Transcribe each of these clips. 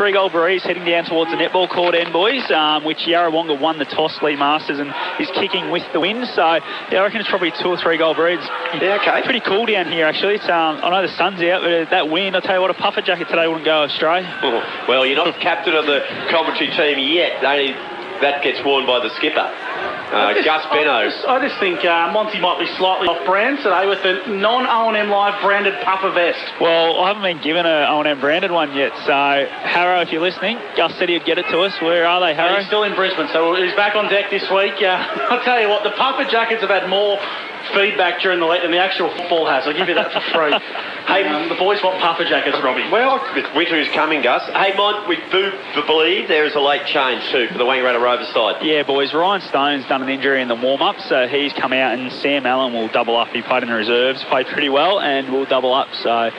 3 goal breeze heading down towards the netball court end, boys, which Yarrawonga won the toss, Lee Masters, and is kicking with the wind. So, yeah, I reckon it's probably 2 or 3 goal breeze. Yeah, okay. Pretty cool down here, actually. It's, I know the sun's out, but that wind, I'll tell you what, a puffer jacket today wouldn't go astray. Oh, well, you're not captain of the commentary team yet. Only that gets worn by the skipper. Gus Benno. I just think Monty might be slightly off-brand today with the non-O&M Live branded puffer vest. Well, I haven't been given a O&M branded one yet, so Harrow, if you're listening, Gus said he'd get it to us. Where are they, Harrow? He's still in Brisbane, so he's back on deck this week. I'll tell you what, the puffer jackets have had more feedback during the week than the actual football has. I'll give you that for free. Hey, the boys want puffer jackets, Robbie. Well, winter is coming, Gus. Hey, Mont, we do believe there is a late change too for the Wangaratta Rovers side. Yeah, boys. Ryan Stone's done an injury in the warm-up, so he's come out, and Sam Allen will double up. He played in the reserves, played pretty well, and will double up. So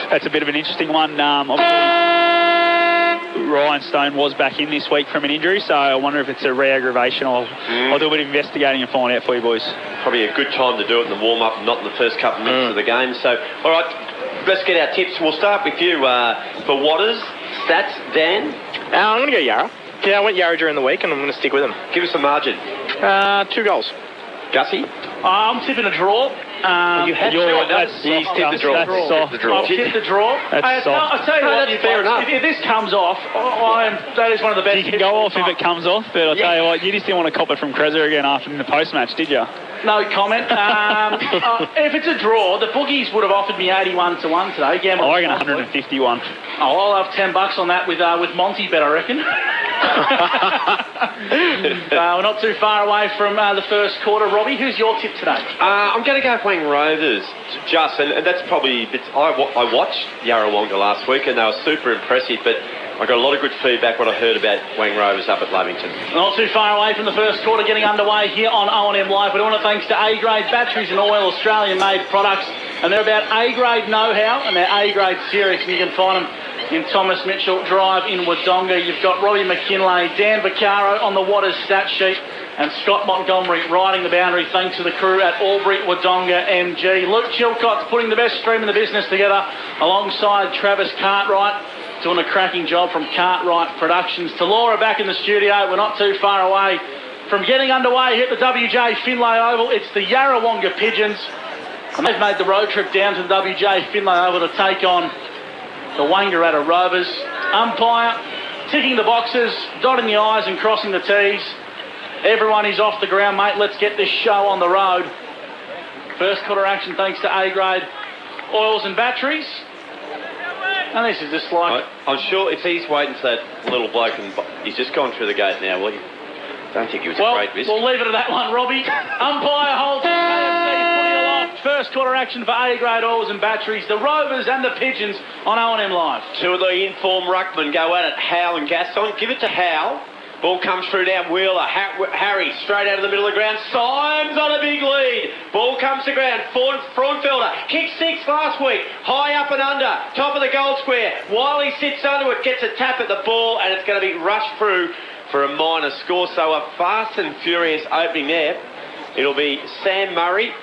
that's a bit of an interesting one. Obviously, Ryan Stone was back in this week from an injury, so I wonder if it's a re-aggravation. I'll do a bit of investigating and find out for you, boys. Probably a good time to do it in the warm-up and not in the first couple of minutes of the game. So, all right, let's get our tips. We'll start with you for Waters. Stats, Dan? I'm going to go Yarra. Yeah, I went Yarra during the week, and I'm going to stick with him. Give us a margin. 2 goals. Gussie? I'm tipping a draw. You had He's tipped the draw. I've tipped the draw. That's soft. I'll tell you what, that's fair enough. If this comes off, that is one of the best. You can go off if it comes off, but I'll tell you what, you just didn't want to cop it from Kreza again after the post-match, did you? No comment. If it's a draw, the bookies would have offered me 81 to 1 today. I reckon 151. I'll have $10 on that with Monty bet, I reckon. We're not too far away from the first quarter. Robbie, who's your tip today? I'm going to go Wang Rovers, and that's probably... I watched Yarrawonga last week, and they were super impressive, but I got a lot of good feedback what I heard about Wang Rovers up at Lovington. Not too far away from the first quarter getting underway here on O&M Live. We're doing it thanks to A-grade batteries and oil, Australian-made products, and they're about A-grade know-how and they're A-grade serious, and you can find them in Thomas Mitchell Drive in Wodonga. You've got Robbie McKinlay, Dan Vaccaro on the Waters stat sheet, and Scott Montgomery riding the boundary thanks to the crew at Albury Wodonga MG. Luke Chilcott's putting the best stream in the business together alongside Travis Cartwright, doing a cracking job from Cartwright Productions. To Laura back in the studio. We're not too far away from getting underway here at the WJ Finlay Oval. It's the Yarrawonga Pigeons, and they've made the road trip down to the WJ Finlay Oval to take on the Wangaratta Rovers. Umpire ticking the boxes, dotting the I's and crossing the T's. Everyone is off the ground, mate. Let's get this show on the road. First quarter action thanks to A-grade oils and batteries. And this is just like... I'm sure if he's waiting for that little bloke, and he's just gone through the gate now, well, don't think he was a great risk. We'll leave it at that one, Robbie. Umpire holds the KFC footy aloft. First quarter action for A-grade oils and batteries. The Rovers and the Pigeons on O&M Live. 2 of the informed ruckmen go at it. Howe and Gaston. Give it to Howe. Ball comes through down Wheeler. Harry straight out of the middle of the ground. Symes on a big lead. Ball comes to ground. Fraunfelder kicked 6 last week. High up and under. Top of the goal square. Wiley sits under it. Gets a tap at the ball, and it's going to be rushed through for a minor score. So a fast and furious opening there. It'll be Sam Murray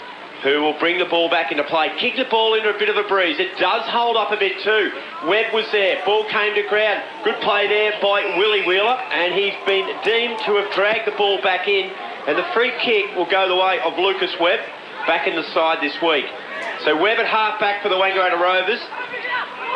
who will bring the ball back into play. Kicked the ball into a bit of a breeze. It does hold up a bit too. Webb was there. Ball came to ground. Good play there by Willie Wheeler, and he's been deemed to have dragged the ball back in, and the free kick will go the way of Lucas Webb, back in the side this week. So Webb at half back for the Wangaratta Rovers,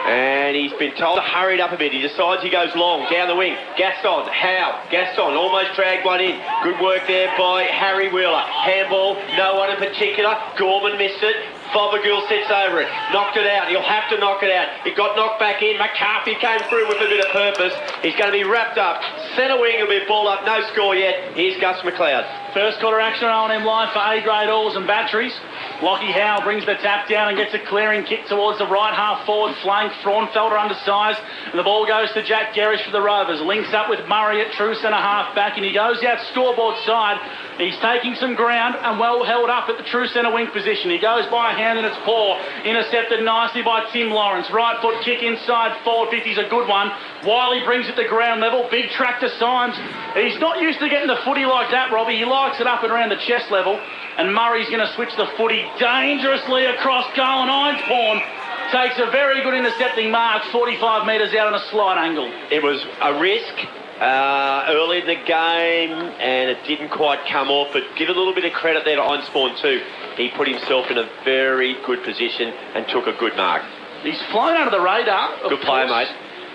and he's been told to hurry it up a bit. He decides he goes long, down the wing. Gaston, Howe. Gaston almost dragged one in. Good work there by Harry Wheeler. Handball, no one in particular. Gorman missed it. Fothergill sits over it. Knocked it out. He'll have to knock it out. It got knocked back in. McCarthy came through with a bit of purpose. He's going to be wrapped up. Centre wing will be ball up. No score yet. Here's Gus McLeod. First quarter action on O&M Live for A-grade oils and batteries. Lockie Howe brings the tap down and gets a clearing kick towards the right half forward flank. Fraunfelder undersized, and the ball goes to Jack Gerrish for the Rovers. Links up with Murray at true centre half back, and he goes out scoreboard side. He's taking some ground and well held up at the true centre wing position. He goes by a hand in its paw. Intercepted nicely by Tim Lawrence. Right foot kick inside forward 50 is a good one. Wiley brings it to ground level. Big track to Symes. He's not used to getting the footy like that, Robbie. He likes it up and around the chest level. And Murray's going to switch the footy dangerously across goal, and Einspawn takes a very good intercepting mark, 45 metres out on a slight angle. It was a risk early in the game, and it didn't quite come off, but give a little bit of credit there to Einspawn too. He put himself in a very good position and took a good mark. He's flown under the radar. Good player, mate.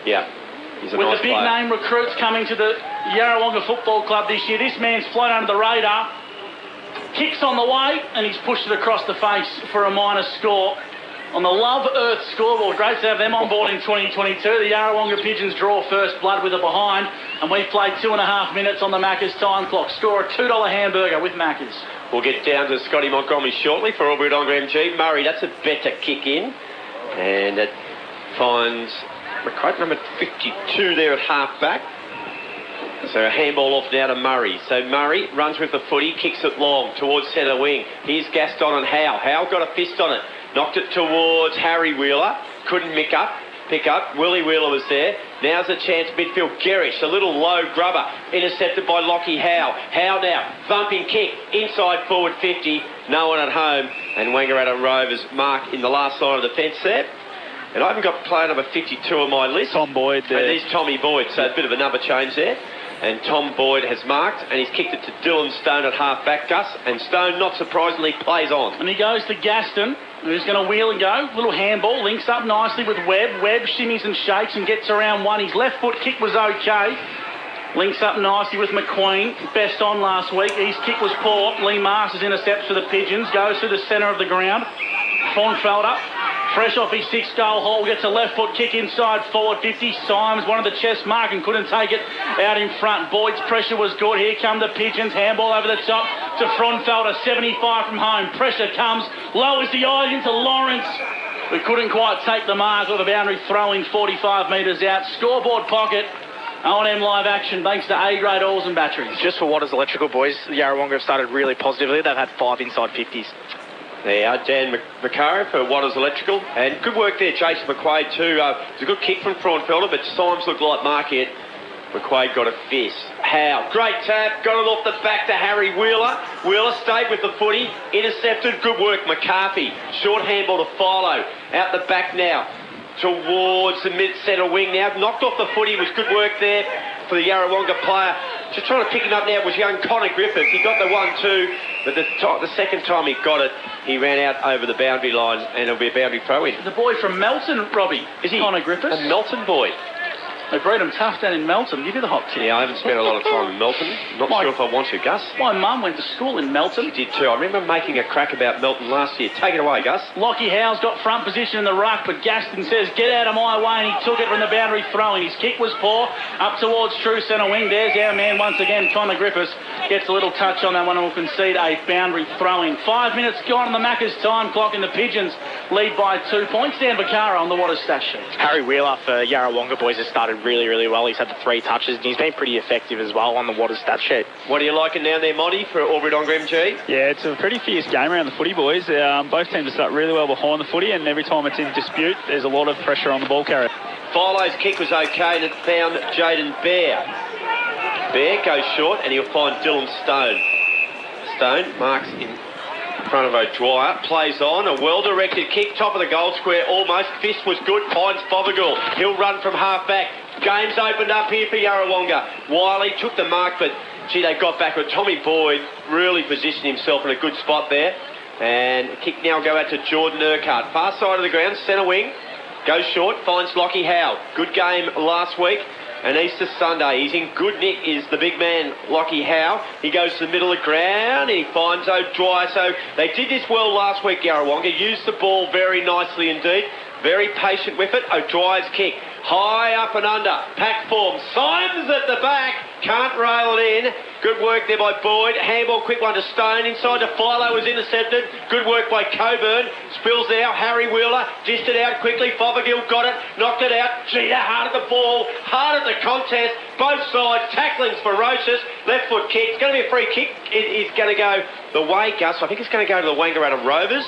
Yeah, he's a with nice the big player. name recruits coming to the Yarrawonga Football Club this year, this man's flown under the radar. Kicks on the way, and he's pushed it across the face for a minor score on the Love Earth scoreboard. Great to have them on board in 2022. The Yarrawonga Pigeons draw first blood with a behind, and we've played 2.5 minutes on the Macca's time clock. Score a $2 hamburger with Macca's. We'll get down to Scotty Montgomery shortly for Albury Wodonga MG. Murray, that's a better kick in, and it finds McCrae, number 52 there at half back. So a handball off now to Murray. So Murray runs with the footy, kicks it long towards centre wing. Here's Gaston and Howe. Howe got a fist on it. Knocked it towards Harry Wheeler. Couldn't pick up. Willie Wheeler was there. Now's a chance midfield. Gerrish, a little low grubber. Intercepted by Lockie Howe. Howe now. Thumping kick. Inside forward 50. No one at home. And Wangaratta Rovers mark in the last line of the fence there. And I haven't got player number 52 on my list. Tom Boyd there. And there's Tommy Boyd. So a bit of a number change there. And Tom Boyd has marked, and he's kicked it to Dylan Stone at half-back, Gus. And Stone, not surprisingly, plays on. And he goes to Gaston, who's going to wheel and go. Little handball, links up nicely with Webb. Webb shimmies and shakes and gets around one. His left foot kick was okay. Links up nicely with McQueen. Best on last week. His kick was poor. Lee Masters intercepts for the Pigeons. Goes to the centre of the ground. Faunfelder, fresh off his 6-goal haul, gets a left foot kick inside forward 50. Symes wanted the chest mark and couldn't take it out in front. Boyd's pressure was good. Here come the Pigeons. Handball over the top to Faunfelder, 75 from home. Pressure comes, lowers the eyes into Lawrence. We couldn't quite take the mark of the boundary, throwing 45 metres out. Scoreboard pocket. O&M live action thanks to A-grade oils and batteries. Just for Waters Electrical boys, the Yarrawonga have started really positively. They've had 5 inside 50s. There you are, Dan McCarran for Waters Electrical. And good work there, Jason McQuaid too. It was a good kick from Frauenfelder, but Symes looked like marking it. McQuaid got a fist. Howe, great tap, got it off the back to Harry Wheeler. Wheeler stayed with the footy, intercepted, good work, McCarthy. Short handball to Philo, out the back now, towards the mid-centre wing now. Knocked off the footy, was good work there for the Yarrawonga player. Just trying to pick him up now was young Connor Griffiths. He got the 1-2, but the second time he got it, he ran out over the boundary line, and it'll be a boundary throw-in. The boy from Melton, Robbie. Is he Connor Griffiths? a Melton boy? They breed them tough down in Melton. Give you the hot tip. Yeah, I haven't spent a lot of time in Melton. Not sure if I want to, Gus. My mum went to school in Melton. She did too. I remember making a crack about Melton last year. Take it away, Gus. Lockie Howe's got front position in the ruck, but Gaston says, get out of my way, and he took it from the boundary throwing. His kick was poor, up towards true centre wing. There's our man once again, Connor Griffiths. Gets a little touch on that one and will concede a boundary throwing. 5 minutes gone on the Macca's time clock, and the Pigeons lead by 2 points. Dan Vaccaro on the Waters stat sheet. Harry Wheeler for Yarrawonga boys has started really, really well. He's had the 3 touches, and he's been pretty effective as well on the Waters stat sheet. What are you liking down there, Monty, for Albury Wodonga MG? Yeah, it's a pretty fierce game around the footy, boys. Both teams have started really well behind the footy, and every time it's in dispute, there's a lot of pressure on the ball carrier. Philo's kick was okay, and it found Jaden Bear. Bear goes short, and he'll find Dylan Stone. Stone marks in front of O'Dwyer, plays on, a well-directed kick, top of the goal square almost. Fist was good, finds Fothergill. He'll run from half-back. Game's opened up here for Yarrawonga. Wiley took the mark, but, gee, they got backward. Tommy Boyd really positioned himself in a good spot there. And a kick now go out to Jordan Urquhart. Far side of the ground, centre wing. Goes short, finds Lockie Howe. Good game last week. And Easter Sunday, he's in good nick, is the big man, Lockie Howe. He goes to the middle of the ground, and he finds O'Dwyer. So they did this well last week, Yarrawonga. Used the ball very nicely indeed. Very patient with it. O'Dwyer's kick. High up and under. Pack form. Symes at the back. Can't rail it in. Good work there by Boyd. Handball, quick one to Stone. Inside to Philo was intercepted. Good work by Coburn. Spills out. Harry Wheeler dished it out quickly. Fothergill got it. Knocked it out. Gee, they're hard at the ball. Hard at the contest. Both sides. Tackling's ferocious. Left foot kick. It's going to be a free kick. It is going to go the way, Gus. I think it's going to go to the Wangaratta Rovers.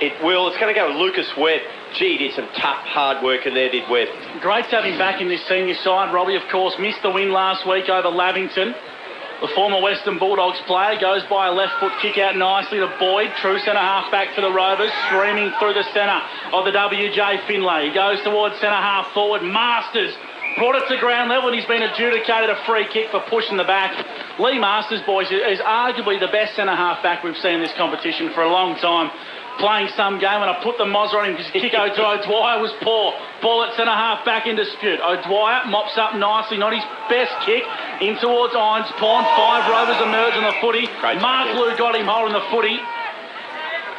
It will. It's going to go to Lucas Webb. Gee, did some tough, hard work in there, did Webb. Great to have him back in this senior side. Robbie, of course, missed the win last week over Lavington. The former Western Bulldogs player goes by a left foot kick out nicely to Boyd, true centre half back for the Rovers, streaming through the centre of the WJ Finlay. He goes towards centre half forward. Masters brought it to ground level, and he's been adjudicated a free kick for pushing the back. Lee Masters, boys, is arguably the best centre half back we've seen in this competition for a long time. Playing some game, and I put the Mozzer on him because his kick to O'Dwyer was poor. Ball at centre half back in dispute. O'Dwyer mops up nicely, not his best kick. In towards Irons Pawn. 5 Rovers emerge on the footy. Mark Lou got him holding the footy.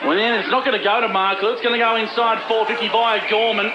Well, then it's not going to go to Mark Lou. It's going to go inside 450 by Gorman.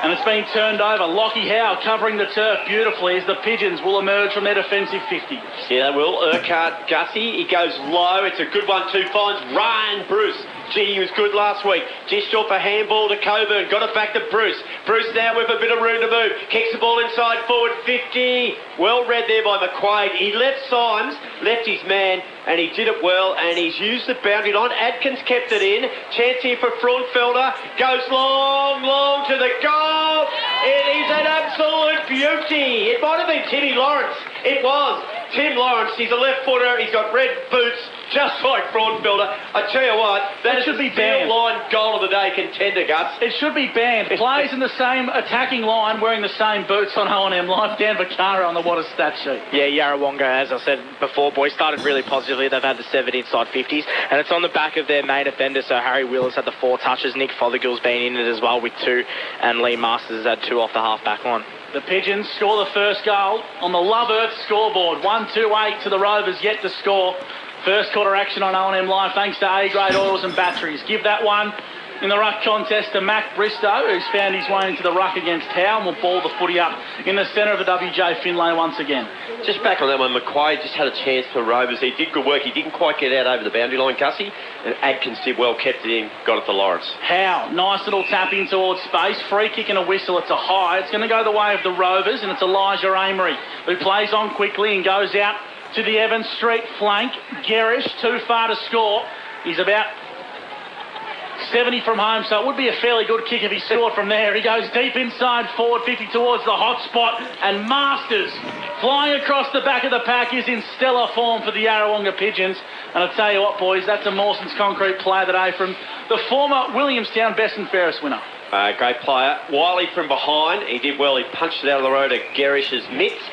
And it's been turned over. Lockie Howe covering the turf beautifully as the Pigeons will emerge from their defensive 50. Yeah, they will. Urquhart, Gussie, he goes low. It's a good 1-2 finds Ryan Bruce. Gee, he was good last week. Just off a handball to Coburn. Got it back to Bruce. Bruce now with a bit of room to move. Kicks the ball inside forward 50. Well read there by McQuaid. He left Symes, left his man, and he did it well, and he's used the boundary line. Adkins kept it in. Chance here for Fraunfelder. Goes long to the goal. It is an absolute beauty. It might have been Timmy Lawrence. It was. Tim Lawrence, he's a left footer. He's got red boots, just like Fraunfelder. I tell you what, that should be banned. Line goal of the day contender, Gus. It should be banned. Players in the same attacking line wearing the same boots on O&M Live. Dan Vaccaro on the What a Stat sheet. Yeah, Yarrawonga, as I said before, boys, started really positively. They've had the 7 inside 50s, and it's on the back of their main offender. So Harry Wheeler's had the 4 touches. Nick Fothergill's been in it as well with 2, and Lee Masters has had 2 off the half-back line. The Pigeons score the first goal on the Love Earth scoreboard. 1-2-8 to the Rovers, yet to score. First quarter action on O&M Live thanks to A-grade oils and batteries. Give that one in the ruck contest to Mac Bristow, who's found his way into the ruck against Howe and will ball the footy up in the centre of the WJ Finlay once again. Just back on that one, McQuaid just had a chance for Rovers. He did good work. He didn't quite get out over the boundary line, Gussie, and Adkins did well, kept it in, got it to Lawrence. Howe, nice little tap in towards space. Free kick and a whistle. It's a high. It's going to go the way of the Rovers, and it's Elijah Amory who plays on quickly and goes out to the Evans Street flank. Gerish, too far to score. He's about 70 from home, so it would be a fairly good kick if he scored from there. He goes deep inside forward 50 towards the hot spot, and Masters flying across the back of the pack is in stellar form for the Yarrawonga Pigeons. And I'll tell you what, boys, that's a Mawson's Concrete player today from the former Williamstown Best and Fairest winner. Great player. Wiley from behind. He did well. He punched it out of the road at Gerish's mitts.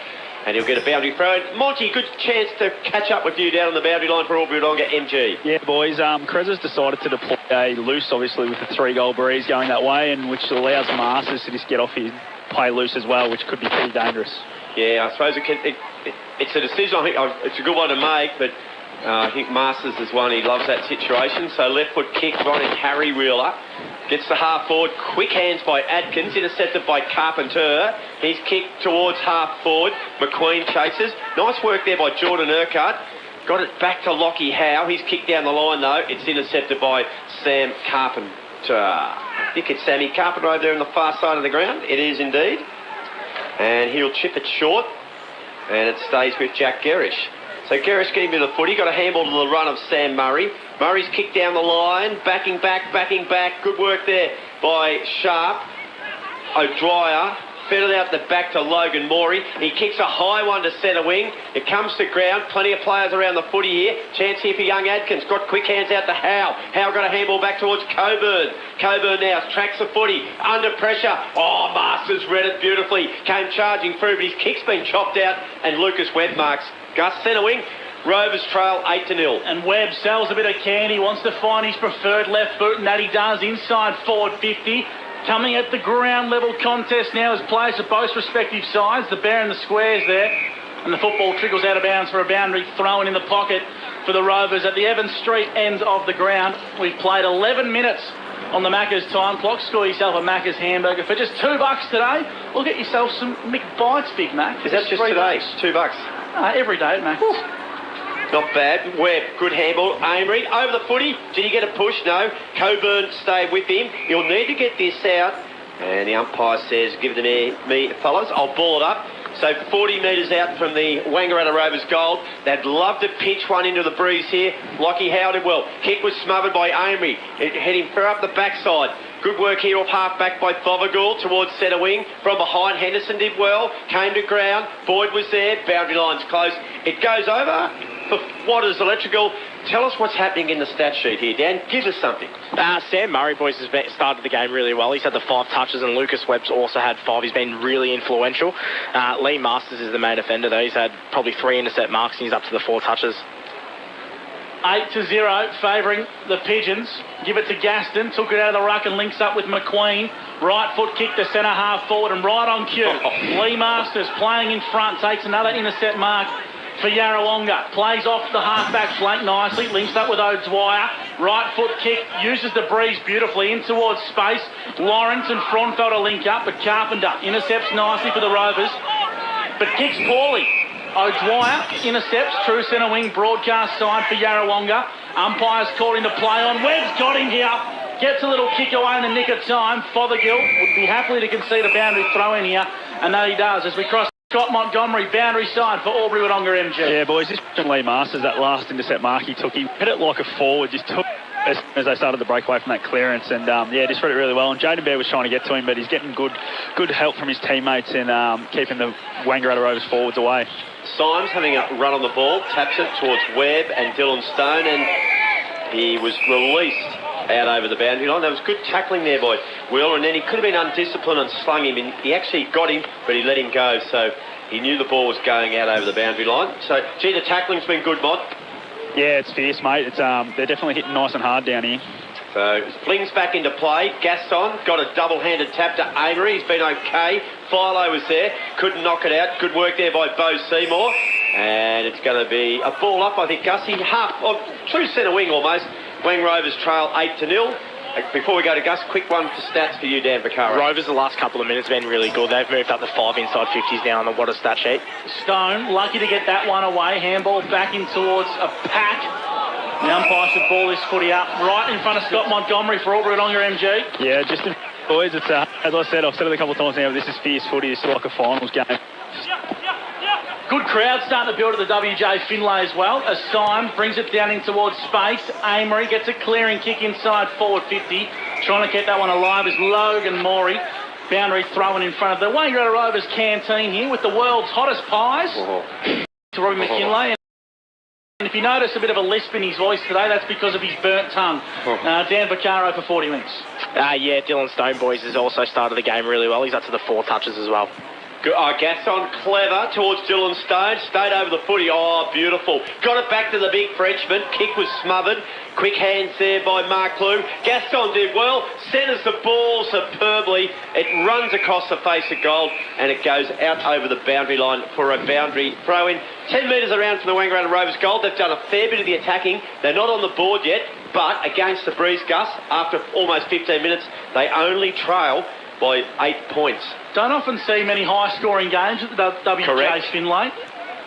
And he'll get a boundary throw. Monty, good chance to catch up with you down on the boundary line for All Budonga MG. Yeah, boys. Kreza's decided to deploy a loose, obviously, with the 3-goal breeze going that way, and which allows Masters to just get off his play loose as well, which could be pretty dangerous. Yeah, I suppose it's a decision. I think it's a good one to make, but I think Masters is one. He loves that situation. So left foot kick right in Harry Wheeler. Gets the half forward. Quick hands by Adkins. Intercepted by Carpenter. He's kicked towards half forward. McQueen chases. Nice work there by Jordan Urquhart. Got it back to Lockie Howe. He's kicked down the line though. It's intercepted by Sam Carpenter. I think it's Sammy Carpenter over there on the far side of the ground. It is indeed. And he'll chip it short. And it stays with Jack Gerish. So Gerish getting to the footy, got a handball to the run of Sam Murray. Murray's kicked down the line, backing back. Good work there by Sharp. O'Dwyer fed it out the back to Logan Morey. He kicks a high one to centre wing. It comes to ground. Plenty of players around the footy here. Chance here for young Adkins. Got quick hands out to Howe. Howe got a handball back towards Coburn. Coburn now tracks the footy. Under pressure. Oh, Masters read it beautifully. Came charging through, but his kick's been chopped out. And Lucas Webb marks. Gus, centre wing. Rovers trail 8-0. And Webb sells a bit of candy, wants to find his preferred left boot, and that he does inside forward 50. Coming at the ground level contest now as players of both respective sides. The bear and the squares there. And the football trickles out of bounds for a boundary thrown in the pocket for the Rovers at the Evans Street end of the ground. We've played 11 minutes on the Macca's time clock. Score yourself a Macca's hamburger for just $2 today. We'll get yourself some McBites, Big Mac. Is that just today? $2? Every day at Macca's. Not bad. Webb, good handball. Amory over the footy. Did he get a push? No. Coburn stayed with him. He'll need to get this out. And the umpire says, give it to me fellas. I'll ball it up. So 40 metres out from the Wangaratta Rovers goal. They'd love to pinch one into the breeze here. Lockie Howe did well. Kick was smothered by Amory. It hit him fair up the backside. Good work here off half-back by Fothergill towards centre wing. From behind, Henderson did well. Came to ground. Boyd was there. Boundary line's close. It goes over. What is electrical? Tell us what's happening in the stat sheet here, Dan. Give us something. Sam Murray, boys, has started the game really well. He's had the 5 touches, and Lucas Webb's also had 5. He's been really influential. Lee Masters is the main offender, though. He's had probably 3 intercept marks, and he's up to the 4 touches. 8-0, favouring the Pigeons. Give it to Gaston. Took it out of the ruck and links up with McQueen. Right foot kick to centre half forward and right on cue. Lee Masters playing in front. Takes another intercept mark for Yarrawonga. Plays off the half-back flank nicely. Links up with O'Dwyer. Right foot kick. Uses the breeze beautifully in towards space. Lawrence and Fronfelder link up, but Carpenter intercepts nicely for the Rovers, but kicks poorly. O'Dwyer intercepts, true centre wing, broadcast sign for Yarrawonga. Umpire's called into play on. Webb's got him here. Gets a little kick away in the nick of time. Fothergill would be happy to concede a boundary throw in here, and that he does as we cross Scott Montgomery, boundary side for Albury-Wodonga MG. Yeah, boys, this Lee Masters, that last intercept mark he took, he hit it like a forward, just took as they started the breakaway from that clearance, and just read it really well. And Jaden Bear was trying to get to him, but he's getting good help from his teammates in keeping the Wangaratta Rovers forwards away. Symes having a run on the ball, taps it towards Webb and Dylan Stone, and he was released out over the boundary line. There was good tackling there by Wheeler, and then he could have been undisciplined and slung him, and he actually got him, but he let him go, so he knew the ball was going out over the boundary line. So, gee, the tackling's been good, Mod. Yeah, it's fierce, mate. It's they're definitely hitting nice and hard down here. So, flings back into play. Gaston got a double-handed tap to Amory. He's been okay. Philo was there. Couldn't knock it out. Good work there by Bo Seymour. And it's going to be a ball up, I think, Gussie. True centre wing almost. Wang Rovers trail 8-0. Before we go to Gus, quick one for stats for you, Dan Vaccaro. Rovers the last couple of minutes have been really good. They've moved up to 5 inside 50s now on the What a stat sheet. Stone, lucky to get that one away. Handball back in towards a pack. The umpire should ball this footy up right in front of Scott Montgomery for Albury-Wodonga MG. Yeah, just boys, it's as I said, I've said it a couple of times now, this is fierce footy. It's like a finals game. Good crowd starting to build at the WJ Finlay as well, as Syme brings it down in towards space. Amory gets a clearing kick inside forward 50. Trying to keep that one alive is Logan Morey. Boundary thrown in front of the Wangaratta Rovers canteen here with the world's hottest pies. To Robbie McKinlay. And if you notice a bit of a lisp in his voice today, that's because of his burnt tongue. Dan Vaccaro for 40 wins. Dylan Stone, boys, has also started the game really well. He's up to the 4 touches as well. Gaston clever towards Dylan Stone. Stayed over the footy. Oh, beautiful. Got it back to the big Frenchman. Kick was smothered. Quick hands there by Mark Clue. Gaston did well. Centres the ball superbly. It runs across the face of goal and it goes out over the boundary line for a boundary throw in. 10 metres around from the Wangaratta Rovers goal. They've done a fair bit of the attacking. They're not on the board yet, but against the breeze, Gus, after almost 15 minutes, they only trail by 8 points. Don't often see many high-scoring games at the WJ Finlay.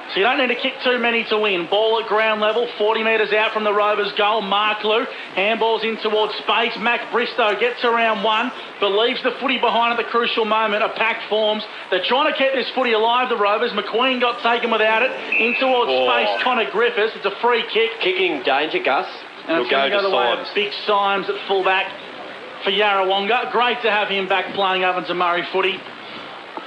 So you don't need to kick too many to win. Ball at ground level, 40 metres out from the Rovers goal. Marklew, handballs in towards space. Mac Bristow gets around one, but leaves the footy behind at the crucial moment. A pack forms. They're trying to keep this footy alive, the Rovers. McQueen got taken without it. In towards space, Connor Griffiths. It's a free kick. Kicking danger, Gus. And it's going to go the way of Big Symes at fullback for Yarrawonga. Great to have him back playing Ovens and Murray footy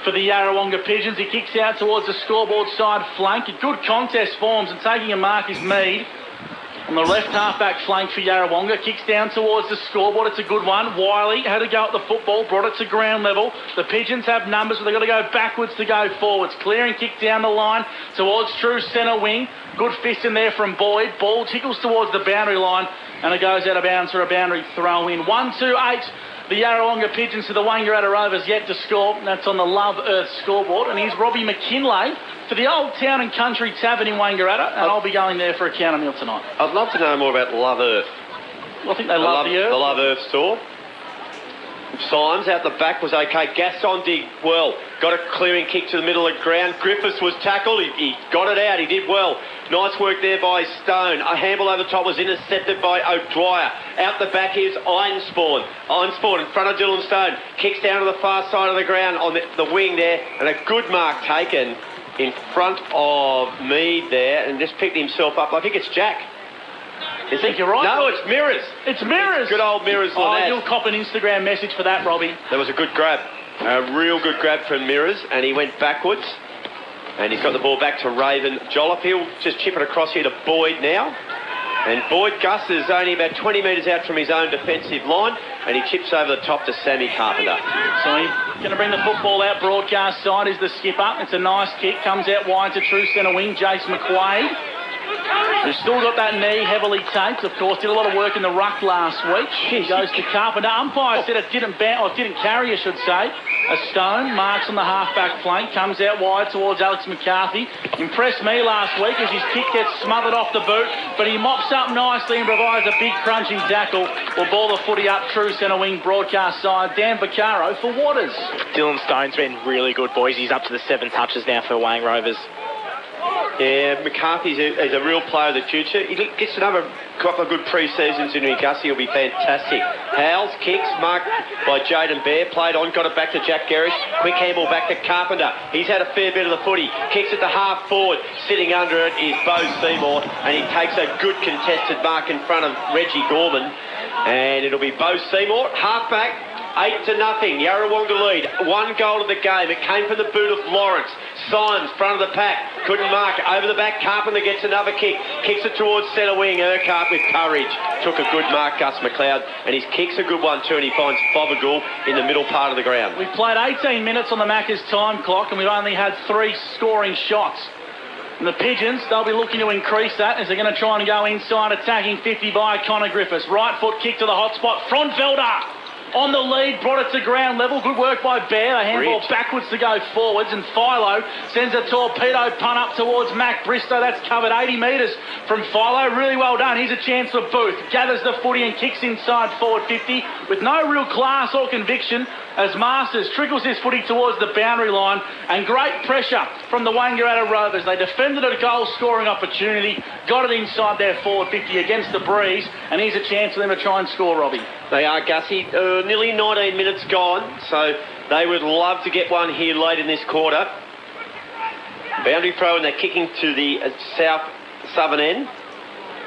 for the Yarrawonga Pigeons. He kicks out towards the scoreboard side flank. A good contest forms, and taking a mark is Mead on the left half-back flank for Yarrawonga. Kicks down towards the scoreboard. It's a good one. Wiley had to go at the football, brought it to ground level. The Pigeons have numbers, but they've got to go backwards to go forwards. Clearing kick down the line towards true centre wing. Good fist in there from Boyd. Ball tickles towards the boundary line, and it goes out of bounds for a boundary throw in. 1-2-8. The Yarrawonga Pigeons to the Wangaratta Rovers yet to score. That's on the Love Earth scoreboard. And here's Robbie McKinlay for the Old Town and Country Tavern in Wangaratta. And I'll be going there for a counter meal tonight. I'd love to know more about Love Earth. Well, I think they love the Earth. The Love Earth store. Symes out the back was okay. Gaston did well. Got a clearing kick to the middle of the ground. Griffiths was tackled. He got it out. He did well. Nice work there by Stone. A handball over the top was intercepted by O'Dwyer. Out the back here's Ironspawn. Ironspawn in front of Dylan Stone. Kicks down to the far side of the ground on the wing there. And a good mark taken in front of Mead there and just picked himself up. I think it's Jack. I think you're right. No, it's Mirrors. It's Mirrors. Good old Mirrors. You'll cop an Instagram message for that, Robbie. That was a good grab. A real good grab from Mirrors, and he went backwards. And he's got the ball back to Raven Jolliffe. He'll just chip it across here to Boyd now. And Boyd, Gus, is only about 20 metres out from his own defensive line, and he chips over the top to Sammy Carpenter. So he's going to bring the football out. Broadcast side is the skipper. It's a nice kick. Comes out wide to true centre wing, Jace McQuaid. Who's still got that knee heavily taped. Of course, did a lot of work in the ruck last week. He goes to Carpenter. Umpire said it didn't carry, I should say. A Stone marks on the half-back flank, comes out wide towards Alex McCarthy. Impressed me last week as his kick gets smothered off the boot, but he mops up nicely and provides a big crunching tackle. Will ball the footy up true centre wing broadcast side. Dan Vaccaro for Waters. Dylan Stone's been really good, boys. He's up to the 7 touches now for Wang Rovers. Yeah, McCarthy's a real player of the future. He gets another couple of good pre-seasons in Gussie. He'll be fantastic. Howells kicks, marked by Jaden Bear, played on, got it back to Jack Gerrish. Quick handball back to Carpenter. He's had a fair bit of the footy. Kicks it to half forward. Sitting under it is Bo Seymour, and he takes a good contested mark in front of Reggie Gorman. And it'll be Bo Seymour, half-back. 8-0. Yarrawonga lead. 1 goal of the game. It came from the boot of Lawrence. Symes, front of the pack. Couldn't mark. Over the back, Carpenter gets another kick. Kicks it towards centre wing. Urquhart with courage. Took a good mark, Gus McLeod. And his kick's a good one too. And he finds Fothergill in the middle part of the ground. We've played 18 minutes on the Macca's time clock and we've only had 3 scoring shots. And the Pigeons, they'll be looking to increase that as they're going to try and go inside, attacking 50 by Connor Griffiths. Right foot kick to the hot spot. Frontfelder on the lead, brought it to ground level. Good work by Bear. A handball backwards to go forwards, and Philo sends a torpedo punt up towards Mac Bristow. That's covered 80 metres from Philo. Really well done. Here's a chance for Booth. Gathers the footy and kicks inside forward 50 with no real class or conviction as Masters trickles his footy towards the boundary line, and great pressure from the Wangaratta Rovers. They defended a goal-scoring opportunity, got it inside their forward 50 against the breeze, and here's a chance for them to try and score, Robbie. They are, Gussie. Nearly 19 minutes gone, so they would love to get one here late in this quarter. Boundary throw, and they're kicking to the southern end.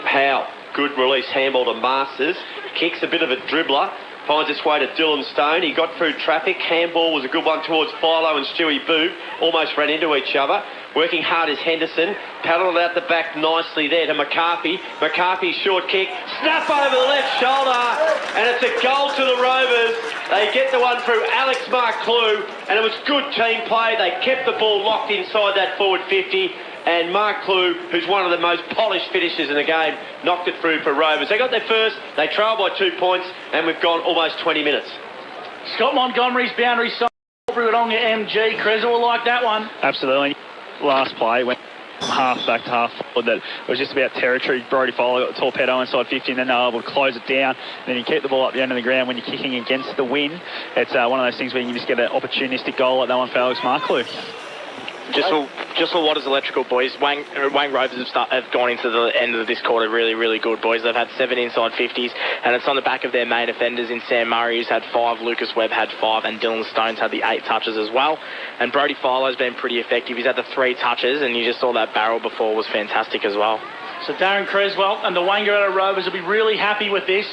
Howe, good release handball to Masters. Kicks a bit of a dribbler. Finds its way to Dylan Stone. He got through traffic. Handball was a good one towards Philo and Stewie Boob. Almost ran into each other. Working hard is Henderson. Paddled out the back nicely there to McCarthy. McCarthy short kick. Snap over the left shoulder. And it's a goal to the Rovers. They get the one through Alex Mark-Clue. And it was good team play. They kept the ball locked inside that forward 50. And Mark Clue, who's one of the most polished finishers in the game, knocked it through for Rovers. They got there first, they trailed by 2 points, and we've gone almost 20 minutes. Scott Montgomery's boundary side, Wodonga MG. Kreza will like that one. Absolutely. Last play went half back to half forward. That it was just about territory. Brody Fowler got the torpedo inside 50 and then they were able to close it down. And then you keep the ball up the end of the ground when you're kicking against the wind. It's one of those things where you can just get an opportunistic goal like that one for Alex Mark-Clue. Just for Waters Electrical, boys. Wang Rovers have gone into the end of this quarter really good, boys. They've had 7 inside 50s, and it's on the back of their main offenders in Sam Murray, who's had 5, Lucas Webb had 5, and Dylan Stone's had the 8 touches as well. And Brody Filo's been pretty effective. He's had the 3 touches, and you just saw that barrel before was fantastic as well. So Darren Creswell and the Wangaratta Rovers will be really happy with this.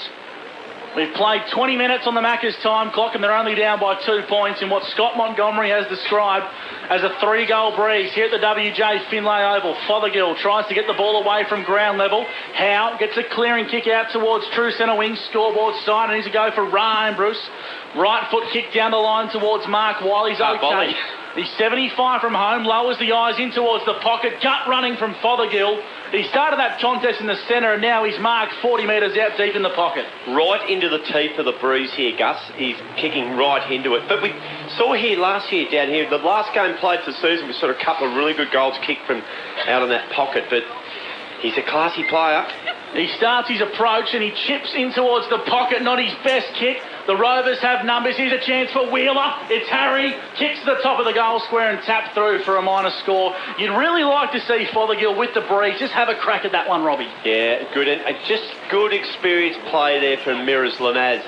We've played 20 minutes on the Macca's time clock and they're only down by 2 points in what Scott Montgomery has described as a 3-goal breeze here at the WJ Finlay Oval. Fothergill tries to get the ball away from ground level. Howe gets a clearing kick out towards true centre wing scoreboard side, and he's a go for Ryan Bruce. Right foot kick down the line towards Mark Wiley's okay. He's 75 from home, lowers the eyes in towards the pocket, gut running from Fothergill. He started that contest in the centre and now he's marked 40 metres out deep in the pocket. Right into the teeth of the breeze here, Gus. He's kicking right into it. But we saw here last year down here, the last game played for the season, we saw a couple of really good goals kicked from out in that pocket. But he's a classy player. He starts his approach and he chips in towards the pocket, not his best kick. The Rovers have numbers. Here's a chance for Wheeler. It's Harry. Kicks to the top of the goal square and tapped through for a minor score. You'd really like to see Fothergill with the breeze. Just have a crack at that one, Robbie. Yeah, good. And just good experienced play there from Miraz Lanaz.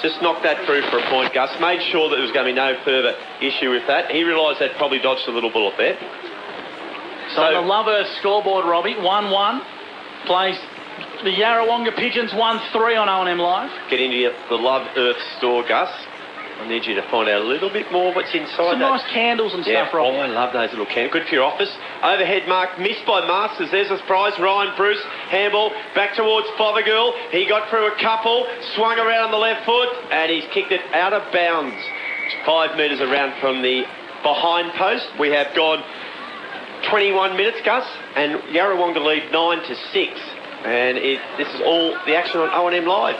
Just knocked that through for a point, Gus. Made sure that there was going to be no further issue with that. He realised that probably dodged a little bullet there. So the Love Earth scoreboard, Robbie, 1-1. Plays the Yarrawonga Pigeons 1-3 on O&M Live. Get into the Love Earth store, Gus. I need you to find out a little bit more what's inside Some that. nice candles and Yeah, stuff, Robbie. oh, I love those little candles. Good for your office. Overhead mark missed by Masters. There's a surprise. Ryan Bruce, handball, back towards Fothergill. He got through a couple, swung around on the left foot, and he's kicked it out of bounds. 5 metres around from the behind post. We have gone 21 minutes, Gus, and Yarrawonga lead 9-6. And this is all the action on O&M Live.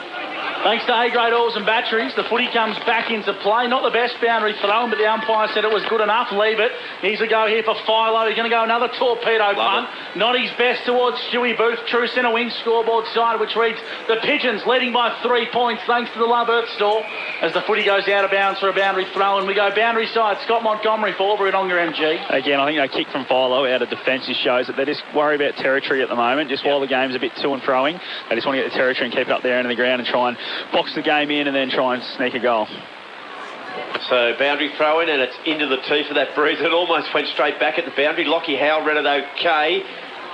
Thanks to A-grade oils and batteries, the footy comes back into play. Not the best boundary thrown, but the umpire said it was good enough. Leave it. Here's a go here for Philo. He's going to go another torpedo punt. Not his best towards Stewie Booth. True centre wing scoreboard side, which reads the Pigeons leading by 3 points thanks to the Love Earth store. As the footy goes out of bounds for a boundary throw, and we go boundary side. Scott Montgomery for Wangaratta MG. Again, I think a kick from Philo out of defence just shows that they just worry about territory at the moment. Just while the game's a bit to and froing, they just want to get the territory and keep it up there into the ground and try and box the game in and then try and sneak a goal. So boundary throw in, and it's into the teeth of that breeze. It almost went straight back at the boundary. Lockie Howell read it okay.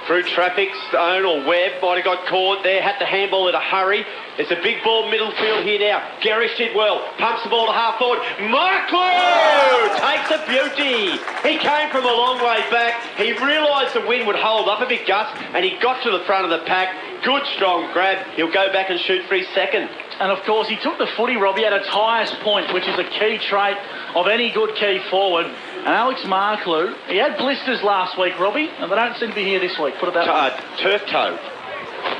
Through traffic, Stone or Webb might have got caught there. Had to handball in a hurry. It's a big ball middle field here now. Garish did well. Pumps the ball to half forward. Marklew takes a beauty. He came from a long way back. He realised the wind would hold up a bit, Gus, and he got to the front of the pack. Good, strong grab. He'll go back and shoot for his second. And of course, he took the footy, Robbie, at its highest point, which is a key trait of any good key forward. And Alex Marklew, he had blisters last week, Robbie, and they don't seem to be here this week. Put it that way. Turf toe.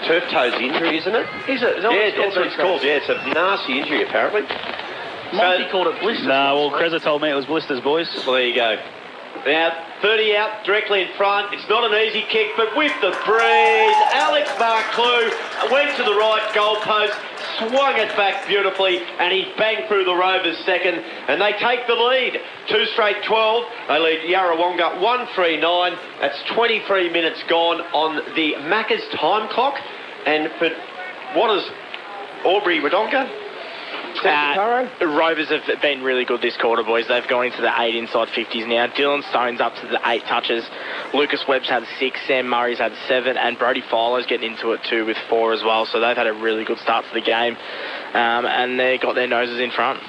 Turf toe's injury, isn't it? Is it? Is that Yeah, that's what it's called. Yeah, it's a nasty injury, apparently. Monty called it blisters. No, well, Kreza told me it was blisters, boys. Well, there you go. Now, 30 out, directly in front. It's not an easy kick, but with the breeze, Alex Marklew went to the right goalpost, swung it back beautifully, and he banged through the Rovers second, and they take the lead. 2 straight 12. They lead Yarrawonga 1-3-9. That's 23 minutes gone on the Macca's time clock. And for what is Aubrey Wodonga? Rovers have been really good this quarter, boys. They've gone into the 8 inside 50s now. Dylan Stone's up to the 8 touches. Lucas Webb's had 6, Sam Murray's had 7, and Brady Fowler's getting into it too with 4 as well. So they've had a really good start to the game, and they've got their noses in front.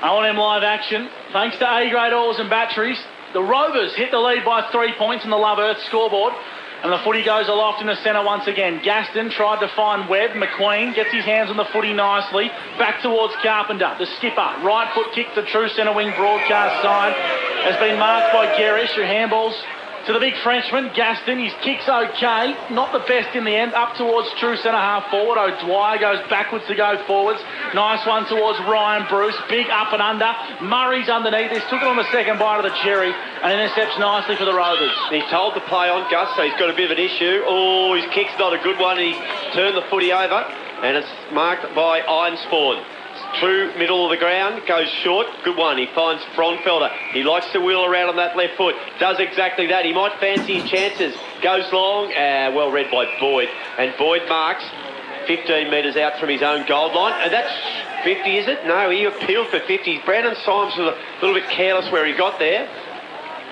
O&M Live action. Thanks to A-grade oils and batteries, the Rovers hit the lead by 3 points on the Love Earth scoreboard. And the footy goes aloft in the centre once again. Gaston tried to find Webb. McQueen gets his hands on the footy nicely. Back towards Carpenter. The skipper. Right foot kick to true centre wing broadcast side. Has been marked by Garish, who handballs to the big Frenchman. Gaston, his kick's okay. Not the best in the end. Up towards true centre half forward. O'Dwyer goes backwards to go forwards. Nice one towards Ryan Bruce. Big up and under. Murray's underneath this. Took it on the second bite of the cherry and intercepts nicely for the Rovers. He's told to play on, Gus, so he's got a bit of an issue. Oh, his kick's not a good one. He turned the footy over, and it's marked by Iron Spawn. True middle of the ground, goes short, good one. He finds Bronfelder. He likes to wheel around on that left foot. Does exactly that. He might fancy his chances. Goes long, well read by Boyd. And Boyd marks 15 metres out from his own goal line. And that's 50, is it? No, he appealed for 50. Brandon Symes was a little bit careless where he got there.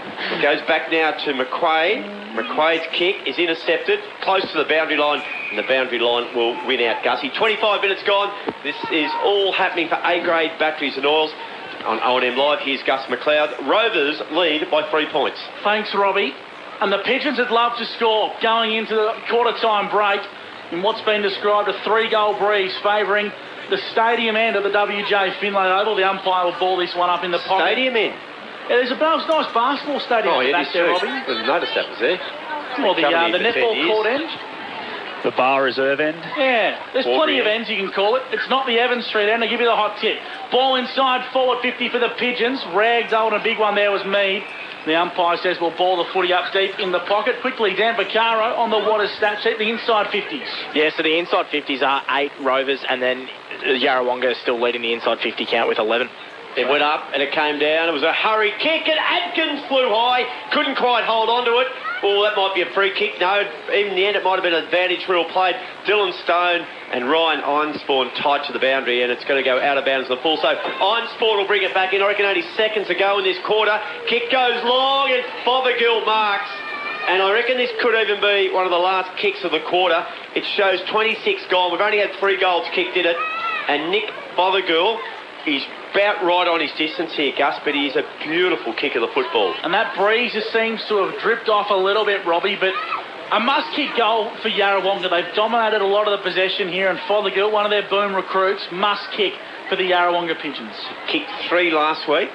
It goes back now to McQuaid. McQuaid's kick is intercepted, close to the boundary line, and the boundary line will win out, Gussie. 25 minutes gone. This is all happening for A-grade batteries and oils. On O&M Live, here's Gus McLeod. Rovers lead by 3 points. Thanks, Robbie. And the Pigeons would love to score going into the quarter-time break in what's been described a 3-goal breeze favouring the stadium end of the WJ Finlay Oval. The umpire will ball this one up in the pocket. Stadium end? Yeah, there's a nice basketball stadium back there, Robbie. I didn't notice that was there. Well, the netball court end. The bar reserve end. Yeah, there's plenty of ends you can call it. It's not the Evans Street end. I'll give you the hot tip. Ball inside, forward 50 for the Pigeons. Rags on a big one there was Mead. The umpire says we'll ball the footy up deep in the pocket. Quickly, Dan Vaccaro on the Waters stat sheet, the inside 50s. Yeah, so the inside 50s are 8 Rovers, and then Yarrawonga is still leading the inside 50 count with 11. It went up and it came down. It was a hurry kick and Adkins flew high. Couldn't quite hold on to it. Oh, that might be a free kick. No, even in the end it might have been an advantage rule played. Dylan Stone and Ryan Einspawn tight to the boundary, and it's going to go out of bounds in the full. So Einspawn will bring it back in. I reckon only seconds to go in this quarter. Kick goes long and Fothergill marks. And I reckon this could even be one of the last kicks of the quarter. It shows 26 gone. We've only had 3 goals kicked in it. And Nick Fothergill is about right on his distance here, Gus, but he is a beautiful kick of the football. And that breeze just seems to have dripped off a little bit, Robbie, but a must-kick goal for Yarrawonga. They've dominated a lot of the possession here, and Fothergill, one of their boom recruits, must kick for the Yarrawonga Pigeons. Kicked 3 last week.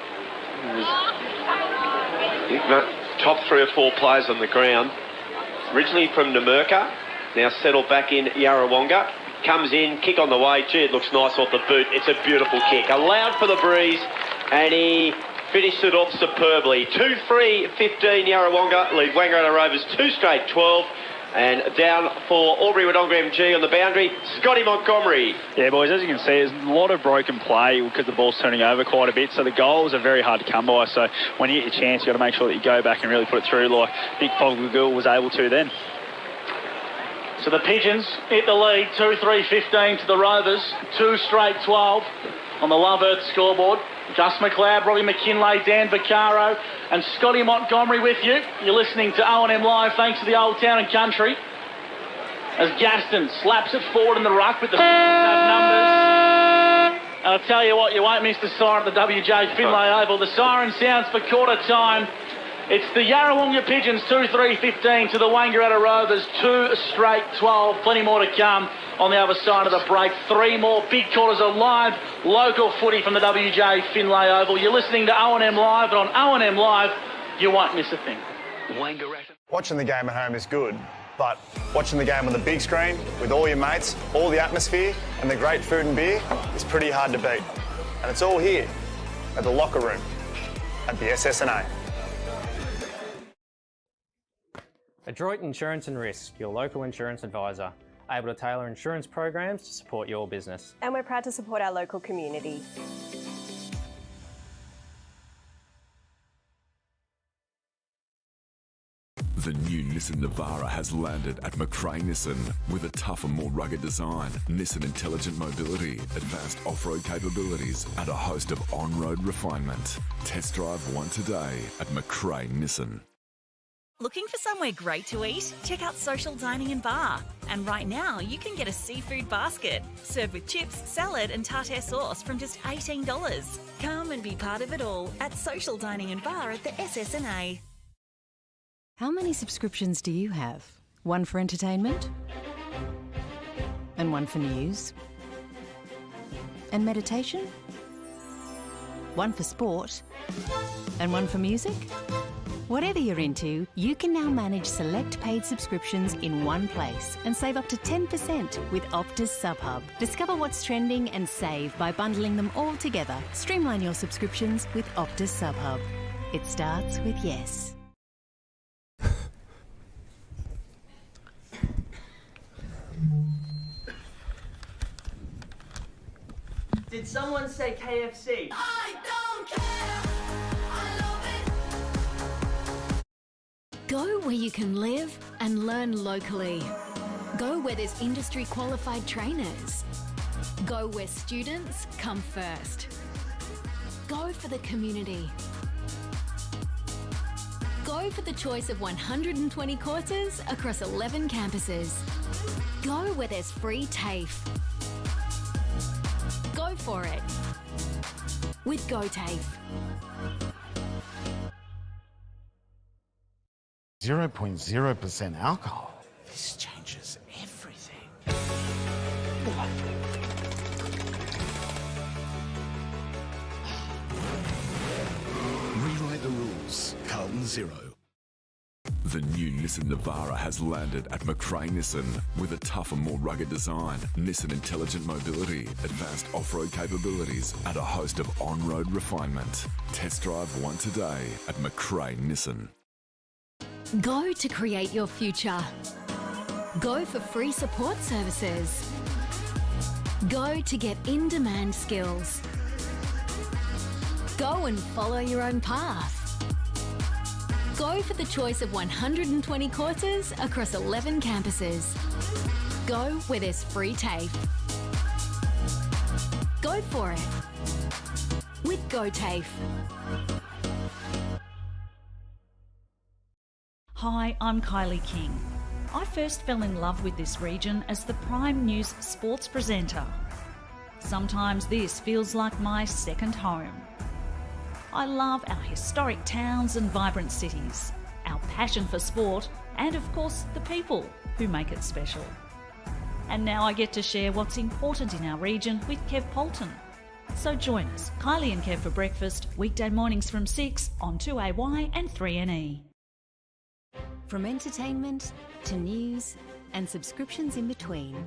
Top 3 or 4 players on the ground. Originally from Namurka, now settled back in Yarrawonga. Comes in, kick on the way. Gee, it looks nice off the boot. It's a beautiful kick. Allowed for the breeze, and he finished it off superbly. 2-3-15 Yarrawonga lead Wangaratta Rovers 2 straight 12. And down for Albury-Wodonga MG on the boundary, Scotty Montgomery. Yeah, boys, as you can see, there's a lot of broken play because the ball's turning over quite a bit, so the goals are very hard to come by. So when you get your chance, you've got to make sure that you go back and really put it through like Nick Fothergill was able to then. So the Pigeons hit the lead, 2-3-15 to the Rovers, 2 straight 12 on the Love Earth scoreboard. Gus McLeod, Robbie McKinlay, Dan Vaccaro and Scotty Montgomery with you. You're listening to O&M Live thanks to the Old Town and Country. As Gaston slaps it forward in the ruck with the have numbers. And I'll tell you what, you won't miss the siren at the WJ Finlay Oval. The siren sounds for quarter time. It's the Yarrawonga Pigeons 2-3-15 to the Wangaratta Rovers 2 straight 12. Plenty more to come on the other side of the break. 3 more big quarters of live local footy from the WJ Finlay Oval. You're listening to O&M Live, and on O&M Live, you won't miss a thing. Wangaratta. Watching the game at home is good, but watching the game on the big screen with all your mates, all the atmosphere and the great food and beer is pretty hard to beat. And it's all here at the locker room at the SSNA. Adroit Insurance and Risk, your local insurance advisor, able to tailor insurance programs to support your business. And we're proud to support our local community. The new Nissan Navara has landed at McRae Nissan with a tougher, more rugged design, Nissan intelligent mobility, advanced off-road capabilities and a host of on-road refinement. Test drive one today at McRae Nissan. Looking for somewhere great to eat? Check out Social Dining and Bar. And right now, you can get a seafood basket, served with chips, salad and tartare sauce from just $18. Come and be part of it all at Social Dining and Bar at the SSNA. How many subscriptions do you have? One for entertainment? And one for news? And meditation? One for sport? And one for music? Whatever you're into, you can now manage select paid subscriptions in one place and save up to 10% with Optus SubHub. Discover what's trending and save by bundling them all together. Streamline your subscriptions with Optus SubHub. It starts with yes. Did someone say KFC? I don't care. I love it. Go where you can live and learn locally. Go where there's industry qualified trainers. Go where students come first. Go for the community. Go for the choice of 120 courses across 11 campuses. Go where there's free TAFE. Go for it with GoTAFE. 0.0% alcohol. This changes everything. Rewrite the rules. Carlton Zero. The new Nissan Navara has landed at McRae Nissan with a tougher, more rugged design, Nissan Intelligent Mobility, advanced off-road capabilities, and a host of on-road refinement. Test drive one today at McRae Nissan. Go to create your future. Go for free support services. Go to get in-demand skills. Go and follow your own path. Go for the choice of 120 courses across 11 campuses. Go where there's free TAFE. Go for it with Go TAFE. Hi, I'm Kylie King. I first fell in love with this region as the Prime News sports presenter. Sometimes this feels like my second home. I love our historic towns and vibrant cities, our passion for sport, and of course the people who make it special. And now I get to share what's important in our region with Kev Polton. So join us, Kylie and Kev for breakfast, weekday mornings from 6 on 2AY and 3NE. From entertainment to news and subscriptions in between,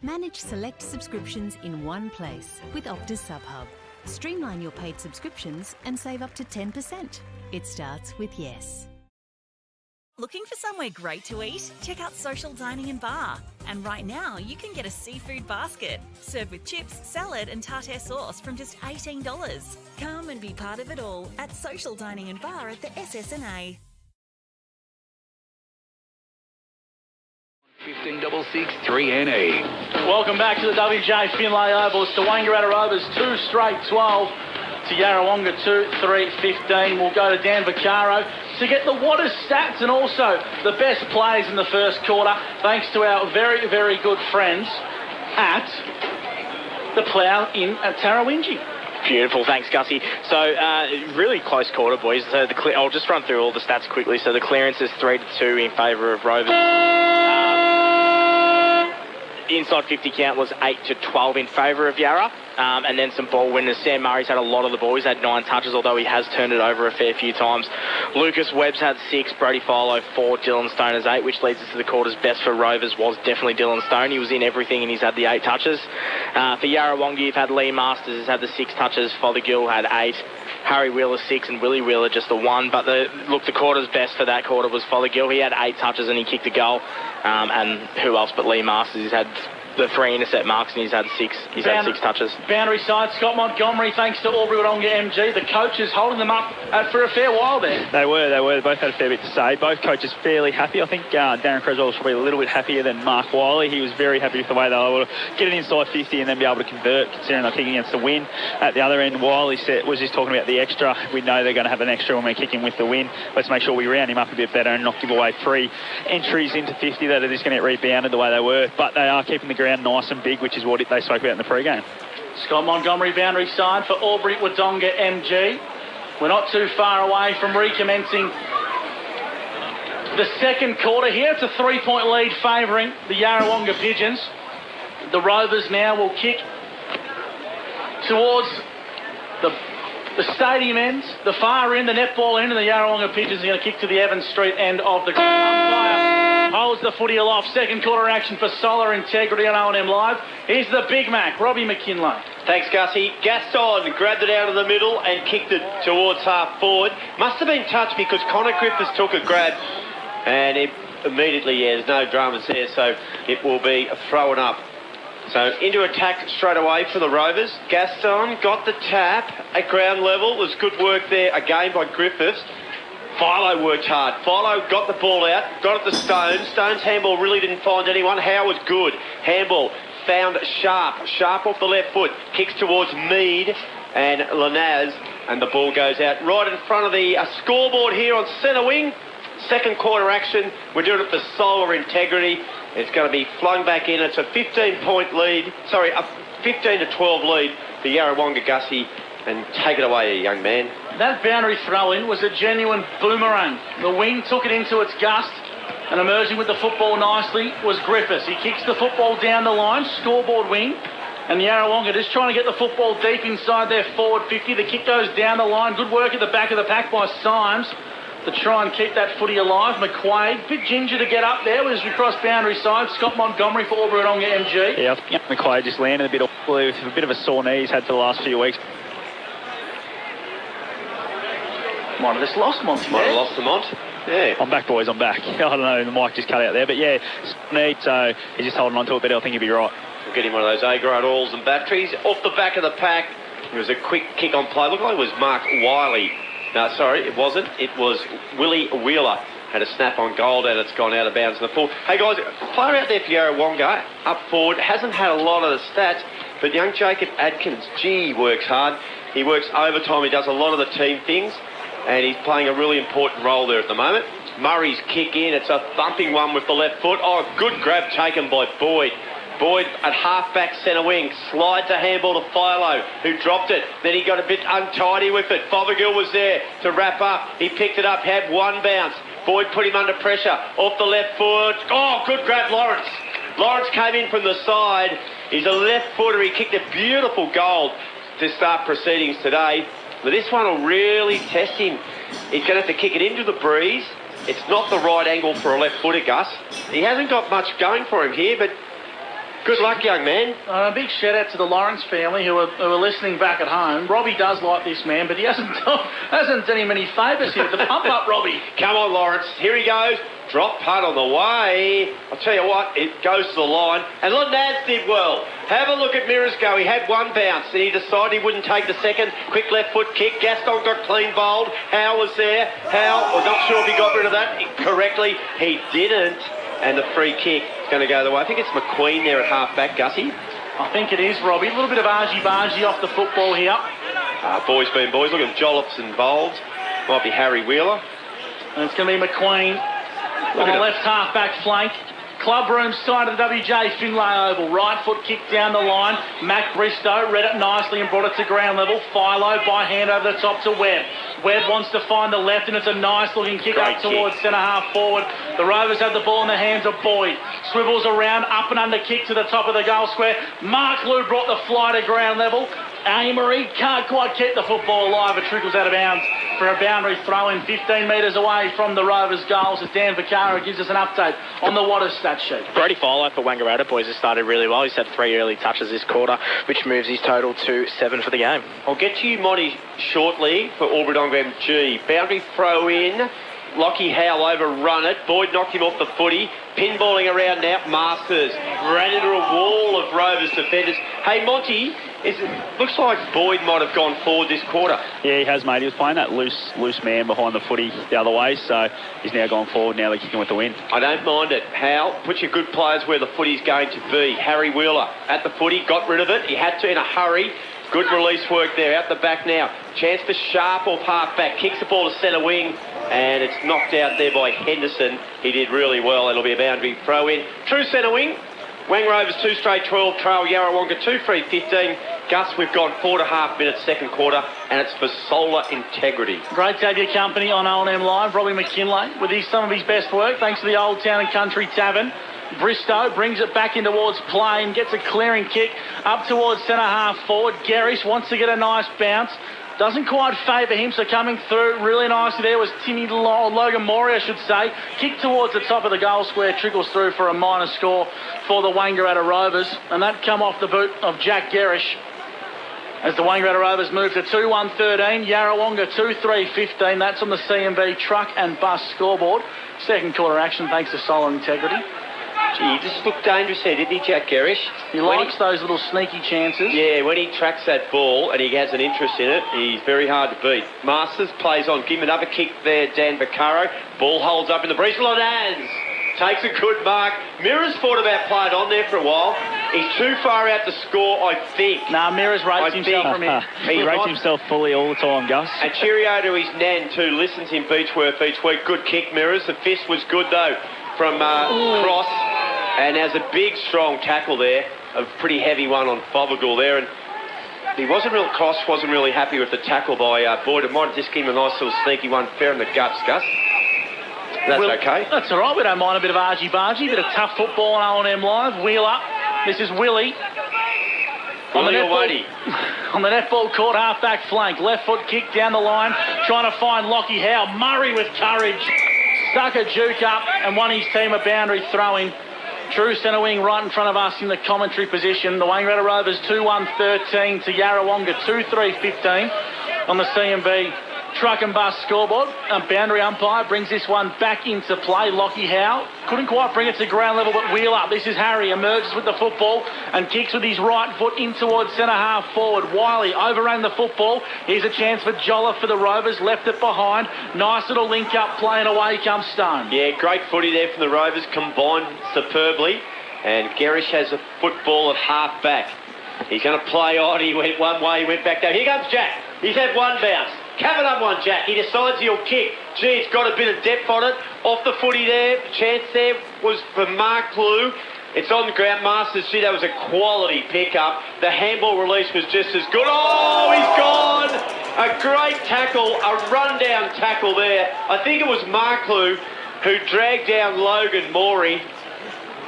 manage select subscriptions in one place with Optus SubHub. Streamline your paid subscriptions and save up to 10%. It starts with yes. Looking for somewhere great to eat? Check out Social Dining and Bar. And right now, you can get a seafood basket, served with chips, salad and tartare sauce from just $18. Come and be part of it all at Social Dining and Bar at the SSNA. 1566 3NE. Welcome back to the WJ Finlay Oval. It's the Wangaratta Rovers 2 straight 12 to Yarrawonga 2-3-15. We'll go to Dan Vaccaro to get the Waters stats and also the best plays in the first quarter, thanks to our very, very good friends at the Plough Inn at Tarrawingi. Beautiful, thanks Gussie. So really close quarter, boys. So I'll just run through all the stats quickly. So the clearance is 3-2 in favour of Rovers. Inside 50 count was 8-12 in favour of Yarra. And then some ball winners. Sam Murray's had a lot of the ball. He's had 9 touches, although he has turned it over a fair few times. Lucas Webb's had 6, Brady Fowler 4, Dylan Stone has 8, which leads us to the quarter's best for Rovers was definitely Dylan Stone. He was in everything and he's had the 8 touches. For Yarrawonga, you've had Lee Masters has had the 6 touches. Fothergill had 8. Harry Wheeler 6 and Willie Wheeler just the 1. But the quarter's best for that quarter was Fothergill. He had 8 touches and he kicked a goal. And who else but Lee Masters? He's had the 3 intercept marks and he's had 6. He's had 6 touches. Boundary side, Scott Montgomery, thanks to Albury-Wodonga MG. The coaches holding them up for a fair while there. They were. They both had a fair bit to say. Both coaches fairly happy. I think Darren Creswell was probably a little bit happier than Mark Wiley. He was very happy with the way they were able to get it inside 50 and then be able to convert, considering they're kicking against the win. At the other end, Wiley was just talking about the extra. We know they're going to have an extra when we're kicking with the win. Let's make sure we round him up a bit better and not give away 3 entries into 50 that are just going to get rebounded the way they were. But they are keeping the ground nice and big, which is what they spoke about in the pre-game. Scott Montgomery, boundary side for Albury-Wodonga MG. We're not too far away from recommencing the second quarter here. It's a 3-point lead favouring the Yarrawonga Pigeons. The Rovers now will kick towards the stadium ends, the far end, the netball end, and the Yarrawonga Pigeons are going to kick to the Evans Street end of the umpire. Holds the footy aloft. Second quarter action for solar integrity on O&M Live. Here's the Big Mac, Robbie McKinlay. Thanks, Gussie. Gaston grabbed it out of the middle and kicked it towards half forward. Must have been touched because Connor Griffiths took a grab and immediately, there's no dramas there, so it will be thrown up. So into attack straight away for the Rovers. Gaston got the tap at ground level. It was good work there again by Griffiths. Philo worked hard. Philo got the ball out, got it to Stone. Stone's handball really didn't find anyone. Howard good. Handball found Sharp. Sharp off the left foot. Kicks towards Mead and Lanaz. And the ball goes out right in front of the scoreboard here on centre wing. Second quarter action. We're doing it for solar integrity. It's going to be flung back in. It's a 15-point lead. Sorry, a 15-12 lead for Yarrawonga, Gussie. And take it away, young man. That boundary throw-in was a genuine boomerang. The wing took it into its gust, and emerging with the football nicely was Griffiths. He kicks the football down the line, scoreboard wing, and Yarrawonga just trying to get the football deep inside their forward 50. The kick goes down the line. Good work at the back of the pack by Symes. to try and keep that footy alive. McQuaid, bit ginger to get up there as we cross boundary side. Scott Montgomery for Wangaratta MG. Yeah, I think McQuaid just landed a bit awkwardly with a bit of a sore knee he's had for the last few weeks. Might have just lost Monty. Might have lost the Mont. Yeah. I'm back, boys, I'm back. I don't know, the mic just cut out there, but yeah, neat, so he's just holding on to it, but I think he'll be right. We'll get him one of those A-grade oils and batteries. Off the back of the pack, it was a quick kick on play. Looked like it was Mark Wiley. No, sorry, it wasn't. It was Willie Wheeler. Had a snap on goal and it's gone out of bounds in the forward. Hey guys, player out there for Yarrawonga, up forward, hasn't had a lot of the stats, but young Jacob Adkins, gee, works hard. He works overtime, he does a lot of the team things, and he's playing a really important role there at the moment. Murray's kick in, it's a thumping one with the left foot. Oh, good grab taken by Boyd. Boyd at half-back centre wing, slides a handball to Philo, who dropped it. Then he got a bit untidy with it. Fothergill was there to wrap up. He picked it up, had one bounce. Boyd put him under pressure. Off the left foot. Oh, good grab, Lawrence. Lawrence came in from the side. He's a left footer. He kicked a beautiful goal to start proceedings today. But this one will really test him. He's going to have to kick it into the breeze. It's not the right angle for a left footer, Gus. He hasn't got much going for him here, but good luck, young man. A big shout out to the Lawrence family who are listening back at home. Robbie does like this man, but he hasn't done him any favours here. The pump up, Robbie. Come on, Lawrence. Here he goes. Drop putt on the way. I'll tell you what, it goes to the line. And Lunaz did well. Have a look at Mirrors go. He had one bounce and he decided he wouldn't take the second. Quick left foot kick. Gaston got clean bowled. Howe was there. Howe, I'm not sure if he got rid of that correctly. He didn't. And the free kick is going to go the way. I think it's McQueen there at half-back, Gussie. I think it is, Robbie. A little bit of argy-bargy off the football here. Boys being boys. Look at Jollops and bowls. Might be Harry Wheeler. And it's going to be McQueen on the left half-back flank. Club room side of the WJ Finlay Oval. Right foot kick down the line. Mac Bristow read it nicely and brought it to ground level. Philo by hand over the top to Webb. Webb wants to find the left and it's a nice looking kick up towards centre half forward. The Rovers have the ball in the hands of Boyd. Swivels around, up and under kick to the top of the goal square. Mark Lew brought the fly to ground level. Amory can't quite keep the football alive. It trickles out of bounds for a boundary throw in 15 metres away from the Rovers' goals as Dan Vaccaro gives us an update on the Waters stat sheet. Brady Fowler for Wangaratta boys has started really well. He's had 3 early touches this quarter, which moves his total to 7 for the game. I'll get to you, Monty, shortly for Wangaratta MG. Boundary throw in. Lockie Howe overrun it. Boyd knocked him off the footy. Pinballing around now. Masters ran into a wall of Rovers defenders. Hey, Monty, looks like Boyd might have gone forward this quarter. Yeah, he has, mate. He was playing that loose man behind the footy the other way, so he's now gone forward. Now they're kicking with the wind. I don't mind it. Howe, put your good players where the footy's going to be. Harry Wheeler at the footy, got rid of it. He had to in a hurry. Good release work there, out the back now. Chance for Sharp off half-back, kicks the ball to centre wing, and it's knocked out there by Henderson. He did really well. It'll be a boundary throw in. True centre wing. Wang Rovers 2 straight 12, trail Yarrawonga 2 free 15. Gus, we've gone 4.5 minutes second quarter, and it's for solar integrity. Great to have your company on O&M Live. Robbie McKinlay with some of his best work, thanks to the Old Town and Country Tavern. Bristow brings it back in towards play and gets a clearing kick up towards centre half forward. Garrish wants to get a nice bounce. Doesn't quite favour him, so coming through really nicely there was Logan Morey, I should say. Kick towards the top of the goal square, trickles through for a minor score for the Wangaratta Rovers. And that come off the boot of Jack Garrish. As the Wangaratta Rovers move to 2-1-13, Yarrawonga 2-3-15. That's on the CMB truck and bus scoreboard. Second quarter action thanks to solar integrity. Gee, he just looked dangerous there, didn't he, Jack Garrish? He likes those little sneaky chances. Yeah, when he tracks that ball and he has an interest in it, he's very hard to beat. Masters plays on, give him another kick there, Dan Vaccaro. Ball holds up in the breeze. Lonaz takes a good mark. Mirrors thought about playing on there for a while. He's too far out to score, I think. Nah, Mirrors rates himself from here. He rates himself fully all the time, Gus. And cheerio to his nan, too. Listens him Beechworth each week. Good kick, Mirrors. The fist was good, though, from Cross. And has a big, strong tackle there, a pretty heavy one on Fothergill there. And Cross wasn't really happy with the tackle by Boyd. It might have just given him a nice little sneaky one, fair in the guts, Gus. That's okay. That's all right. We don't mind a bit of argy-bargy, a bit of tough football on O&M Live. Wheel up. This is Willie. On the netball court, half-back flank. Left foot kick down the line, trying to find Lockie Howe. Murray with courage. Stuck a juke up and won his team a boundary throw-in. True centre wing right in front of us in the commentary position. The Wangaratta Rovers 2-1-13 to Yarrawonga 2-3-15 on the C&B truck and bus scoreboard. A boundary umpire brings this one back into play. Lockie Howe couldn't quite bring it to ground level, but wheel up. This is Harry, emerges with the football and kicks with his right foot in towards centre half forward. Wiley overran the football. Here's a chance for Jolla for the Rovers. Left it behind. Nice little link up play and away comes Stone. Yeah, great footy there from the Rovers, combined superbly. And Gerish has a football at half back. He's going to play on. He went one way, he went back down. Here comes Jack. He's had one bounce. Covered up one, Jack. He decides he'll kick. Gee, it's got a bit of depth on it. Off the footy there. Chance there was for Mark Blue. It's on the ground. Masters, see, that was a quality pickup. The handball release was just as good. Oh, he's gone. A great tackle, a rundown tackle there. I think it was Mark Blue who dragged down Logan Morey.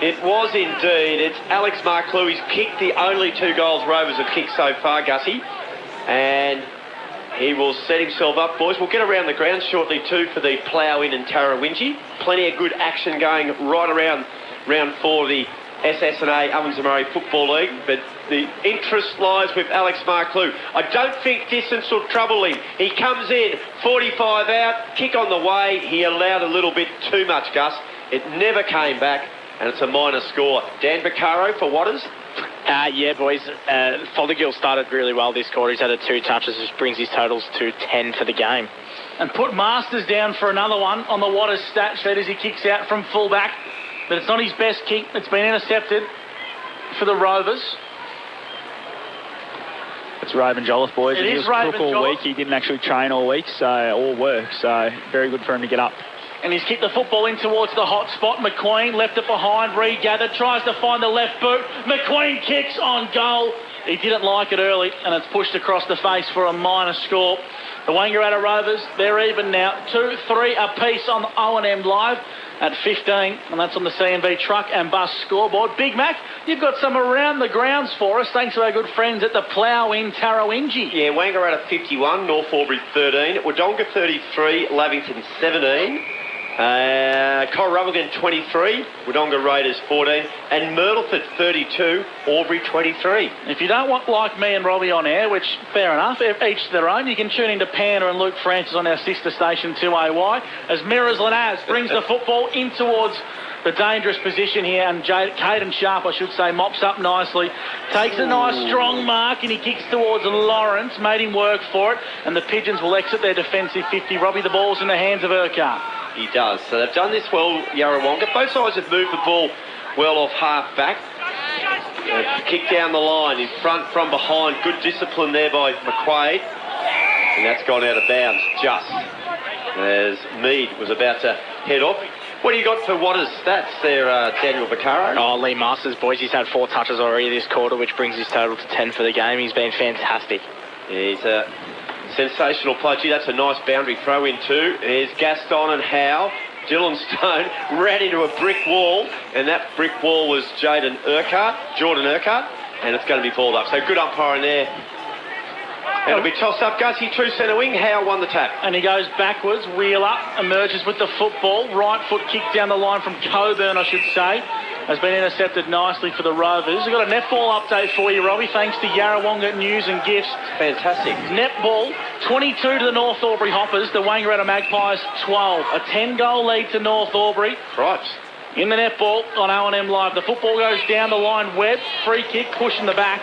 It was indeed. It's Alex Marklew. He's kicked the only 2 goals Rovers have kicked so far, Gussie. And he will set himself up, boys. We'll get around the ground shortly too for the plough-in and Tarrawingi. Plenty of good action going right around round 4 of the SSNA Ovens and Murray Football League. But the interest lies with Alex Marklew. I don't think distance will trouble him. He comes in, 45 out, kick on the way. He allowed a little bit too much, Gus. It never came back. And it's a minor score. Dan Vaccaro for Waters. Yeah, boys. Fothergill started really well this quarter. He's had 2 touches, which brings his totals to 10 for the game. And put Masters down for another one on the Waters stat sheet as he kicks out from fullback. But it's not his best kick. It's been intercepted for the Rovers. It's Raven Jolliffe, boys. It he is was Raven crook all Jolliffe. week. He didn't actually train all week, all work. So very good for him to get up. And he's kicked the football in towards the hot spot. McQueen left it behind, regathered, tries to find the left boot. McQueen kicks on goal. He didn't like it early, and it's pushed across the face for a minor score. The Wangaratta Rovers, they're even now. 2-3 apiece on O&M Live at 15, and that's on the C&B truck and bus scoreboard. Big Mac, you've got some around the grounds for us, thanks to our good friends at the Plough-in Tarrawingi. Yeah, Wangaratta 51, North Albury 13, Wodonga 33, Lavington 17. Yarrawonga 23, Wodonga Raiders 14, and Myrtleford 32, Albury 23. If you don't want like me and Robbie on air, which fair enough, each to their own, you can tune into Panda and Luke Francis on our sister station 2AY as Mirrors Lanaz brings the football in towards the dangerous position here, and Caden Sharp, I should say, mops up nicely, takes a nice strong mark, and he kicks towards Lawrence, made him work for it, and the Pigeons will exit their defensive 50. Robbie, the ball's in the hands of Urquhart. He does. So they've done this well, Yarrawonga. Both sides have moved the ball well off half back. Kick down the line, in front, from behind. Good discipline there by McQuaid. And that's gone out of bounds just as Mead was about to head off. What do you got for Waters' stats there, Daniel Vaccaro? Oh, Lee Masters, boys, he's had 4 touches already this quarter, which brings his total to 10 for the game. He's been fantastic. Yeah, he's a sensational play. Gee, that's a nice boundary throw in too. There's Gaston and Howe. Dylan Stone ran into a brick wall, and that brick wall was Jordan Urquhart, and it's going to be balled up. So good umpiring there. And it'll be tossed up. Gussie, true centre wing. Howe won the tap. And he goes backwards, wheel up, emerges with the football. Right foot kick down the line from Coburn, I should say. Has been intercepted nicely for the Rovers. We've got a netball update for you, Robbie, thanks to Yarrawonga News and Gifts. Fantastic. Netball, 22 to the North Albury Hoppers, the Wangaratta Magpies 12. A 10-goal lead to North Albury. Right. In the netball on O&M Live. The football goes down the line. Webb, free kick, push in the back.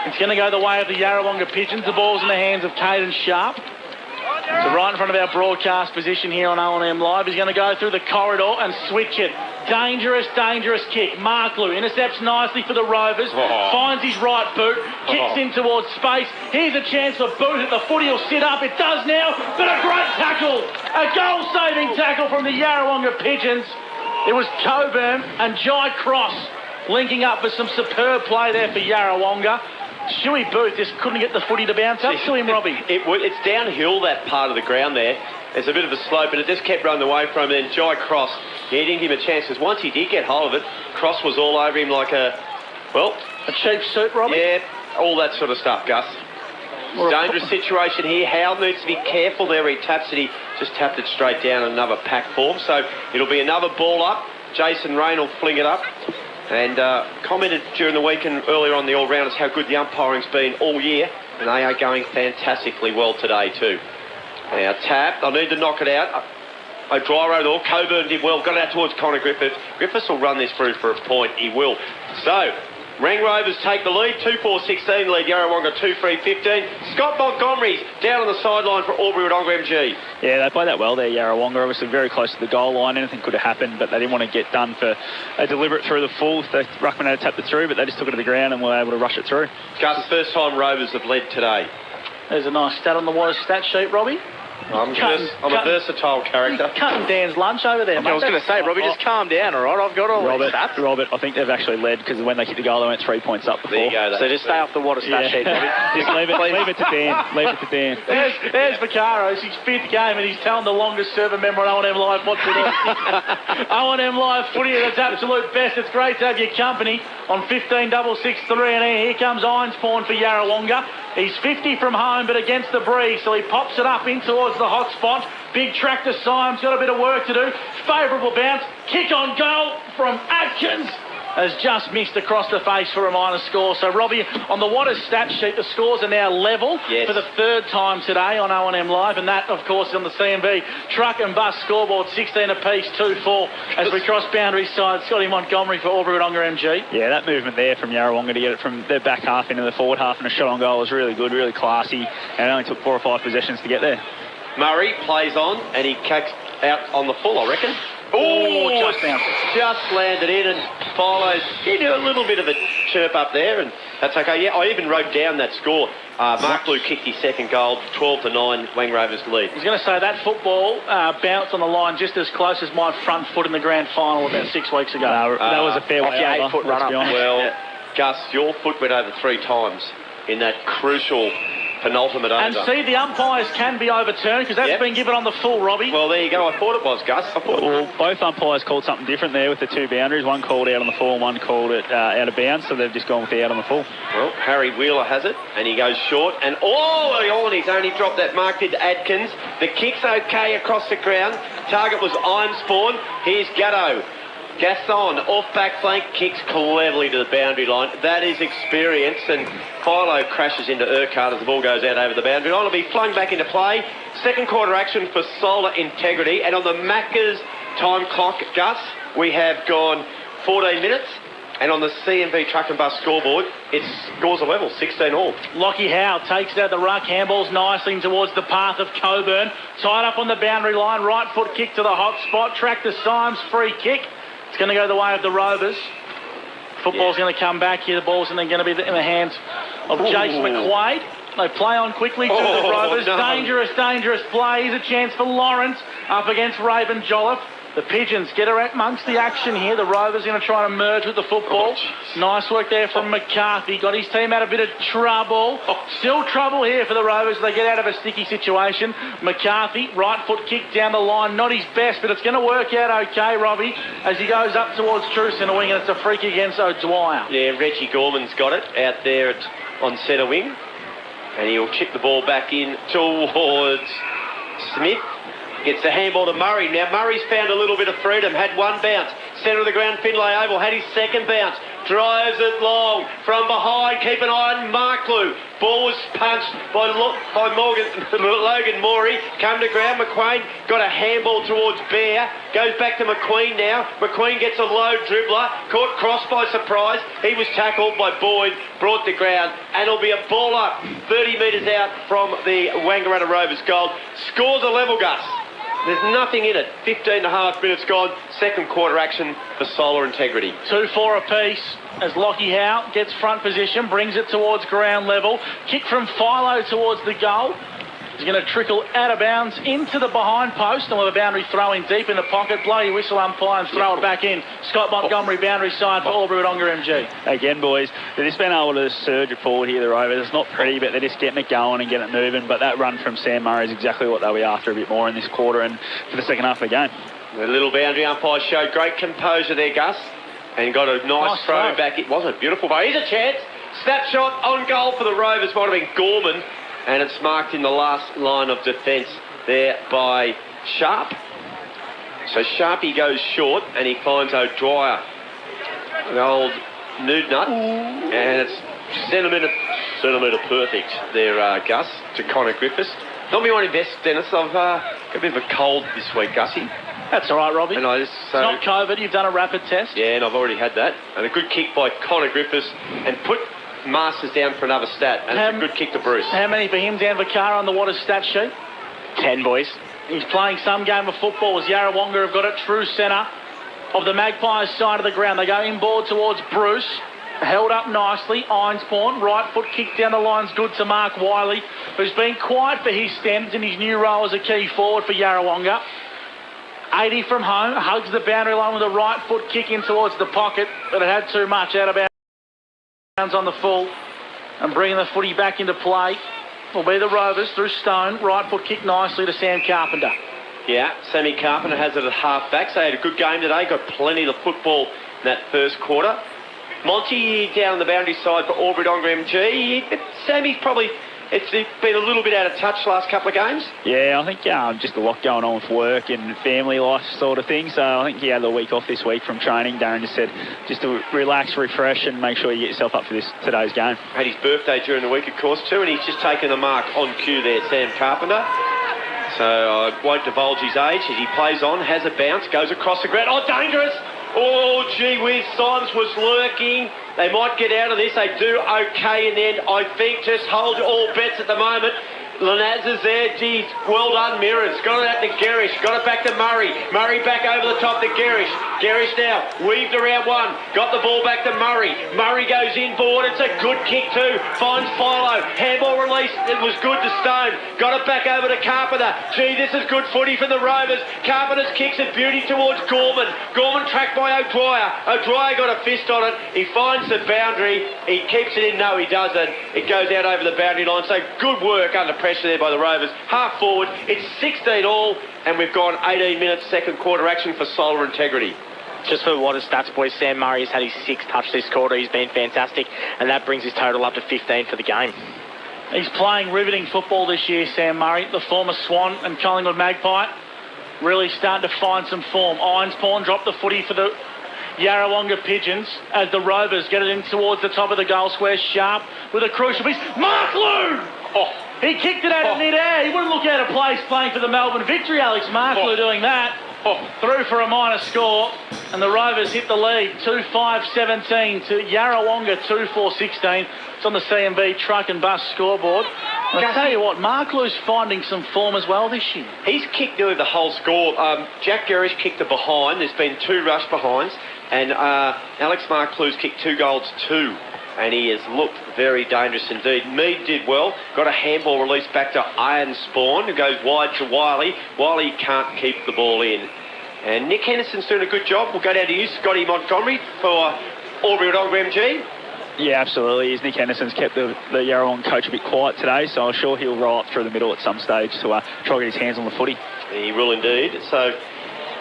It's going to go the way of the Yarrawonga Pigeons. The ball's in the hands of Caden Sharp. So right in front of our broadcast position here on O&M Live. He's going to go through the corridor and switch it. Dangerous, dangerous kick. Marklew intercepts nicely for the Rovers. Finds his right boot. Kicks in towards space. Here's a chance for Boot at the footy. He'll sit up. It does now. But a great tackle. A goal-saving tackle from the Yarrawonga Pigeons. It was Coburn and Jai Cross linking up for some superb play there for Yarrawonga. Shuey Booth just couldn't get the footy to bounce up to him, Robbie. It's downhill, that part of the ground there. There's a bit of a slope, but it just kept running away from him. Then Jai Cross, he didn't give him a chance, because once he did get hold of it, Cross was all over him like a cheap suit, Robbie? Yeah, all that sort of stuff, Gus. Dangerous situation here. Howell needs to be careful there. He taps it. He just tapped it straight down in another pack form. So it'll be another ball up. Jason Rain will fling it up. And commented during the weekend earlier on the all-rounders how good the umpiring's been all year. And they are going fantastically well today too. Now tap. They'll need to knock it out. O'Dwyer, Coburn did well. Got it out towards Connor Griffiths. Griffiths will run this through for a point. He will. So... Rang Rovers take the lead, 2-4-16, lead Yarrawonga 2-3-15. Scott Montgomery's down on the sideline for Albury-Wodonga MG. Yeah, they played that well there, Yarrawonga. Obviously very close to the goal line. Anything could have happened, but they didn't want to get done for a deliberate through the full. The ruckman had tapped it through, but they just took it to the ground and were able to rush it through. Gus, first time Rovers have led today. There's a nice stat on the Warriors stat sheet, Robbie. I'm a versatile character. You're cutting Dan's lunch over there, mate. I was going to say, Robbie, just calm down, all right? I've got all these stats. Robert, I think they've actually led because when they kicked the goal, they went 3 points up before. There you go. So just stay off the water stat sheet, Robbie. Just leave it to Dan. Leave it to Dan. There's Vaccaro. It's his 5th game, and he's telling the longest serving member on O&M Live what to do. O&M Live footy at its absolute best. It's great to have your company on 15-6-6-3, and here comes Ironspawn for Yarrawonga. He's 50 from home, but against the breeze, so he pops it up in towards the hot spot. Big tractor Symes, got a bit of work to do. Favourable bounce, kick on goal from Atkins. Has just missed across the face for a minor score. So, Robbie, on the Waters stat sheet, the scores are now level for the 3rd time today on O&M Live, and that, of course, is on the CMB truck and bus scoreboard, 16 apiece, 2-4, as we cross boundary side. Scotty Montgomery for Albury-Wodonga MG. Yeah, that movement there from Yarrawonga to get it from their back half into the forward half and a shot on goal was really good, really classy, and it only took 4 or 5 possessions to get there. Murray plays on, and he kicks out on the full, I reckon. Just bounced. Just landed in and follows. He did a little bit of a chirp up there, and that's okay. Yeah, I even wrote down that score. Mark Blue kicked his second goal, 12-9, Wang Rovers lead. I was going to say that football bounced on the line just as close as my front foot in the grand final about 6 weeks ago. That was a fair way over. 8-foot run up. Well, Gus, your foot went over 3 times in that crucial penultimate over. And see, the umpires can be overturned because that's been given on the full, Robbie. Well, there you go. I thought it was, Gus. Well, both umpires called something different there with the 2 boundaries. One called out on the full and one called it out of bounds, so they've just gone with the out on the full. Well, Harry Wheeler has it, and he goes short. And he's only dropped that mark to Adkins. The kick's okay across the ground. Target was Ironspawn. Here's Gatto. Gaston off back flank, kicks cleverly to the boundary line. That is experience, and Philo crashes into Urquhart as the ball goes out over the boundary line. It'll be flung back into play. Second quarter action for Solar Integrity, and on the Macca's time clock, Gus, we have gone 14 minutes. And on the CMV truck and bus scoreboard, it scores a level, 16 all. Lockie Howe takes it out the ruck, handballs nicely towards the path of Coburn. Tied up on the boundary line, right foot kick to the hot spot. Tractor Symes, free kick. It's going to go the way of the Rovers. Football's going to come back here. The ball's going to be in the hands of Jason McQuaid. They play on quickly to the Rovers. No. Dangerous play. Here's a chance for Lawrence up against Raven Jolliffe. The Pigeons get amongst the action here. The Rovers are going to try to merge with the football. Nice work there from McCarthy. Got his team out of a bit of trouble. Still trouble here for the Rovers. They get out of a sticky situation. McCarthy, right foot kick down the line. Not his best, but it's going to work out okay, Robbie, as he goes up towards true centre wing, and it's a free kick against O'Dwyer. Yeah, Reggie Gorman's got it out there on centre wing. And he'll chip the ball back in towards Smith. Gets the handball to Murray. Now Murray's found a little bit of freedom. Had one bounce. Centre of the ground, Finlay Oval. Had his second bounce. Drives it long. From behind, keep an eye on Marklew. Ball was punched by Logan Morey. Come to ground. McQueen got a handball towards Bear. Goes back to McQueen now. McQueen gets a low dribbler. Caught cross by surprise. He was tackled by Boyd. Brought to ground. And it'll be a ball up. 30 metres out from the Wangaratta Rovers goal. Scores a level, Gus. There's nothing in it. 15.5 minutes gone. Second quarter action for Solar Integrity. 2-4 apiece as Lockie Howe gets front position, brings it towards ground level. Kick from Philo towards the goal. He's going to trickle out of bounds into the behind post, and with a boundary throw in deep in the pocket. Bloody whistle umpire and throw it back in. Scott Montgomery boundary side for Albury-Wodonga MG. Again, boys, they've just been able to surge it forward here, the Rovers. It's not pretty, but they're just getting it going and getting it moving. But that run from Sam Murray is exactly what they'll be after a bit more in this quarter and for the second half of the game. The little boundary umpire showed great composure there, Gus, and got a nice throw back. It wasn't beautiful, but here's a chance. Snapshot on goal for the Rovers might have been Gorman, and it's marked in the last line of defence there by Sharp. So Sharpie goes short and he finds O'Dwyer, the old nude nut, and it's centimetre perfect there, Gus, to Connor Griffiths. Not me want to invest, Dennis. I've got a bit of a cold this week, Gussie. That's all right, Robbie. And I just, it's not COVID. You've done a rapid test. Yeah, and I've already had that. And a good kick by Connor Griffiths, and put Masters down for another stat. And it's a good kick to Bruce. How many for him, Dan Vaccaro, on the Waters stat sheet? 10, boys. He's playing some game of football as Yarrawonga have got it true centre of the Magpies side of the ground. They go inboard towards Bruce. Held up nicely. Einspawn, right foot kick down the line's good to Mark Wiley, who's been quiet for his standards in his new role as a key forward for Yarrawonga. 80 from home, hugs the boundary line with a right foot kick in towards the pocket, but it had too much out of bounds on the full. And bringing the footy back into play will be the Rovers through Stone. Right foot kick nicely to Sam Carpenter. Yeah, Sammy Carpenter has it at half-back, so he had a good game today, got plenty of football in that first quarter. Monty down the boundary side for Aubrey Dongram G. Sammy's probably, it's been a little bit out of touch last couple of games. Yeah, I think just a lot going on with work and family life sort of thing. So I think he had the week off this week from training. Darren just said just to relax, refresh and make sure you get yourself up for today's game. Had his birthday during the week, of course, too, and he's just taken the mark on cue there, Sam Carpenter. So I won't divulge his age as he plays on, has a bounce, goes across the ground. Oh, dangerous! Oh, gee whiz, Symes was lurking. They might get out of this. They do okay in the end. I think just hold all bets at the moment. Lanaz is there. Geez, well done, Mirrors. Got it out to Gerish. Got it back to Murray. Murray back over the top to Gerish. Gerish now weaved around one. Got the ball back to Murray. Murray goes inboard. It's a good kick too. Finds Philo. Handball release. It was good to Stone. Got it back over to Carpenter. Gee, this is good footy from the Rovers. Carpenter's kicks a beauty towards Gorman. Gorman tracked by O'Dwyer. O'Dwyer got a fist on it. He finds the boundary. He keeps it in. No, he doesn't. It goes out over the boundary line. So good work under pressure there by the Rovers. Half forward, it's 16 all, and we've gone 18 minutes second quarter action for solar integrity. Just for what his stats, boys, Sam Murray has had his 6th touch this quarter. He's been fantastic, and that brings his total up to 15 for the game. He's playing riveting football this year, Sam Murray, the former Swan and Collingwood Magpie. Really starting to find some form. Einspawn dropped the footy for the Yarrawonga Pigeons as the Rovers get it in towards the top of the goal square. Sharp with a crucial piece. Mark Lou! Oh, he kicked it out of mid-air. He wouldn't look out of place playing for the Melbourne Victory, Alex Marklew doing that. Through for a minor score, and the Rovers hit the lead 2-5-17 to Yarrawonga 2-4-16. It's on the CMB truck and bus scoreboard. And I'll tell you what, Marklew's finding some form as well this year. He's kicked nearly the whole score. Jack Gerish kicked the behind. There's been 2 rush behinds, and Alex Marklew's kicked 2 goals too. And he has looked very dangerous indeed. Mead did well. Got a handball release back to Einspawn, who goes wide to Wiley. Wiley can't keep the ball in. And Nick Henderson's doing a good job. We'll go down to you, Scotty Montgomery, for Aubrey Dongram G. Yeah, absolutely. Nick Henderson's kept the Yarrawonga coach a bit quiet today, so I'm sure he'll roll up through the middle at some stage to try to get his hands on the footy. He will indeed. So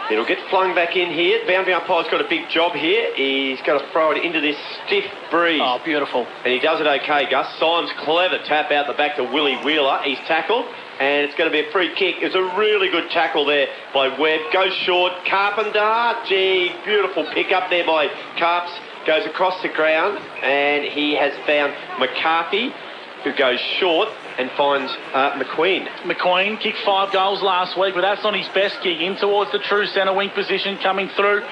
it'll get flung back in here. Boundary umpire's got a big job here. He's got to throw it into this stiff breeze. Oh, beautiful. And he does it okay, Gus. Symes clever tap out the back to Willie Wheeler. He's tackled, and it's going to be a free kick. It's a really good tackle there by Webb. Goes short. Carpenter. Gee, beautiful pick up there by Carps. Goes across the ground, and he has found McCarthy, who goes short and finds McQueen. McQueen kicked 5 goals last week, but that's not his best kick. In towards the true centre wing position. Coming through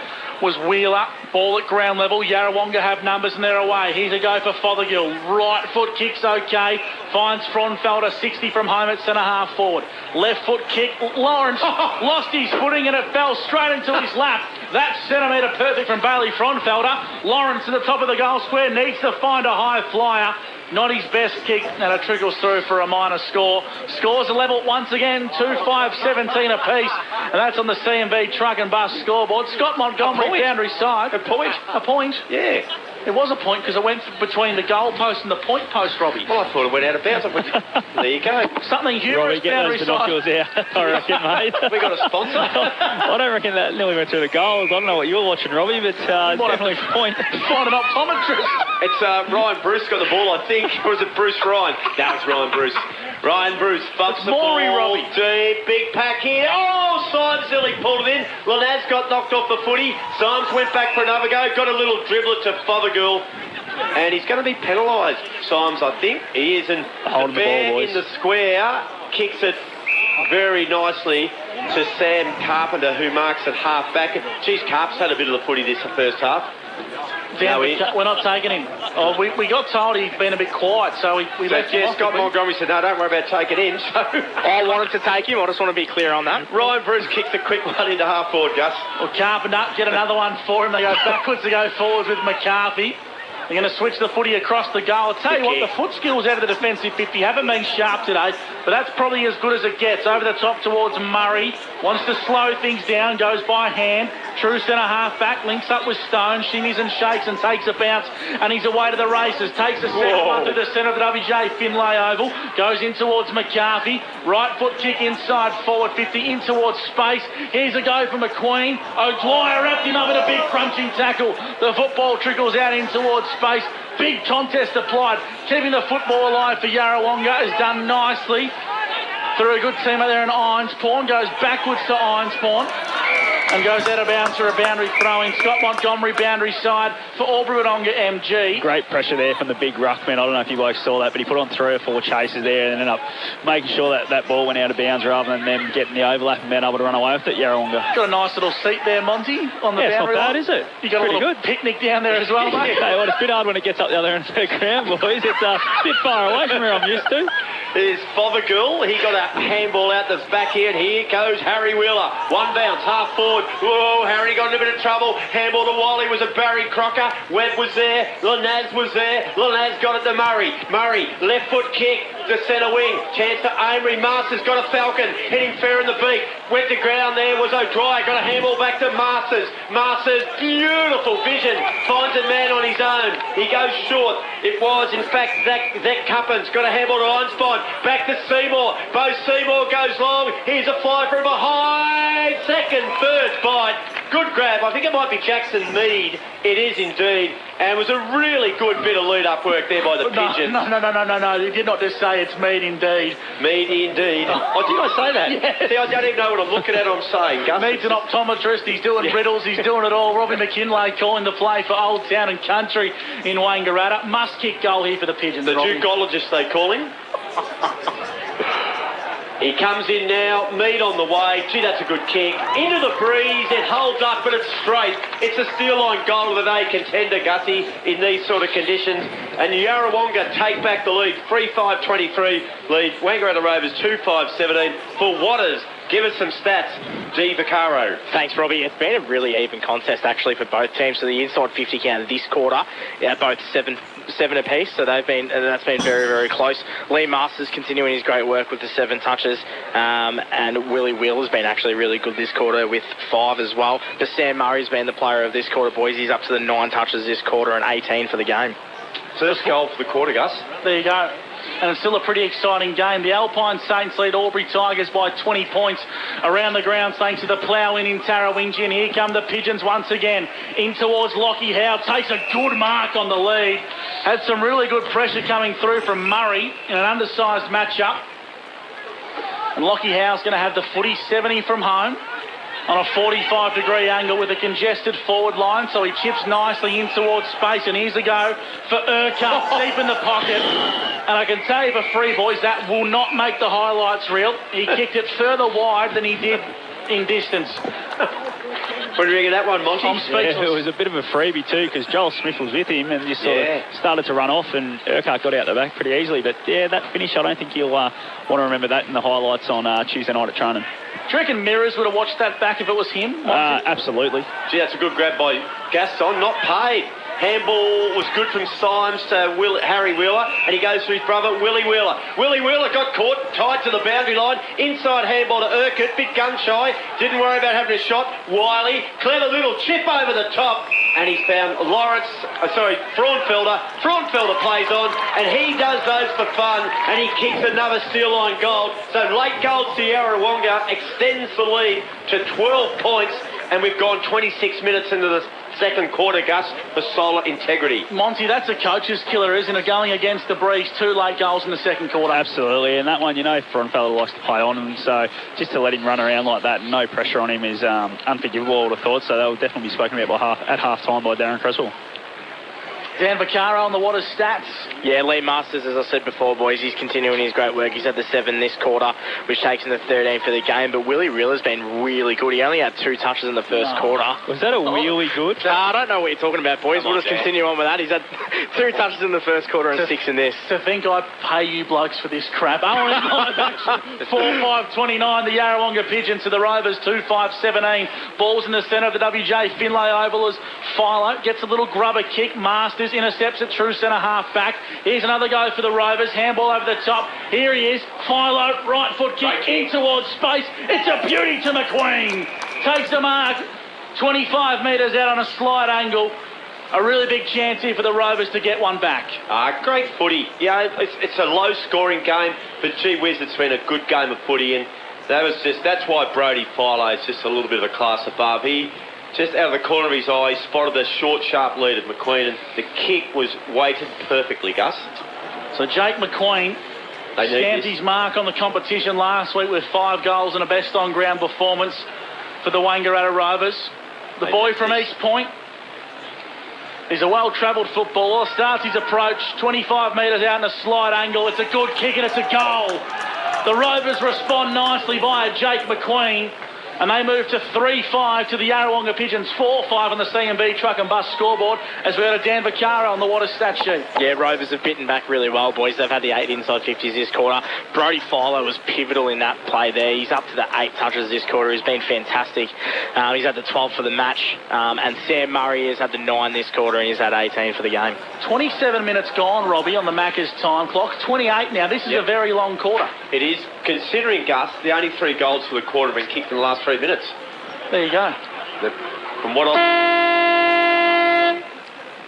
was Wheeler. Ball at ground level. Yarrawonga have numbers and they're away. Here's a go for Fothergill. Right foot kicks okay. Finds Fronfelder 60 from home at centre half forward. Left foot kick. Lawrence lost his footing and it fell straight into his lap. That's centimetre perfect from Bailey Fronfelder. Lawrence at the top of the goal square needs to find a high flyer. Not his best kick, and it trickles through for a minor score. Scores are level once again, 2-5-17 apiece, and that's on the CMB truck and bus scoreboard. Scott Montgomery, boundary side. A point. A point. Yeah. It was a point because it went between the goal post and the point post, Robbie. Well, I thought it went out of bounds. There you go. Something humorous. Robbie, get those binoculars out, I reckon, mate. We got a sponsor. I don't reckon that nearly went through the goals. I don't know what you were watching, Robbie, but definitely a point. Find an optometrist. It's Ryan Bruce got the ball, I think. Or is it Bruce Ryan? That was Ryan Bruce. Ryan Bruce bumps the ball Robbie. deep. Big pack here. Oh, Symes nearly pulled it in. Lanaz got knocked off the footy. Symes went back for another go. Got a little dribbler to Fothergill. And he's going to be penalised, Symes, I think. He is. And holding the ball, boys. In the square kicks it very nicely to Sam Carpenter, who marks at half back. Geez, Carp's had a bit of the footy this first half. We're not taking him. Oh, we got told he'd been a bit quiet, so we left him. Scott Montgomery said, no, don't worry about taking him. So I wanted to take him. I just want to be clear on that. Ryan Bruce kicks a quick one into half forward, Gus. Well, Carpenter, get another one for him. They go backwards, they go forwards with McCarthy. They're going to switch the footy across the goal. I'll tell you what, the foot skills out of the defensive 50 haven't been sharp today, but that's probably as good as it gets. Over the top towards Murray. Wants to slow things down, goes by hand. True centre half back, links up with Stone, shimmies and shakes and takes a bounce, and he's away to the races. Takes a second one to the centre of the WJ Finlay Oval. Goes in towards McCarthy. Right foot kick inside forward 50, in towards space. Here's a go for McQueen. O'Dwyer wrapped him up in a big crunching tackle. The football trickles out in towards space. Big contest applied. Keeping the football alive for Yarrawonga is done nicely through a good team out there in Ironspawn. Goes backwards to Ironspawn and goes out of bounds for a boundary throw-in. Scott Montgomery boundary side for Albury-Wodonga MG. Great pressure there from the big ruckman. I don't know if you guys saw that, but he put on 3 or 4 chases there and ended up making sure that ball went out of bounds rather than them getting the overlap and being able to run away with it. Yarrawonga. Got a nice little seat there, Monty, on the boundary. It's not bad, is it? You got pretty a little good picnic down there as well, mate. Hey, well, it's a bit hard when it gets up the other end of the ground, boys. It's a bit far away from where I'm used to. Here's Fothergill. He got a handball out the back here, and here goes Harry Wheeler. One bounce, half forward. Whoa, Harry got in a bit of trouble. Handball to Wiley was a Barry Crocker. Webb was there. Lanaz was there. Lanaz got it to Murray. Murray, left foot kick to centre wing. Chance to Amory. Masters got a falcon. Hitting fair in the beak. Went to ground there was O'Dwyer. Got a handball back to Masters. Masters, beautiful vision. Finds a man on his own. He goes short. It was, in fact, Zach Cuppins. Got a handball to Einstein. Back to Seymour. Bo Seymour goes long. Here's a fly from behind. Second, third bite. Good grab. I think it might be Jackson Mead. It is indeed. And it was a really good bit of lead-up work there by the Pigeons. No. You did not just say it's Mead indeed. Mead indeed. Oh, did I say that? Yes. See, I don't even know what I'm looking at or I'm saying, Gus. Mead's an optometrist. He's doing riddles. He's doing it all. Robbie McKinlay calling the play for Old Town and Country in Wangaratta. Must-kick goal here for the Pigeons. The Ducologist, they call him. He comes in now, Mead on the way. Gee, that's a good kick. Into the breeze, it holds up, but it's straight. It's a steel line goal of the day contender, Gussie, in these sort of conditions. And Yarrawonga take back the lead, 3-5-23 lead. Wangaratta Rovers 2-5-17 for Waters. Give us some stats, G. Vaccaro. Thanks, Robbie. It's been a really even contest, actually, for both teams. So the inside 50 count this quarter, both seven apiece. So that's been very, very close. Lee Masters continuing his great work with the 7 touches, and Willie Wheeler's been actually really good this quarter with 5 as well. But Sam Murray's been the player of this quarter, boys. He's up to the 9 touches this quarter and 18 for the game. First goal for the quarter, Gus. There you go. And it's still a pretty exciting game. The Alpine Saints lead Albury Tigers by 20 points around the ground thanks to the plough in Tarrawingi. And here come the Pigeons once again in towards Lockie Howe. Takes a good mark on the lead. Had some really good pressure coming through from Murray in an undersized matchup. And Lockie Howe's going to have the footy 70 from home on a 45-degree angle with a congested forward line, so he chips nicely in towards space, and here's a go for Urquhart, deep in the pocket. And I can tell you for free, boys, that will not make the highlights reel. He kicked it further wide than he did in distance. What do you think of that one, Monty? I'm speechless. Yeah, it was a bit of a freebie too, because Joel Smith was with him and just sort of started to run off, and Urquhart got out the back pretty easily. But yeah, that finish, I don't think you'll want to remember that in the highlights on Tuesday night at training. Do you reckon Mirrors would have watched that back if it was him? Absolutely. Gee, that's a good grab by Gaston, not paid. Handball was good from Symes to Harry Wheeler, and he goes to his brother, Willie Wheeler. Willie Wheeler got caught, tied to the boundary line. Inside handball to Urquhart, bit gun-shy. Didn't worry about having a shot. Wiley, clever little chip over the top. and he's found Fraunfelder. Fraunfelder plays on, and he does those for fun, and he kicks another steel line goal. So late goal to Yarrawonga extends the lead to 12 points, and we've gone 26 minutes into the second quarter, Gus, for solar integrity. Monty, that's a coach's killer, isn't it? Going against the Breeze, 2 late goals in the second quarter. Absolutely, and that one, Fraunfelder likes to play on him, so just to let him run around like that, no pressure on him, is unforgivable, I would have thought. So that will definitely be spoken about at half-time by Darren Creswell. Dan Vaccaro on the Waters stats. Yeah, Lee Masters, as I said before, boys, he's continuing his great work. He's had the 7 this quarter, which takes him to 13 for the game. But Willie Riller's been really good. He only had 2 touches in the first quarter. Was that a really good? I don't know what you're talking about, boys. We'll just continue on with that. He's had 2 touches in the first quarter and 6 in this. To think I pay you blokes for this crap. Owen live action. 4-5-29, the Yarrawonga Pigeons to the Rovers, 2-5-17. Balls in the centre of the WJ Finlay Oval as Philo gets a little grubber kick. Masters intercepts it, true centre half back. Here's another go for the Rovers. Handball over the top. Here he is. Philo, right foot kick in towards space. It's a beauty to McQueen. Takes the mark. 25 metres out on a slide angle. A really big chance here for the Rovers to get one back. Great footy. Yeah, it's a low-scoring game, but gee whiz, it's been a good game of footy, and that's why Brady Fowler is just a little bit of a class above. He just out of the corner of his eye spotted the short, sharp lead of McQueen, and the kick was weighted perfectly, Gus. So Jake McQueen stamped his mark on the competition last week with 5 goals and a best on-ground performance for the Wangaratta Rovers. The boy from East Point. He's a well-travelled footballer. Starts his approach 25 metres out in a slide angle. It's a good kick and it's a goal. The Rovers respond nicely via Jake McQueen, and they move to 3-5 to the Yarrawonga Pigeons, 4-5 on the C&B truck and bus scoreboard as we go to Dan Vaccaro on the Waters stat sheet. Yeah, Rovers have bitten back really well, boys. They've had the 8 inside 50s this quarter. Brody Fowler was pivotal in that play there. He's up to the 8 touches this quarter. He's been fantastic. He's had the 12 for the match. And Sam Murray has had the 9 this quarter, and he's had 18 for the game. 27 minutes gone, Robbie, on the Macca's time clock. 28 now. This is a very long quarter. It is, considering, Gus, the only 3 goals for the quarter have been kicked in the last 3 minutes. There you go. From what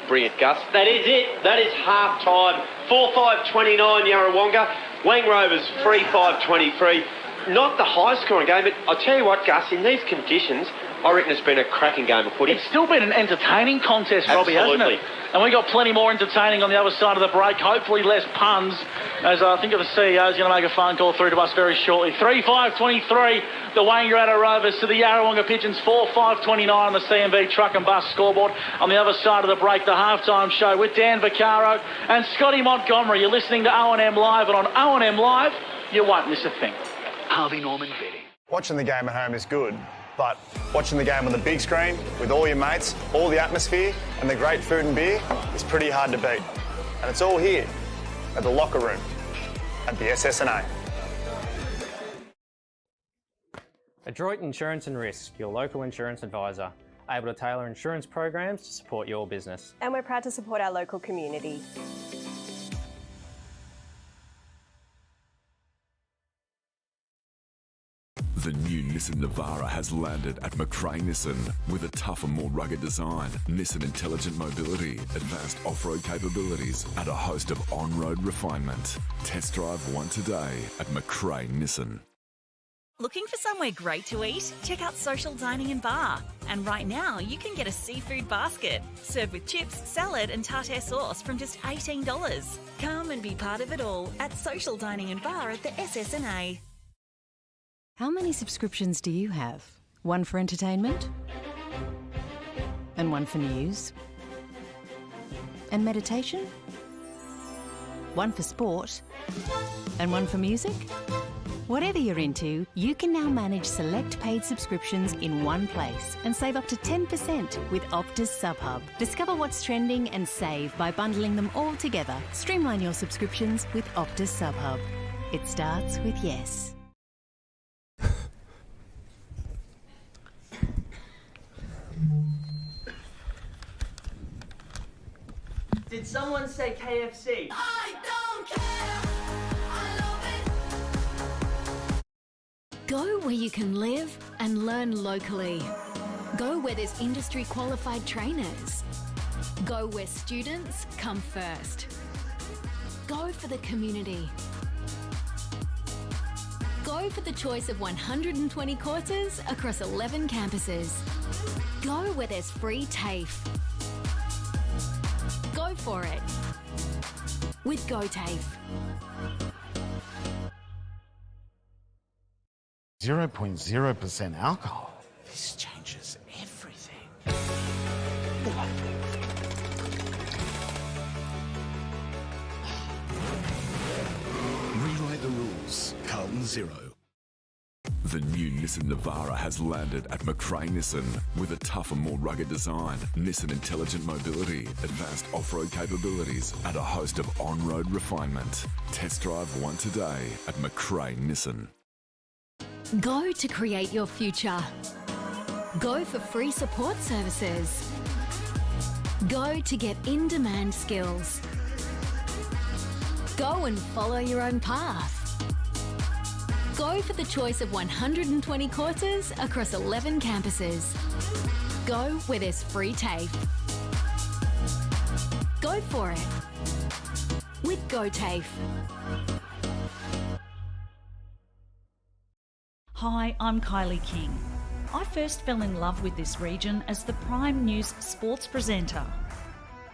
bring it, Gus. That is it. That is half time. 4-5-29 Yarrawonga. Wang Rovers 3-5-23. Not the high scoring game, but I'll tell you what, Gus, in these conditions, I reckon it's been a cracking game of footy. It's still been an entertaining contest, Robbie, hasn't it? And we got plenty more entertaining on the other side of the break. Hopefully less puns, as I think the CEO is going to make a phone call through to us very shortly. 3-5-23, the Wangaratta Rovers to the Yarrawonga Pigeons, 4-5-29 on the C&B truck and bus scoreboard. On the other side of the break, the halftime show with Dan Vaccaro and Scotty Montgomery. You're listening to O&M Live, and on O&M Live, you won't miss a thing. Harvey Norman betting. Watching the game at home is good, but watching the game on the big screen with all your mates, all the atmosphere and the great food and beer is pretty hard to beat. And it's all here at the locker room at the SSNA. Adroit Insurance and Risk, your local insurance advisor, able to tailor insurance programs to support your business. And we're proud to support our local community. The new Nissan Navara has landed at McRae Nissan with a tougher, more rugged design, Nissan Intelligent Mobility, advanced off-road capabilities, and a host of on-road refinement. Test drive one today at McRae Nissan. Looking for somewhere great to eat? Check out Social Dining and Bar. And right now, you can get a seafood basket, served with chips, salad and tartare sauce from just $18. Come and be part of it all at Social Dining and Bar at the SSNA. How many subscriptions do you have? One for entertainment? And one for news? And meditation? One for sport? And one for music? Whatever you're into, you can now manage select paid subscriptions in one place and save up to 10% with Optus SubHub. Discover what's trending and save by bundling them all together. Streamline your subscriptions with Optus SubHub. It starts with yes. Did someone say KFC? I don't care. I love it. Go where you can live and learn locally. Go where there's industry qualified trainers. Go where students come first. Go for the community. Go for the choice of 120 courses across 11 campuses. Go where there's free TAFE. Go for it with GoTAFE. 0.0% alcohol. This changes everything. Rewrite the rules. Carlton Zero. The new Nissan Navara has landed at McRae Nissan with a tougher, more rugged design, Nissan Intelligent Mobility, advanced off-road capabilities, and a host of on-road refinement. Test drive one today at McRae Nissan. Go to create your future. Go for free support services. Go to get in-demand skills. Go and follow your own path. Go for the choice of 120 courses across 11 campuses. Go where there's free TAFE. Go for it with GoTAFE. Hi, I'm Kylie King. I first fell in love with this region as the Prime News sports presenter.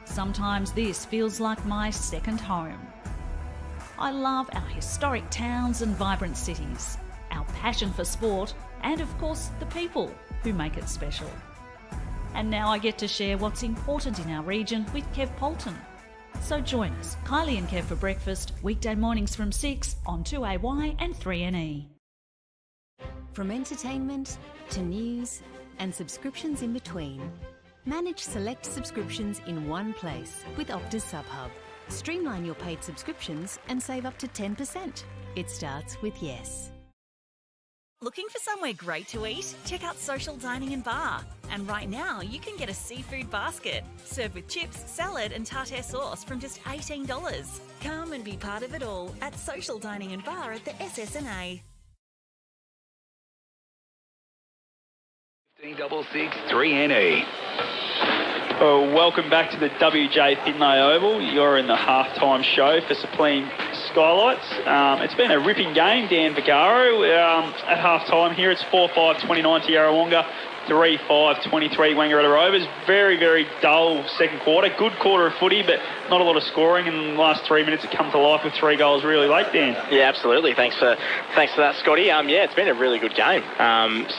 Sometimes this feels like my second home. I love our historic towns and vibrant cities, our passion for sport, and of course the people who make it special. And now I get to share what's important in our region with Kev Polton. So join us, Kylie and Kev for breakfast, weekday mornings from 6 on 2AY and 3NE. From entertainment to news and subscriptions in between, manage select subscriptions in one place with Optus SubHub. Streamline your paid subscriptions and save up to 10%. It starts with yes. Looking for somewhere great to eat? Check out Social Dining and Bar. And right now, you can get a seafood basket, served with chips, salad and tartare sauce from just $18. Come and be part of it all at Social Dining and Bar at the SSNA. 1566 3NE. Welcome back to the WJ Finlay Oval. You're in the halftime show for Supreme Skylights. It's been a ripping game, Dan Vaccaro. At halftime here, it's 4-5-29 to Yarrawonga, 3-5-23 Wangaratta Rovers. Very, very dull second quarter. Good quarter of footy, but not a lot of scoring. In the last 3 minutes, it come to life with 3 goals really late, Dan. Yeah, absolutely. Thanks for that, Scotty. Yeah, it's been a really good game.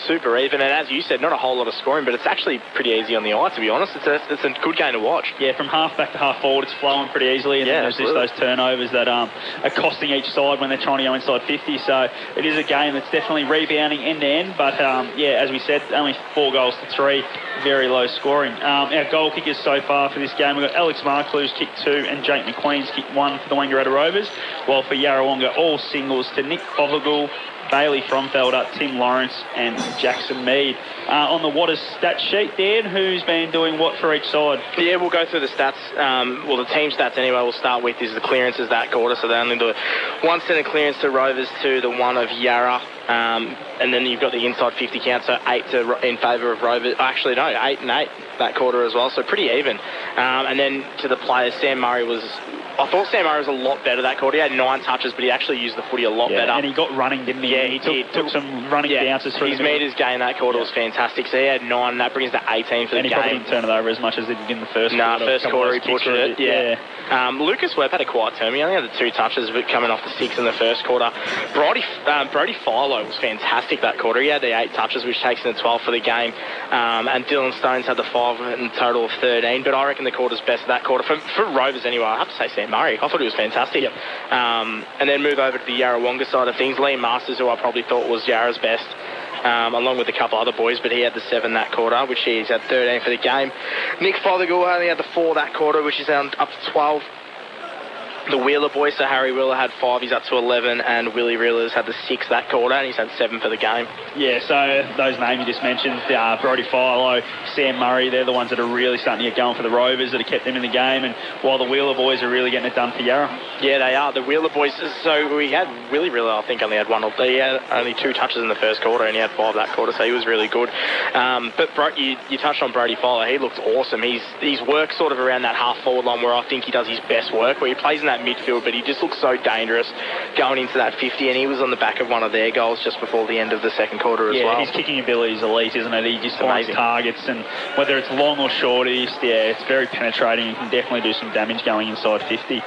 Super even, and as you said, not a whole lot of scoring, but it's actually pretty easy on the eye, to be honest. It's a good game to watch. Yeah, from half back to half forward, it's flowing pretty easily, and then there's just those turnovers that are costing each side when they're trying to go inside 50. So it is a game that's definitely rebounding end to end, but as we said, only 4 goals to 3, very low scoring. Our goal kickers so far for this game, we've got Alex Marclu's kicked 2 and Jake McQueen's kicked 1 for the Wangaratta Rovers, while for Yarrawonga, all singles to Nick Fothergill, Bailey Fromfelder, Tim Lawrence and Jackson Mead. On the Waters stat sheet, Dan, who's been doing what for each side? Yeah, we'll go through the stats. The team stats anyway we'll start with is the clearances that quarter, so they only do 1 centre clearance to Rovers to the 1 of Yarra. And then you've got the inside 50 count, so 8 in favour of Rovers. Actually, no, 8 and 8 that quarter as well, so pretty even. And then to the players, I thought Sam Murray was a lot better that quarter. He had 9 touches, but he actually used the footy a lot better. And he got running, didn't he? Yeah, he took some running bounces through. His metres gain that quarter was fantastic. So he had 9, and that brings to 18 for the game. And he probably didn't turn it over as much as he did in the first quarter. No, first quarter he pushed it. Yeah. Lucas Webb had a quiet term. He only had the 2 touches, but coming off the 6 in the first quarter. Brady Fowler was fantastic that quarter. He had the 8 touches, which takes him to 12 for the game. And Dylan Stones had the 5 in a total of 13. But I reckon the quarter's best of that quarter. For Rovers anyway, I have to say Sam Murray. I thought he was fantastic. Yep. And then move over to the Yarrawonga side of things. Liam Masters, who I probably thought was Yarra's best, along with a couple other boys, but he had the 7 that quarter, which he's had 13 for the game. Nick Fothergill only had the 4 that quarter, which is up to 12. The Wheeler boys, so Harry Wheeler had 5, he's up to 11, and Willie Wheeler's had the 6 that quarter, and he's had 7 for the game. Yeah, so those names you just mentioned, Brody Fowler, Sam Murray, they're the ones that are really starting to get going for the Rovers that have kept them in the game, and while the Wheeler boys are really getting it done for Yarra. Yeah, they are. The Wheeler boys, so we had Willie Wheeler, I think, only had 1 or he had only 2 touches in the first quarter, and he had 5 that quarter, so he was really good. But you touched on Brody Fowler, he looks awesome. He's worked sort of around that half-forward line where I think he does his best work, where he plays in that midfield, but he just looks so dangerous going into that 50, and he was on the back of one of their goals just before the end of the second quarter as well. Yeah, his kicking ability is elite, isn't it? He just finds targets, and whether it's long or short, it's very penetrating. You can definitely do some damage going inside 50.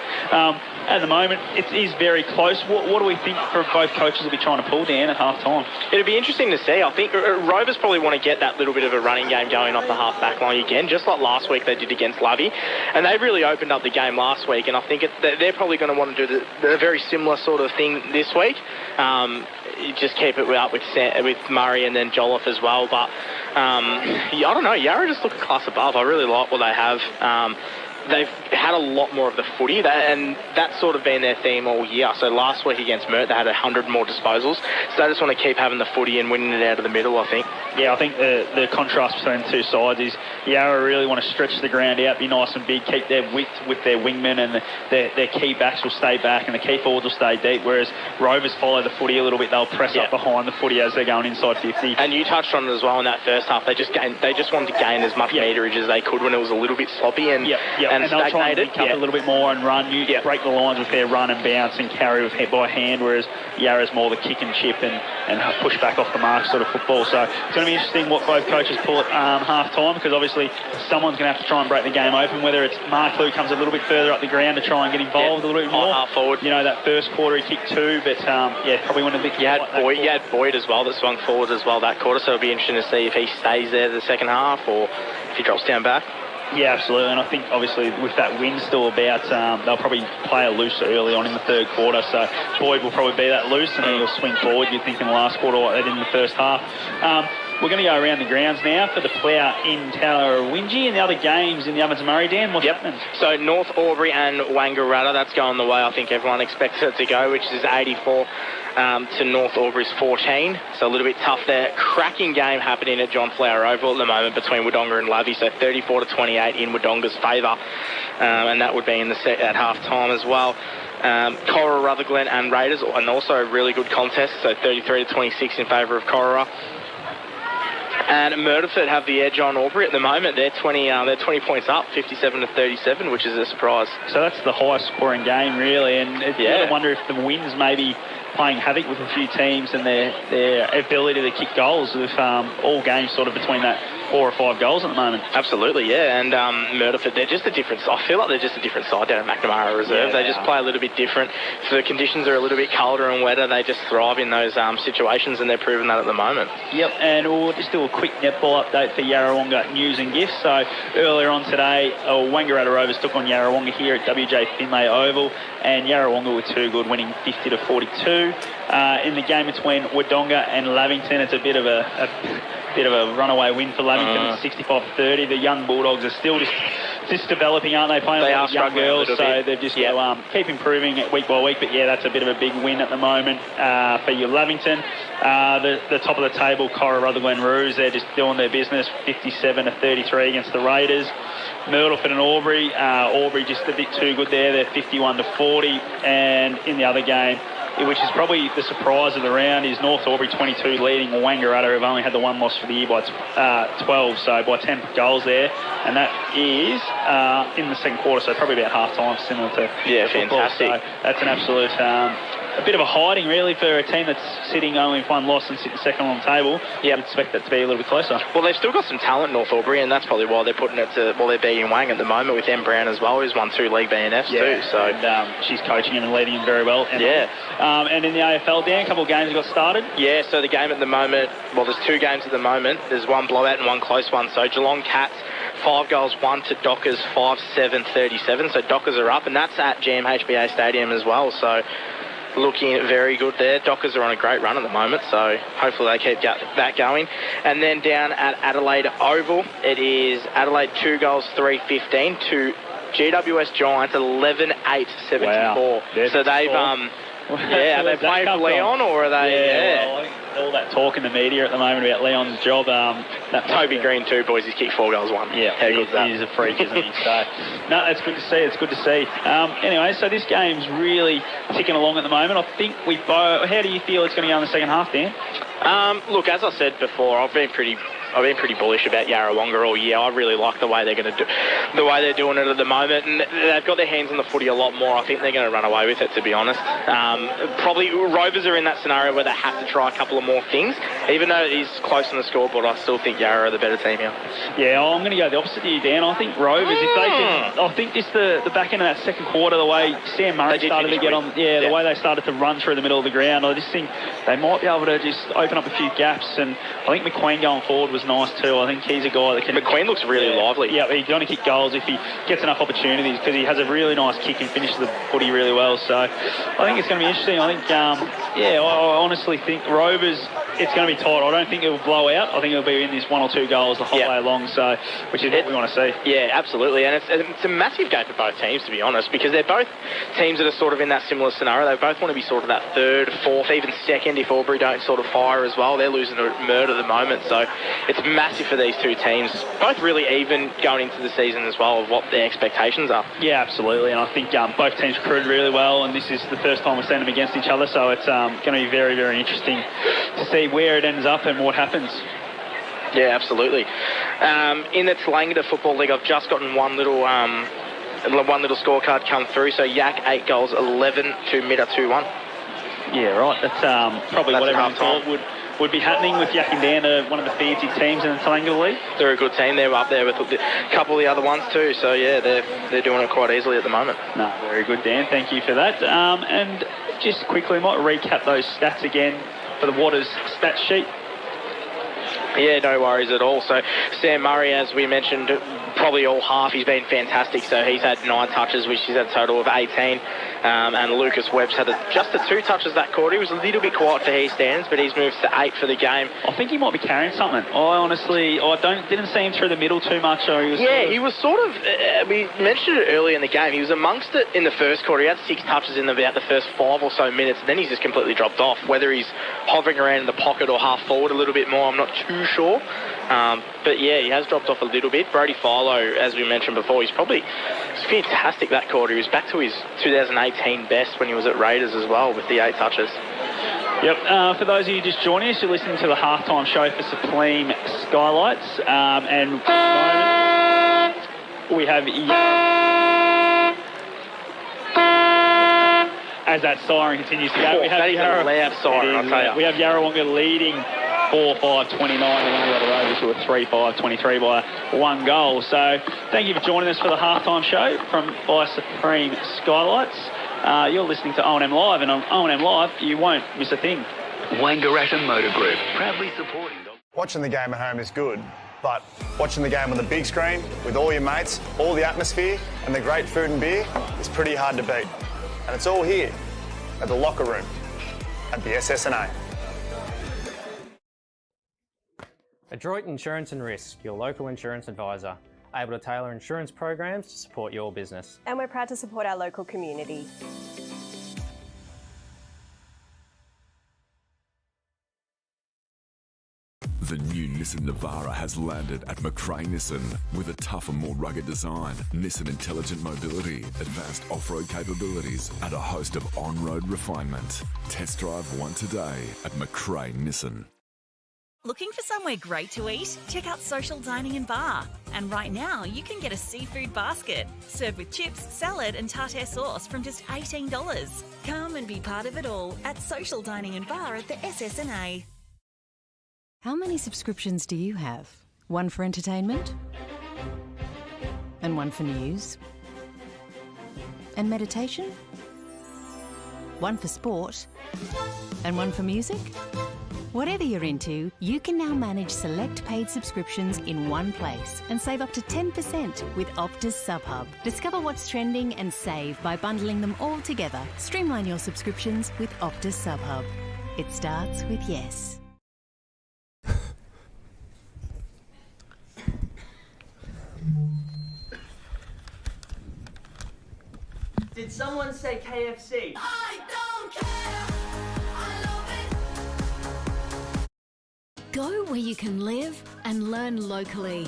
At the moment, it is very close. What do we think for both coaches will be trying to pull down at half-time? It'll be interesting to see. I think Rovers probably want to get that little bit of a running game going off the half-back line again, just like last week they did against Lovey. And they really opened up the game last week, and I think they're probably going to want to do a very similar sort of thing this week. Just keep it up with Murray and then Jolliffe as well. But I don't know, Yarra just look a class above. I really like what they have. They've had a lot more of the footy, and that's sort of been their theme all year. So last week against Mert, they had 100 more disposals. So they just want to keep having the footy and winning it out of the middle, I think. Yeah, I think the contrast between the two sides is Yarra really want to stretch the ground out, be nice and big, keep their width with their wingmen, and their key backs will stay back and the key forwards will stay deep, whereas Rovers follow the footy a little bit. They'll press up behind the footy as they're going inside 50. And you touched on it as well in that first half. They just wanted to gain as much meterage as they could when it was a little bit sloppy and they'll try and link up a little bit more and run. Break the lines with their run and bounce and carry with by hand, whereas Yarra's more the kick and chip and push back off the mark sort of football. So it's going to be interesting what both coaches pull at half-time, because obviously someone's going to have to try and break the game open, whether it's Mark Lou comes a little bit further up the ground to try and get involved a little bit more. Half forward. You know, that first quarter he kicked 2, but probably wanted to... You had Boyd as well that swung forward as well that quarter, so it'll be interesting to see if he stays there the second half or if he drops down back. Yeah, absolutely, and I think obviously with that wind still about, they'll probably play a loose early on in the third quarter, so Boyd will probably be that loose and then he'll swing forward, you'd think, in the last quarter like they did in the first half. We're going to go around the grounds now for the Plough in Yarrawonga and the other games in the Ovens and Murray. Dan, what's happening? So North Albury and Wangaratta, that's going the way I think everyone expects it to go, which is 84 to North Albury's 14. So a little bit tough there. Cracking game happening at John Flower Oval at the moment between Wodonga and Lovey. So 34 to 28 in Wodonga's favour, and that would be in the set at half time as well. Cora, Rutherglen and Raiders, and also a really good contest. So 33 to 26 in favour of Cora. And Murderford have the edge on Albury at the moment. They're 20 points up, 57 to 37, which is a surprise. So that's the highest scoring game, really. And I wonder if the wins maybe playing havoc with a few teams and their ability to kick goals with all games sort of between that 4 or 5 goals at the moment. Absolutely, yeah. And Murderford, they're just a different... I feel like they're just a different side down at McNamara Reserve. Yeah, they just play a little bit different. If the conditions are a little bit colder and wetter, they just thrive in those situations, and they're proving that at the moment. Yep, and we'll just do a quick netball update for Yarrawonga news and gifts. So earlier on today, Wangaratta Rovers took on Yarrawonga here at WJ Finlay Oval, and Yarrawonga were too good, winning 50 to 42. In the game between Wodonga and Lavington, it's a bit of a runaway win for Lavington, 65-30. The young Bulldogs are still just developing, aren't they? Playing a lot of young girls, so they've just got to keep improving week by week. But yeah, that's a bit of a big win at the moment for your Lavington. The top of the table, Cora, Rutherglen, Roos, they're just doing their business, 57 to 33 against the Raiders. Myrtleford and Albury, Albury just a bit too good there. They're 51 to 40, and in the other game, which is probably the surprise of the round, is North Albury 22 leading Wangaratta, who've only had the one loss for the year by 12, so by 10 goals there, and that is in the second quarter, so probably about half time, similar to football. Fantastic. So that's an absolute a bit of a hiding really for a team that's sitting only with one loss and sitting second on the table. You'd expect that to be a little bit closer. Well, they've still got some talent, North Albury, and that's probably why they're putting it to, they're beating Wang at the moment with Em Brown as well, who's won 2 league BNFs too. So and, she's coaching him and leading him very well. And in the AFL, Dan, a couple of games got started. Yeah, so the game at the moment, there's 2 games at the moment. There's one blowout and one close one. So Geelong Cats, 5 goals, 1 to Dockers, 5-7-37. So Dockers are up, and that's at GMHBA Stadium as well. So looking very good there. Dockers are on a great run at the moment, so hopefully they keep that going. And then down at Adelaide Oval, it is Adelaide 2 goals, 3-15 to GWS Giants 11-8-74. Wow. So they've are they playing for Leon, or are they? Well, I think all that talk in the media at the moment about Leon's job. That Toby Green too, boys. He's kicked 4 goals, 1. Yeah, he's a freak, isn't he? So, no, that's good to see. It's good to see. Anyway, so this game's really ticking along at the moment. I think we both. How do you feel it's going to go in the second half, Dan? Look, as I said before, I've been pretty bullish about Yarrawonga all year. I really like the way they're doing it at the moment, and they've got their hands on the footy a lot more. I think they're going to run away with it, to be honest. Probably Rovers are in that scenario where they have to try a couple of more things. Even though it is close on the scoreboard, I still think Yarra are the better team here. Yeah, I'm going to go the opposite of you, Dan. I think Rovers, if they can, I think just the back end of that second quarter, the way Sam Murray started to get on, the way they started to run through the middle of the ground, I just think they might be able to just open up a few gaps. And I think McQueen going forward was nice too. I think he's a guy that can... McQueen looks really lively. Yeah, he's going to kick goals if he gets enough opportunities, because he has a really nice kick and finishes the footy really well. So I think it's going to be interesting. I think, I honestly think Rovers, it's going to be tight. I don't think it will blow out. I think it'll be in this 1 or 2 goals the whole way along, so which is what we want to see. Yeah, absolutely. And it's a massive game for both teams, to be honest, because they're both teams that are sort of in that similar scenario. They both want to be sort of that 3rd, 4th, even 2nd if Albury don't sort of fire as well. They're losing to Murd at the moment, so it's massive for these two teams. Both really even going into the season as well of what their expectations are. Yeah, absolutely. And I think both teams recruited really well, and this is the first time we've seen them against each other, so it's going to be very, very interesting to see where it ends up and what happens. Yeah, absolutely. In the Tallangata Football League, I've just gotten one little scorecard come through. So Yak 8 goals, 11 to Midda 2-1. Yeah, right. That's probably what everyone thought would be happening with Yak and Dan, one of the feared teams in the Tallangata League. They're a good team. They're up there with a couple of the other ones too. So yeah, they're doing it quite easily at the moment. No, very good, Dan. Thank you for that. And just quickly, I might recap those stats again for the Waters stat sheet. Yeah, no worries at all. So Sam Murray, as we mentioned, probably all half, he's been fantastic. So he's had 9 touches, which is a total of 18. And Lucas Webb's had just the 2 touches that quarter. He was a little bit quiet for his standards, but he's moved to 8 for the game. I think he might be carrying something. I didn't see him through the middle too much. So he was sort of, we mentioned it earlier in the game, he was amongst it in the first quarter. He had 6 touches in about the first 5 or so minutes, and then he's just completely dropped off. Whether he's hovering around in the pocket or half forward a little bit more, I'm not too sure. But yeah, he has dropped off a little bit. Brady Fowler, as we mentioned before, he's fantastic that quarter. He was back to his 2018 best when he was at Raiders as well with the 8 touches. Yep, for those of you just joining us, you're listening to the halftime show for Supreme Skylights. And we have... As that siren continues to go, that is a loud siren, I'll tell you. We have Yarrawonga leading 4-5-29, and then we have the Rovers who are 3-5-23 by 1 goal. So thank you for joining us for the halftime show by Supreme Skylights. You're listening to O&M Live, and on O&M Live, you won't miss a thing. Wangaratta Motor Group, proudly supporting... Watching the game at home is good, but watching the game on the big screen with all your mates, all the atmosphere and the great food and beer is pretty hard to beat. And it's all here at the locker room at the SSNA. Adroit Insurance and Risk, your local insurance advisor, able to tailor insurance programs to support your business. And we're proud to support our local community. The new Nissan Navara has landed at Macrae Nissan with a tougher, more rugged design, Nissan Intelligent Mobility, advanced off-road capabilities, and a host of on-road refinement. Test drive one today at Macrae Nissan. Looking for somewhere great to eat? Check out Social Dining and Bar. And right now, you can get a seafood basket, served with chips, salad and tartare sauce from just $18. Come and be part of it all at Social Dining and Bar at the SSNA. How many subscriptions do you have? One for entertainment? And one for news? And meditation? One for sport? And one for music? Whatever you're into, you can now manage select paid subscriptions in one place and save up to 10% with Optus SubHub. Discover what's trending and save by bundling them all together. Streamline your subscriptions with Optus SubHub. It starts with yes. Did someone say KFC? Go where you can live and learn locally.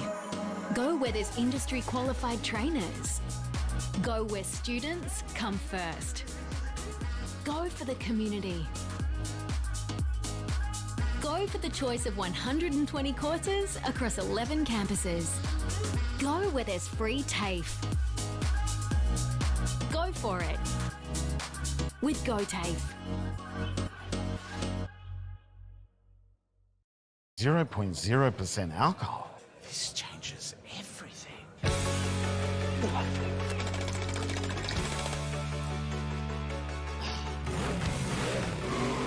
Go where there's industry qualified trainers. Go where students come first. Go for the community. Go for the choice of 120 courses across 11 campuses. Go where there's free TAFE. Go for it with GoTAFE. 0.0% alcohol. This changes everything.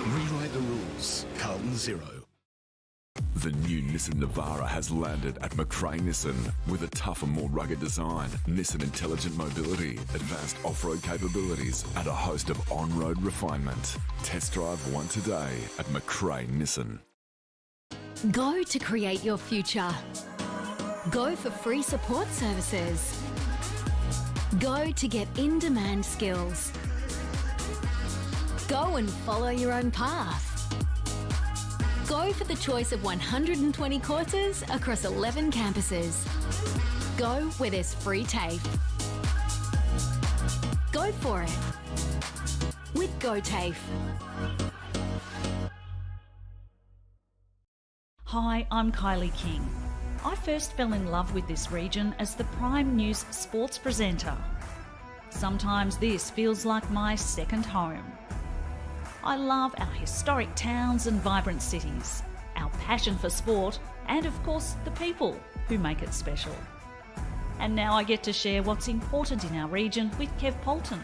Rewrite the rules. Carlton Zero. The new Nissan Navara has landed at McRae Nissan with a tougher, more rugged design, Nissan Intelligent Mobility, advanced off-road capabilities, and a host of on-road refinement. Test drive one today at McRae Nissan. Go to create your future. Go for free support services. Go to get in-demand skills. Go and follow your own path. Go for the choice of 120 courses across 11 campuses. Go where there's free TAFE. Go for it with GoTAFE. Hi, I'm Kylie King. I first fell in love with this region as the Prime News sports presenter. Sometimes this feels like my second home. I love our historic towns and vibrant cities, our passion for sport, and of course the people who make it special. And now I get to share what's important in our region with Kev Polton.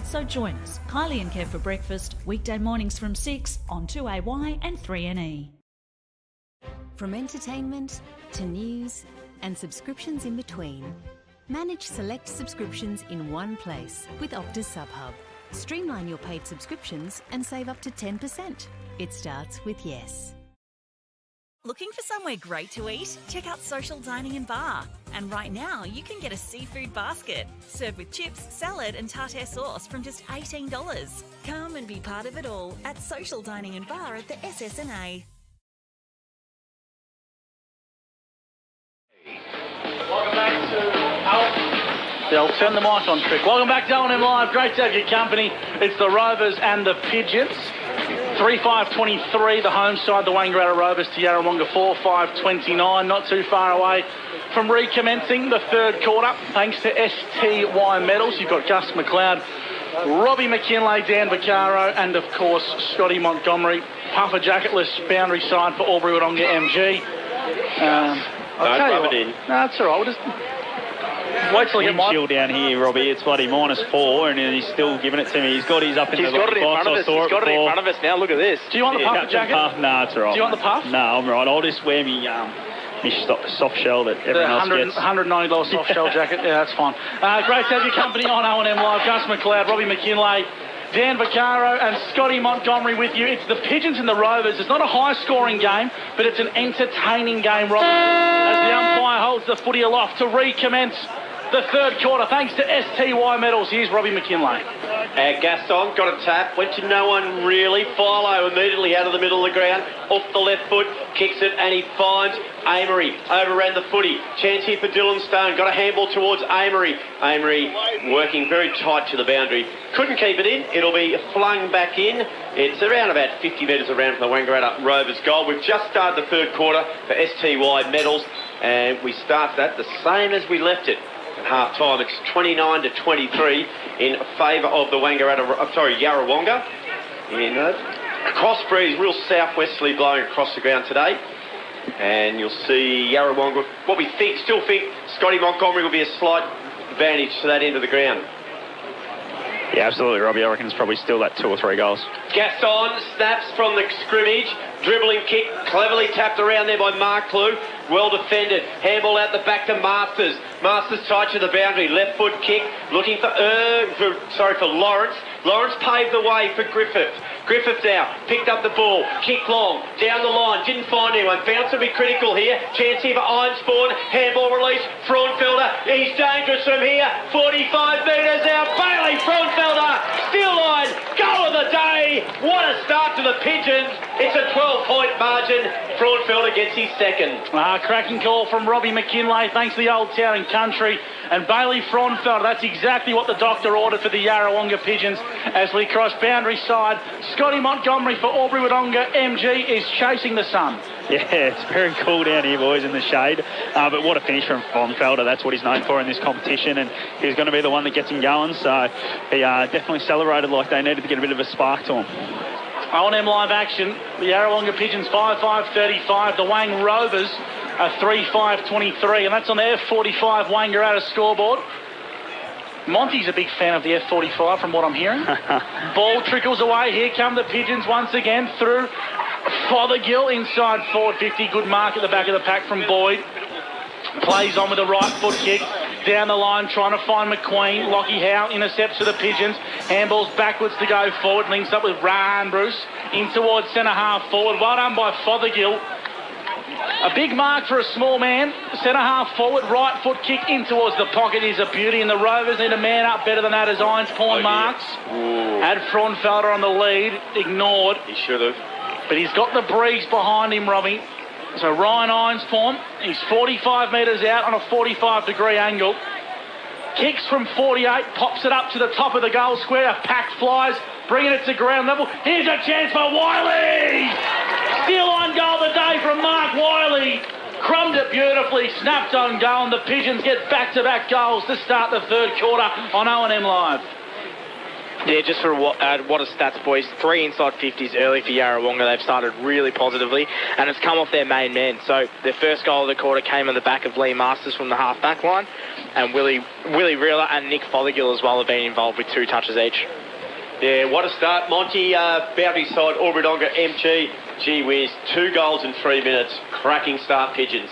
So join us, Kylie and Kev for breakfast, weekday mornings from 6 on 2AY and 3NE. From entertainment to news and subscriptions in between, manage select subscriptions in one place with Optus SubHub. Streamline your paid subscriptions and save up to 10%. It starts with yes. Looking for somewhere great to eat? Check out Social Dining and Bar. And right now, you can get a seafood basket, served with chips, salad and tartare sauce from just $18. Come and be part of it all at Social Dining and Bar at the SSNA. Welcome back to I'll turn the mic on, Trick. Welcome back to L&M Live. Great to have your company. It's the Rovers and the Pigeons. 3-5-23, the home side, the Wangaratta Rovers to Yarrawonga 4-5-29. Not too far away from recommencing the third quarter. Thanks to STY Metals. You've got Gus McLeod, Robbie McKinlay, Dan Vaccaro, and of course Scotty Montgomery. Puffer jacketless boundary side for Albury-Wodonga MG. I'll tell you what. No, that's all right. We'll just wait till I get my chill down here, Robbie. It's bloody -4, and he's still giving it to me. He's got his up in the box. He's got it in front of us now. Look at this. Do you want the puffer jacket? No, it's all right. Do you want the puff? No, I'm right. I'll just wear me soft shell that everyone else gets. $190 soft shell jacket. Yeah, that's fine. Great to have your company on O&M Live. Gus McLeod, Robbie McKinlay, Dan Vaccaro and Scotty Montgomery with you. It's the Pigeons and the Rovers. It's not a high-scoring game, but it's an entertaining game, Rob. As the umpire holds the footy aloft to recommence the third quarter. Thanks to STY Metals. Here's Robbie McKinlay. Gaston got a tap, went to no one really. Philo immediately out of the middle of the ground, off the left foot, kicks it and he finds Amory. Overran the footy. Chance here for Dylan Stone. Got a handball towards Amory. Amory working very tight to the boundary. Couldn't keep it in. It'll be flung back in. It's around about 50 metres around from the Wangaratta Rovers goal. We've just started the third quarter for STY Metals, and we start that the same as we left it. At half time, it's 29-23 in favour of the Yarrawonga. Cross breeze, real southwesterly blowing across the ground today. And you'll see Yarrawonga, what we still think Scotty Montgomery will be a slight advantage to that end of the ground. Yeah, absolutely, Robbie. I reckon it's probably still that 2 or 3 goals. Gaston snaps from the scrimmage, dribbling kick, cleverly tapped around there by Mark Clue. Well defended. Handball out the back to Masters. Masters tight to the boundary. Left foot kick. Looking for Lawrence. Lawrence paved the way for Griffith. Griffith now picked up the ball, kicked long, down the line, didn't find anyone. Found to be critical here. Chance here for Ironspawn. Handball release. Fraunfelder, he's dangerous from here. 45 metres out. Bailey Fraunfelder, still line, goal of the day. What a start to the Pigeons. It's a 12-point margin. Fraunfelder gets his second. Cracking call from Robbie McKinlay, thanks to the Old Town and Country. And Bailey Fraunfelder, that's exactly what the doctor ordered for the Yarrawonga Pigeons as we cross boundary side. Scotty Montgomery for Albury-Wodonga MG is chasing the sun. Yeah, it's very cool down here, boys, in the shade. But what a finish from Fraunfelder. That's what he's known for in this competition, and he's going to be the one that gets him going. So he definitely celebrated like they needed to get a bit of a spark to him. O&M live action. The Yarrawonga Pigeons 5-5-35. The Wang Rovers are 3-5-23, and that's on the F45 Wangaratta scoreboard. Monty's a big fan of the F45 from what I'm hearing. Ball trickles away. Here come the Pigeons once again through Fothergill inside forward 50. Good mark at the back of the pack from Boyd. Plays on with a right foot kick. Down the line trying to find McQueen. Lockie Howe intercepts for the Pigeons. Handballs backwards to go forward. Links up with Ryan Bruce. In towards centre half forward. Well done by Fothergill. A big mark for a small man. Centre half forward, right foot kick in towards the pocket is a beauty, and the Rovers need a man up better than that as Ironspawn marks. Had Fraunfelder on the lead, ignored. He should have. But he's got the breeze behind him, Robbie. So Ryan Ironspawn, he's 45 metres out on a 45-degree angle. Kicks from 48, pops it up to the top of the goal square. Pack flies, bringing it to ground level. Here's a chance for Wiley! Still on goal the day from Mark Wiley. Crumbed it beautifully, snapped on goal, and the Pigeons get back-to-back goals to start the third quarter on O&M Live. Yeah, just for what a stats, boys. 3 inside 50s early for Yarrawonga. They've started really positively, and it's come off their main men. So their first goal of the quarter came on the back of Lee Masters from the half-back line, and Willie Reeler and Nick Fothergill as well have been involved with 2 touches each. Yeah, what a start. Monty, boundary side, Albury-Wodonga MG. Gee whiz, 2 goals in 3 minutes. Cracking start, Pigeons.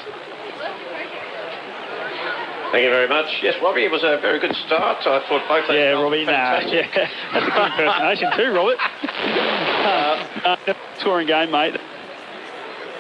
Thank you very much. Yes, Robbie, it was a very good start. I thought both those goals Robbie, were fantastic. that's a good impersonation too, Robert. Touring game, mate.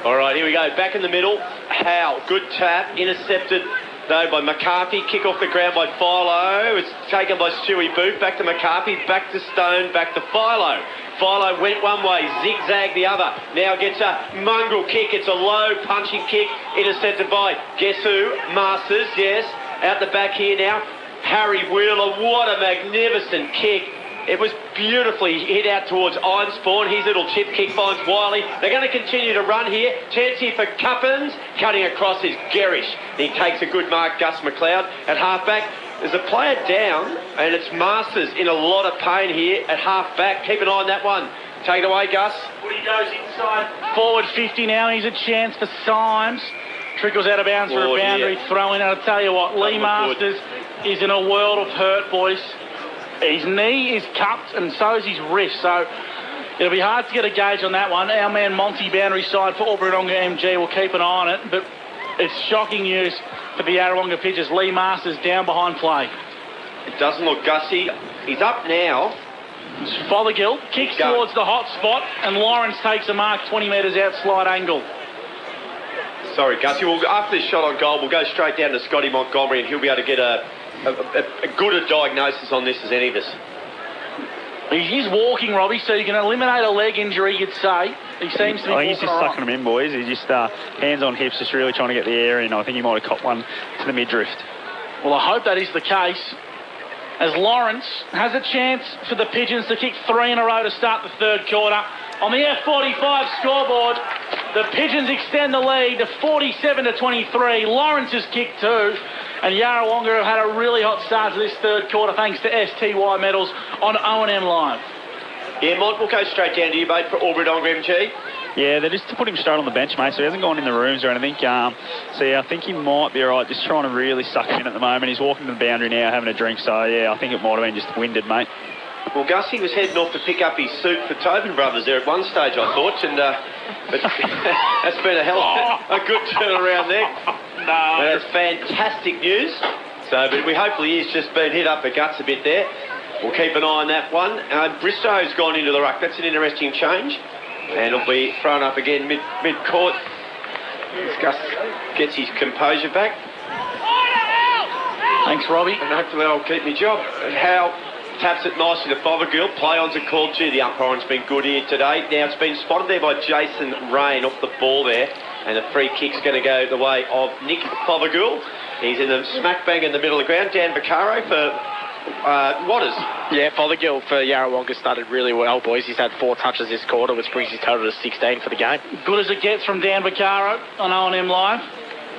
All right, here we go. Back in the middle. Howe, good tap. Intercepted, though, by McCarthy. Kick off the ground by Philo. It's taken by Stewie Booth. Back to McCarthy. Back to Stone. Back to Philo. Philo went one way, zigzag the other. Now gets a mongrel kick. It's a low punching kick. Intercepted by, guess who? Masters, yes. Out the back here now. Harry Wheeler. What a magnificent kick. It was beautifully hit out towards Ironspawn. His little chip kick finds Wiley. They're going to continue to run here. Chance here for Cuppins. Cutting across is Gerish. He takes a good mark, Gus McLeod. At halfback, there's a player down, and it's Masters in a lot of pain here at halfback. Keep an eye on that one. Take it away, Gus. He goes inside. Forward 50 now. He's a chance for Symes. Trickles out of bounds for a boundary throw in. And I'll tell you what, Lee Masters is in a world of hurt, boys. His knee is cupped, and so is his wrist. So it'll be hard to get a gauge on that one. Our man Monty, boundary side for Albury-Wodonga MG, will keep an eye on it. But it's shocking news for the Yarrawonga Pigeons. Lee Masters down behind play. It doesn't look Gussie. He's up now. Fothergill kicks towards the hot spot, and Lawrence takes a mark 20 metres out, slide angle. Sorry, Gussie. Well, after this shot on goal, we'll go straight down to Scotty Montgomery, and he'll be able to get a good a diagnosis on this as any of us. He's walking, Robbie, so you can eliminate a leg injury, you'd say. He seems to be I think he's just sucking them in, boys. He's just hands on hips, just really trying to get the air in. I think he might have caught one to the midriff. Well, I hope that is the case, as Lawrence has a chance for the Pigeons to kick 3 in a row to start the third quarter. On the F45 scoreboard, the Pigeons extend the lead to 47-23. Lawrence has kicked 2, and Yarrawonga have had a really hot start to this third quarter thanks to STY medals on O&M Live. Yeah, Mont, we'll go straight down to you, mate, for Albury-Wodonga MG. Yeah, they're just to put him straight on the bench, mate, so he hasn't gone in the rooms or anything. So, yeah, I think he might be all right, just trying to really suck him in at the moment. He's walking to the boundary now, having a drink, so, yeah, I think it might have been just winded, mate. Well, Gussie was heading off to pick up his suit for Tobin Brothers there at one stage, I thought, and but that's been a hell of a good turnaround there. No. That's fantastic news. So, but we hopefully he's just been hit up the guts a bit there. We'll keep an eye on that one. Bristow's gone into the ruck. That's an interesting change. And it'll be thrown up again mid-court. Gus gets his composure back. Thanks, Robbie. And hopefully I'll keep my job. And Howe taps it nicely to Fothergill. Play-ons are called. Gee, the umpiring's been good here today. Now it's been spotted there by Jason Rain off the ball there. And the free kick's going to go the way of Nick Fothergill. He's in the smack bang in the middle of the ground. Dan Vaccaro for Waters. Yeah, Fothergill for Yarrawonga started really well, boys. He's had 4 touches this quarter, which brings his total to 16 for the game. Good as it gets from Dan Vaccaro on O&M Live.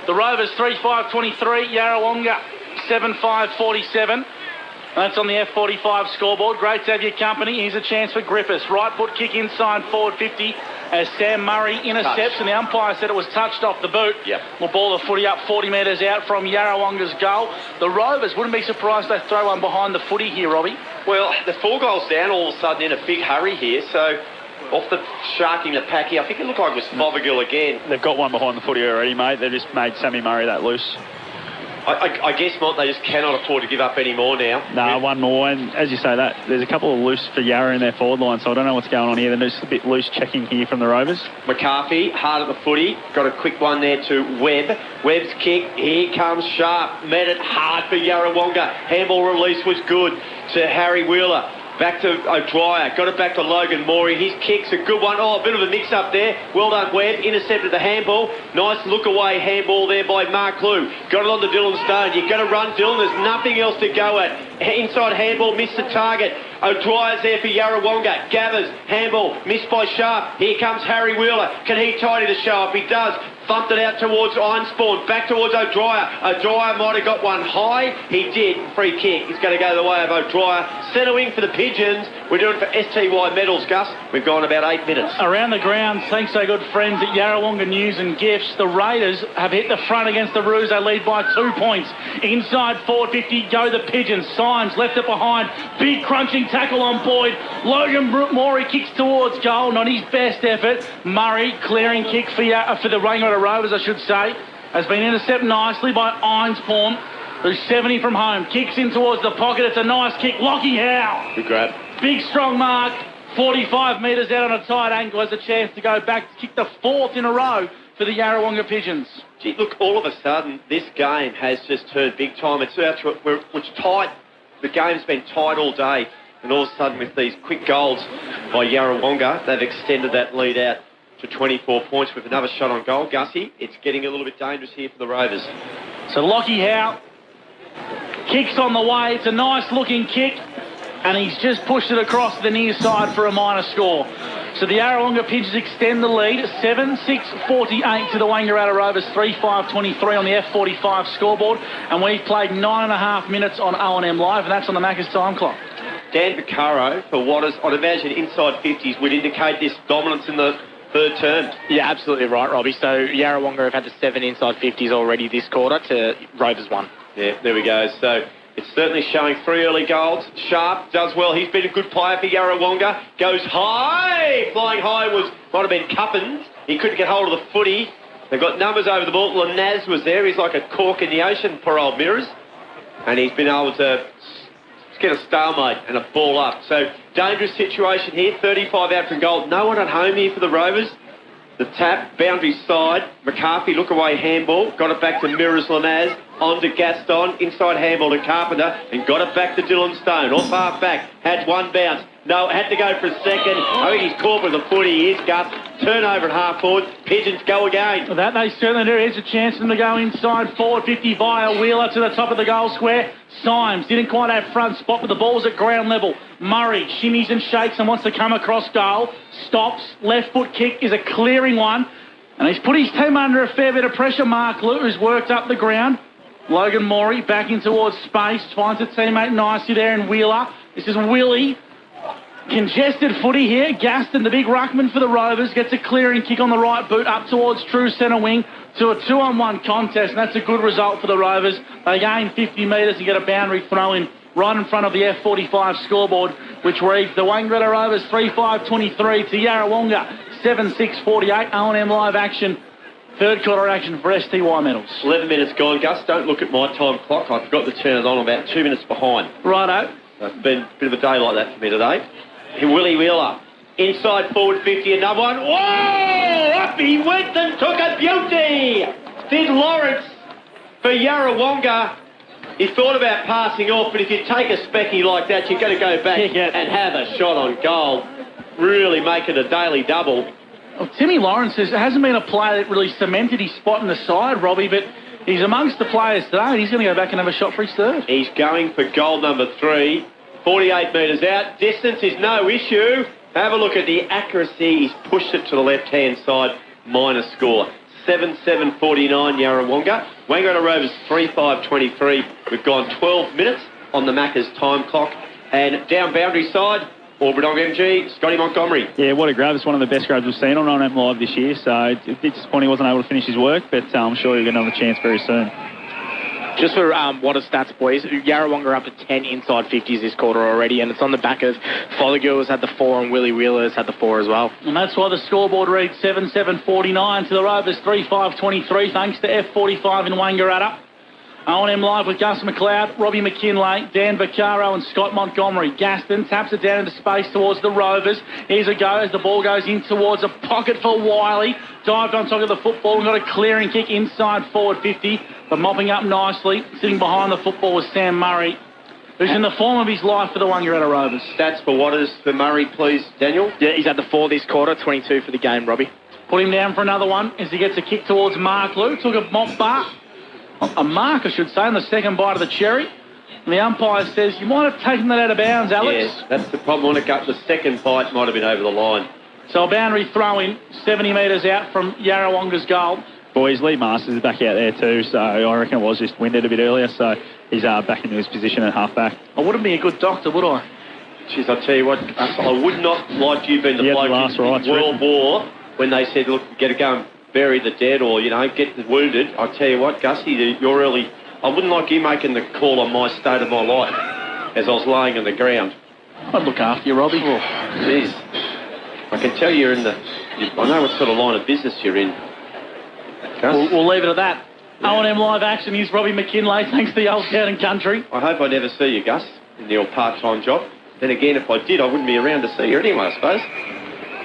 The Rovers 3-5-23, Yarrawonga 7-5-47. That's on the F45 scoreboard. Great to have your company. Here's a chance for Griffiths. Right foot kick inside forward 50 as Sam Murray intercepts, and the umpire said it was touched off the boot. Yep. We'll ball the footy up 40 metres out from Yarrawonga's goal. The Rovers wouldn't be surprised they throw one behind the footy here, Robbie. Well, the 4 goals down all of a sudden in a big hurry here, so off the sharking the pack here, I think it looked like it was Fothergill again. They've got one behind the footy already, mate. They've just made Sammy Murray that loose. I guess, Mont, they just cannot afford to give up any more now. No, one more, and as you say that, there's a couple of loose for Yarra in their forward line, so I don't know what's going on here. They're just a bit loose checking here from the Rovers. McCarthy, hard at the footy, got a quick one there to Webb. Webb's kick, here comes Sharp, met it hard for Yarrawonga. Handball release was good to Harry Wheeler. Back to O'Dwyer, got it back to Logan Morey. His kick's a good one. Oh, a bit of a mix-up there. Well done, Webb. Intercepted the handball. Nice look-away handball there by Mark Lou. Got it on to Dylan Stone. You've got to run, Dylan. There's nothing else to go at. Inside handball, missed the target. O'Dwyer's there for Yarrawonga. Gathers, handball, missed by Sharp. Here comes Harry Wheeler. Can he tidy the show up? He does. Bumped it out towards Ironspawn, back towards O'Dwyer. O'Dwyer might have got one high. He did. Free kick. He's going to go the way of O'Dwyer. Centre wing for the Pigeons. We're doing it for STY medals, Gus. We've gone about 8 minutes. Around the ground, thanks to our good friends at Yarrawonga News and Gifts, the Raiders have hit the front against the Roos. They lead by 2 points. Inside forward 50, go the Pigeons. Symes left it behind. Big crunching tackle on Boyd. Logan Morey kicks towards goal. Not his best effort. Murray, clearing kick for the Wangaratta Rovers, I should say, has been intercepted nicely by Ironspawn, who's 70 from home. Kicks in towards the pocket. It's a nice kick. Lockie Howe. Good grab. Big strong mark. 45 metres out on a tight angle. Has a chance to go back to kick the 4th in a row for the Yarrawonga Pigeons. Gee, look, all of a sudden, this game has just turned big time. It's tight. The game's been tight all day. And all of a sudden, with these quick goals by Yarrawonga, they've extended that lead out to 24 points with another shot on goal. Gussie, it's getting a little bit dangerous here for the Rovers. So Lockie Howe kicks on the way. It's a nice looking kick, and he's just pushed it across the near side for a minor score. So the Yarrawonga Pigeons extend the lead, 7-6-48 to the Wangaratta Rovers, 3-5-23 on the F45 scoreboard, and we've played 9.5 minutes on O&M Live, and that's on the Macca's time clock. Dan Vaccaro for Waters, I'd imagine inside 50s would indicate this dominance in the third term. Yeah, absolutely right, Robbie. So Yarrawonga have had the 7 inside 50s already this quarter to Rovers 1. Yeah, there we go. So it's certainly showing 3 early goals. Sharp does well. He's been a good player for Yarrawonga. Goes high. Flying high might have been Cuppins. He couldn't get hold of the footy. They've got numbers over the ball. Lanaz was there. He's like a cork in the ocean, poor old Mirrors. And he's been able to get a stalemate and a ball up. So dangerous situation here. 35 out from goal. No one at home here for the Rovers. The tap, boundary side. McCarthy, look away handball. Got it back to Mirrors Lanaz. On to Gaston. Inside handball to Carpenter. And got it back to Dylan Stone. Off half back. Had one bounce. No, had to go for a second. I think he's caught with the footy. Here's Gus. Turnover at half forward. Pigeons go again. Well, that they certainly do. Here's a chance for them to go inside forward 50 via Wheeler to the top of the goal square. Symes didn't quite have front spot, but the ball's at ground level. Murray shimmies and shakes and wants to come across goal. Stops. Left foot kick is a clearing one. And he's put his team under a fair bit of pressure. Mark Lou, who's worked up the ground. Logan Morey back in towards space. Finds a teammate nicely there in Wheeler. This is Willie. Congested footy here. Gaston, the big ruckman for the Rovers, gets a clearing kick on the right boot up towards true centre wing to a 2-on-1 contest, and that's a good result for the Rovers. They gain 50 metres and get a boundary throw in right in front of the F45 scoreboard which reads the Wangaratta Rovers 3-5-23 to Yarrawonga 7-6-48. O&M live action. Third quarter action for STY medals. 11 minutes gone, Gus. Don't look at my time clock. I forgot to turn it on about 2 minutes behind. Righto. So it's been a bit of a day like that for me today. Willie Wheeler. Inside forward 50, another one. Whoa! Up he went and took a beauty! Did Lawrence for Yarrawonga. He thought about passing off, but if you take a specky like that, you've got to go back and have a shot on goal. Really make it a daily double. Well, Timmy Lawrence hasn't been a player that really cemented his spot in the side, Robbie, but he's amongst the players today, and he's going to go back and have a shot for his third. He's going for goal number 3. 48 metres out. Distance is no issue. Have a look at the accuracy. He's pushed it to the left-hand side. Minus score. 7-7-49 Yarrawonga. Wangaratta Rovers 3-5-23. We've gone 12 minutes on the Macca's time clock. And down boundary side, Albridong MG, Scotty Montgomery. Yeah, what a grab. It's one of the best grabs we've seen on O&M Live this year, so it's a bit disappointing he wasn't able to finish his work, but I'm sure he'll get another chance very soon. Just for what are stats, boys, Yarrawonga are up to 10 inside 50s this quarter already, and it's on the back of Fothergill has had the 4 and Willie Wheeler has had the 4 as well. And that's why the scoreboard reads 7-7-49 to the Rovers 3-5-23, thanks to F45 in Wangaratta. O&M Live with Gus McLeod, Robbie McKinlay, Dan Vaccaro and Scott Montgomery. Gaston taps it down into space towards the Rovers. Here's a go as the ball goes in towards a pocket for Wiley. Dived on top of the football and got a clearing kick inside forward 50. But mopping up nicely, sitting behind the football was Sam Murray, who's in the form of his life for the Wangaratta Rovers. Stats for what is for Murray, please, Daniel? Yeah, he's had the 4 this quarter, 22 for the game, Robbie. Put him down for another one as he gets a kick towards Mark Lou. Took a mark, I should say, on the second bite of the cherry. And the umpire says, you might have taken that out of bounds, Alex. Yes, that's the problem. On the second bite might have been over the line. So a boundary throw in, 70 metres out from Yarrawonga's goal. Boys, Lee Masters is back out there too, so I reckon it was just winded a bit earlier, so he's back into his position at half-back. I wouldn't be a good doctor, would I? Jeez, I'll tell you what, I would not like you being the bloke in World War when they said, look, you got to go and bury the dead or, get the wounded. I'll tell you what, Gussie, you're early. I wouldn't like you making the call on my state of my life as I was laying on the ground. I'd look after you, Robbie. Oh, jeez. I can tell you're in I know what sort of line of business you're in. We'll leave it at that. O&M Live action is Robbie McKinlay, thanks to the old town and country. I hope I never see you, Gus, in your part-time job. Then again, if I did, I wouldn't be around to see you anyway, I suppose.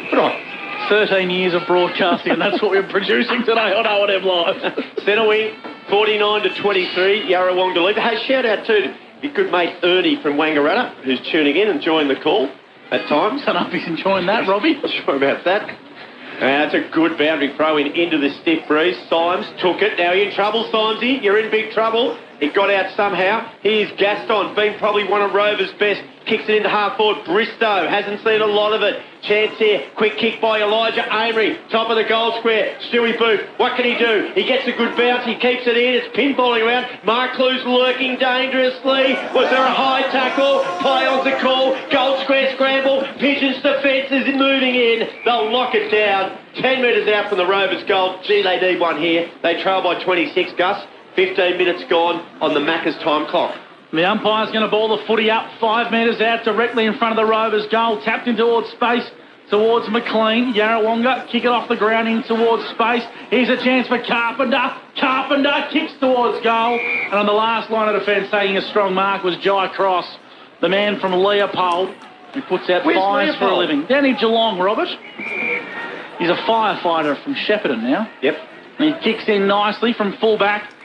But I 13 years of broadcasting, and that's what we're producing today on O&M Live. Centre wing, 49-23, Yarrawonga lead. Hey, shout out to your good mate Ernie from Wangaratta, who's tuning in and enjoying the call at times. I don't know if he's enjoying that, Robbie. Not sure about that. That's a good boundary throw into the stiff breeze. Symes took it. Now you're in trouble, Symesy. You're in big trouble. It got out somehow. Here's Gaston, been probably one of Rovers' best. Kicks it into half forward. Bristow hasn't seen a lot of it. Chance here. Quick kick by Elijah Amory. Top of the goal square. Stewie Booth. What can he do? He gets a good bounce. He keeps it in. It's pinballing around. Mark Clue's lurking dangerously. Was there a high tackle? Play on's a call. Goal square scramble. Pigeons defence is moving in. They'll lock it down. 10 metres out from the Rovers' goal. Gee, they need one here. They trail by 26, Gus. 15 minutes gone on the Macca's time clock. The umpire's going to ball the footy up 5 metres out directly in front of the Rovers' goal. Tapped in towards space towards McLean. Yarrawonga kick it off the ground in towards space. Here's a chance for Carpenter. Carpenter kicks towards goal. And on the last line of defence taking a strong mark was Jai Cross, the man from Leopold, who puts out fires for a living. Down in Geelong, Robert. He's a firefighter from Shepparton now. Yep. And he kicks in nicely from full-back.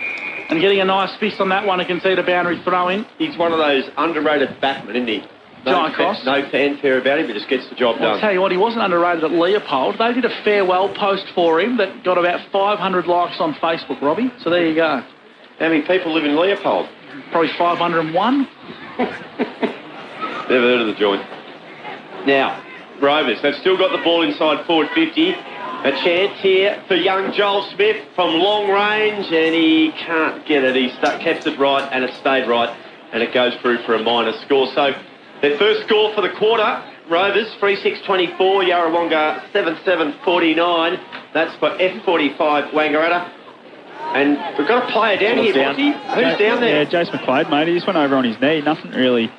And getting a nice fist on that one to concede a boundary throw in. He's one of those underrated batsmen, isn't he? Jai Cross. No fanfare about him, but just gets the job done. I'll tell you what, he wasn't underrated at Leopold. They did a farewell post for him that got about 500 likes on Facebook, Robbie. So there you go. How many people live in Leopold? Probably 501. Never heard of the joint. Now, Rovers, they've still got the ball inside forward 50. A chance here for young Joel Smith from long range, and he can't get it. He kept it right, and it stayed right, and it goes through for a minus score. So their first score for the quarter, Rovers 3-6-24, Yarrawonga 7-7-49. That's for F45 Wangaratta. And we've got a player down here, Monty. Who's down there? Yeah, Jace McQuaid, mate. He just went over on his knee. Nothing really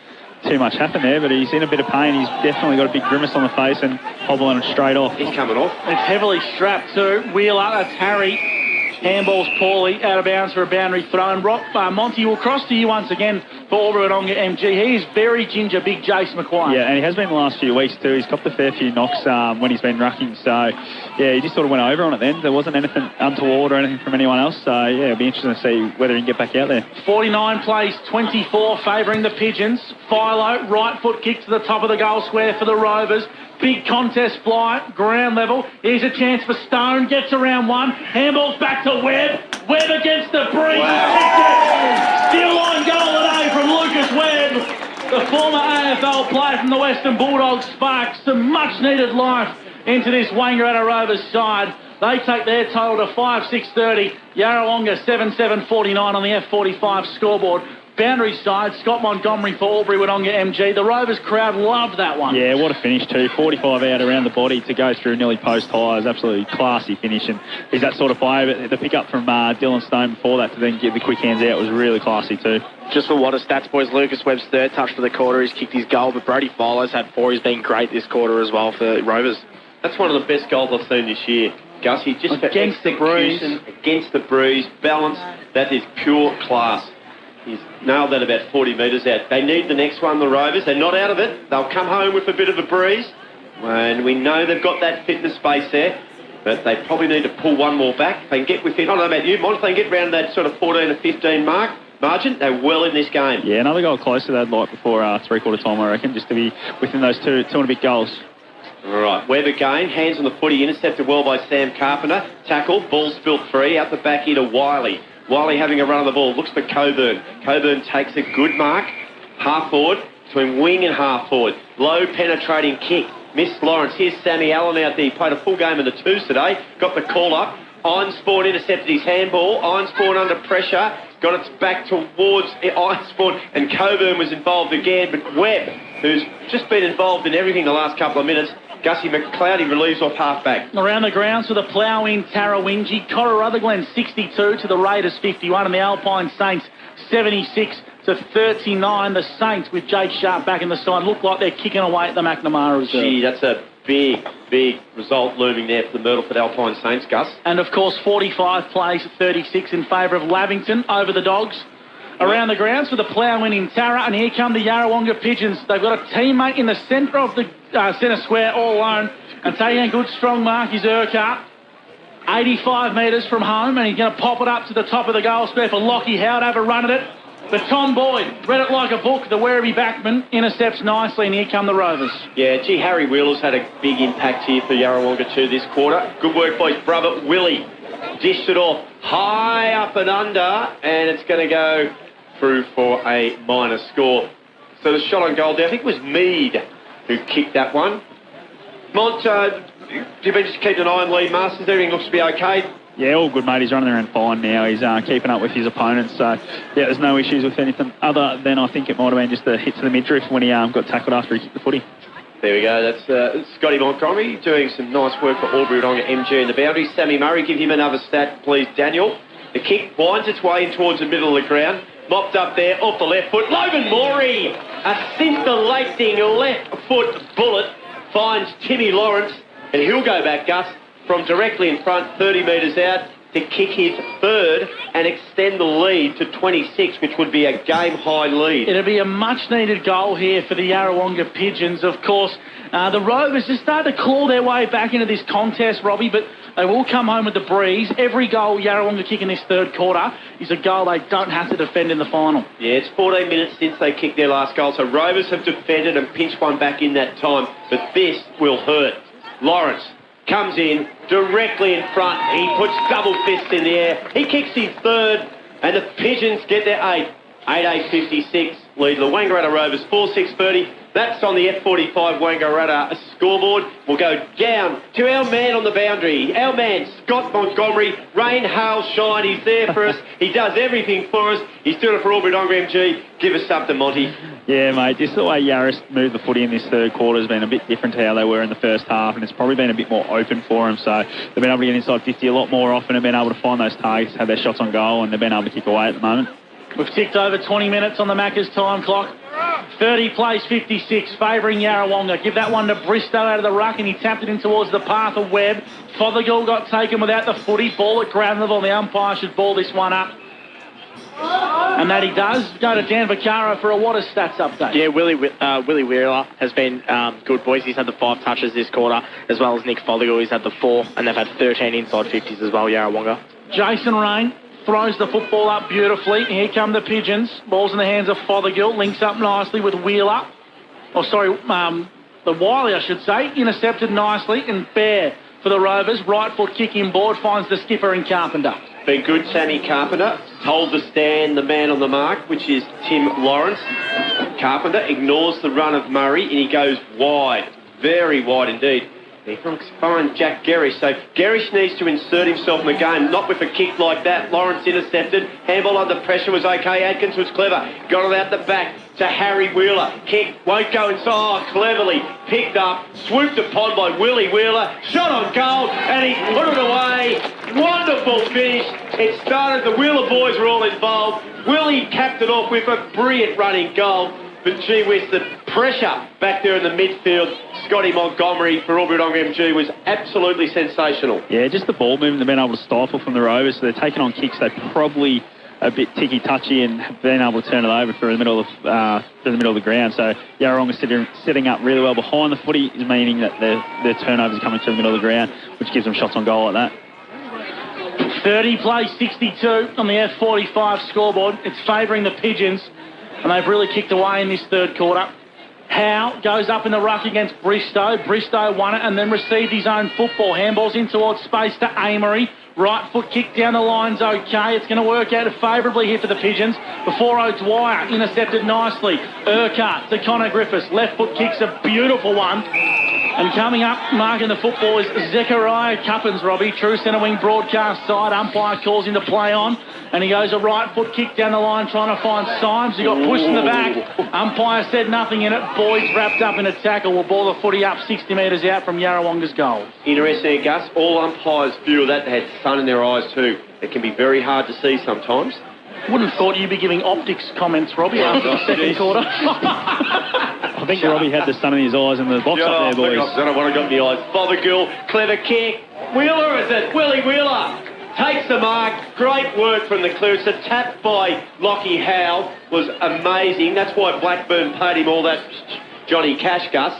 too much happen there, but he's in a bit of pain. He's definitely got a big grimace on the face and hobbling straight off. He's coming off. It's heavily strapped too. Wheeler, that's Harry. Handball's poorly, out of bounds for a boundary throw. And Monty will cross to you once again for Wangaratta MG. He is very ginger, big Jace McQuarrie. Yeah, and he has been the last few weeks too. He's copped a fair few knocks when he's been rucking. So, yeah, he just sort of went over on it then. There wasn't anything untoward or anything from anyone else. So, yeah, it'll be interesting to see whether he can get back out there. 49 plays 24, favouring the Pigeons. Philo, right foot kick to the top of the goal square for the Rovers. Big contest fly, ground level. Here's a chance for Stone. Gets around one. Handball's back to Webb. Webb against the breeze. Wow. Still line goal today from Lucas Webb. The former AFL player from the Western Bulldogs sparks some much-needed life into this Wangaratta Rovers side. They take their total to 5-6-30. Yarrawonga 7-7-49 on the F45 scoreboard. Boundary side, Scott Montgomery for Wangaratta MG. The Rovers crowd loved that one. Yeah, what a finish too. 45 out around the body to go through nearly post hires. Absolutely classy finish. And he's that sort of player. But the pick up from Dylan Stone before that to then get the quick hands out was really classy too. Just for what a stats boys, Lucas Webb's third touch for the quarter. He's kicked his goal, but Brady Fowler's had 4. He's been great this quarter as well for Rovers. That's one of the best goals I've seen this year. Gussie, just against the breeze. Against the breeze, balance. That is pure class. He's nailed that about 40 metres out. They need the next one, the Rovers. They're not out of it. They'll come home with a bit of a breeze. And we know they've got that fitness space there. But they probably need to pull one more back. If they can get within, I don't know about you, Mon, if they can get around that sort of 14 to 15 margin, they're well in this game. Yeah, another goal closer they'd like before three-quarter time, I reckon, just to be within those two and a bit goals. All right, Webb again, hands on the footy, intercepted well by Sam Carpenter. Tackle, ball spilled free, out the back here to Wiley. Wiley having a run on the ball, looks for Coburn. Coburn takes a good mark, half forward, between wing and half forward. Low penetrating kick, missed Lawrence. Here's Sammy Allen out there, he played a full game in the twos today, got the call up. Ironspawn intercepted his handball, Ironspawn under pressure, got it back towards Ironspawn, and Coburn was involved again, but Webb, who's just been involved in everything the last couple of minutes, Gussie McCloudy relieves off half-back. Around the grounds for the plough-in Tarrawingi. Cora Rutherglen 62 to the Raiders 51, and the Alpine Saints 76 to 39. The Saints with Jake Sharp back in the side look like they're kicking away at the McNamara Reserve. Gee, that's a big result looming there for the Myrtleford Alpine Saints, Gus. And of course 45 plays 36 in favour of Lavington over the Dogs. Around the grounds for the plough-in in Tara, and here come the Yarrawonga Pigeons. They've got a teammate in the centre of the centre square all alone, and taking a good strong mark is Urquhart. 85 metres from home, and he's going to pop it up to the top of the goal square for Lockie Howard. Have a run at it. But Tom Boyd read it like a book. The Werribee backman intercepts nicely, and here come the Rovers. Yeah, gee, Harry Wheeler's had a big impact here for Yarrawonga too this quarter. Good work by his brother Willie. Dished it off high up and under, and it's going to go through for a minor score. So the shot on goal there, I think it was Mead who kicked that one. Mont, you've been just keeping an eye on Lee Masters. Everything looks to be okay. Yeah, all good, mate. He's running around fine now. He's keeping up with his opponents. So, yeah, there's no issues with anything other than I think it might have been just a hit to the midriff when he got tackled after he kicked the footy. There we go. That's Scotty Montgomery doing some nice work for Wangaratta MG in the boundary. Sammy Murray, give him another stat, please, Daniel. The kick winds its way in towards the middle of the ground. Mopped up there, off the left foot. Logan Morey, a scintillating left foot bullet, finds Timmy Lawrence, and he'll go back, Gus, from directly in front, 30 metres out, to kick his third and extend the lead to 26, which would be a game-high lead. It'll be a much-needed goal here for the Yarrawonga Pigeons. Of course, the Rovers just start to claw their way back into this contest, Robbie, but they will come home with the breeze. Every goal Yarrawonga kick in this third quarter is a goal they don't have to defend in the final. Yeah, it's 14 minutes since they kicked their last goal, so Rovers have defended and pinched one back in that time, but this will hurt. Lawrence comes in directly in front. He puts double fists in the air. He kicks his third, and the Pigeons get their 8. 8-8-56 lead the Wangaratta Rovers 4-6-30. That's on the F45 Wangaratta scoreboard. We'll go down to our man on the boundary. Our man, Scott Montgomery. Rain, hail, shine. He's there for us. He does everything for us. He's doing it for Wangaratta MG. Give us something, Monty. Yeah, mate, just the way Yarras moved the footy in this third quarter has been a bit different to how they were in the first half, and it's probably been a bit more open for them. So they've been able to get inside 50 a lot more often and been able to find those targets, have their shots on goal, and they've been able to kick away at the moment. We've ticked over 20 minutes on the Macca's time clock. 30 plays 56, favouring Yarrawonga. Give that one to Bristow out of the ruck, and he tapped it in towards the path of Webb. Fothergill got taken without the footy. Ball at ground level, and the umpire should ball this one up. And that he does. Go to Dan Vaccaro for a What Is Stats update. Yeah, Willie Wheeler has been good, boys. He's had the 5 touches this quarter, as well as Nick Fothergill. He's had the 4, and they've had 13 inside 50s as well, Yarrawonga. Jason Rain throws the football up beautifully. Here come the Pigeons. Ball's in the hands of Fothergill. Links up nicely with Wheeler. The Wiley, I should say. Intercepted nicely. And Bear for the Rovers. Right foot kick inboard. Finds the skipper in Carpenter. Been good, Sammy Carpenter. Told to stand the man on the mark, which is Tim Lawrence. Carpenter ignores the run of Murray, and he goes wide. Very wide indeed. He finds Jack Gerrish. So Gerrish needs to insert himself in the game, not with a kick like that. Lawrence intercepted. Handball under pressure was okay. Adkins was clever. Got it out the back to Harry Wheeler. Kick won't go inside. Oh, cleverly picked up. Swooped upon by Willie Wheeler. Shot on goal, and he put it away. Wonderful finish. It started. The Wheeler boys were all involved. Willie capped it off with a brilliant running goal. But gee whiz, the pressure back there in the midfield, Scotty Montgomery for Wangaratta MG was absolutely sensational. Yeah, just the ball movement they've been able to stifle from the Rovers. So they're taking on kicks they're probably a bit ticky-touchy and have been able to turn it over through the middle of the ground. So Yarrawonga setting up really well behind the footy is meaning that their turnovers are coming through the middle of the ground, which gives them shots on goal like that. 30 plays 62 on the F45 scoreboard. It's favouring the Pigeons, and they've really kicked away in this third quarter. Howe goes up in the ruck against Bristow. Bristow won it and then received his own football. Handballs in towards space to Amory. Right foot kick down the line's okay. It's going to work out favourably here for the Pigeons. Before O'Dwyer intercepted nicely. Urquhart to Connor Griffiths. Left foot kick's a beautiful one. And coming up, marking the football is Zechariah Cuppins, Robbie. True centre wing broadcast side. Umpire calls him to play on. And he goes a right foot kick down the line trying to find Symes. He got pushed in the back. Umpire said nothing in it. Boyd's wrapped up in a tackle. Will ball the footy up 60 metres out from Yarrawonga's goal. Interesting, Gus. All umpires view that. They had sun in their eyes too. It can be very hard to see sometimes. Wouldn't have thought you'd be giving optics comments, Robbie, after the second quarter. I think Robbie had the sun in his eyes in the box up there, boys. I don't know what I got in the eyes. Fothergill, clever kick. Wheeler, is it? Willie Wheeler takes the mark. Great work from the clearance. The tap by Lockie Howe was amazing. That's why Blackburn paid him all that Johnny Cash, Gus.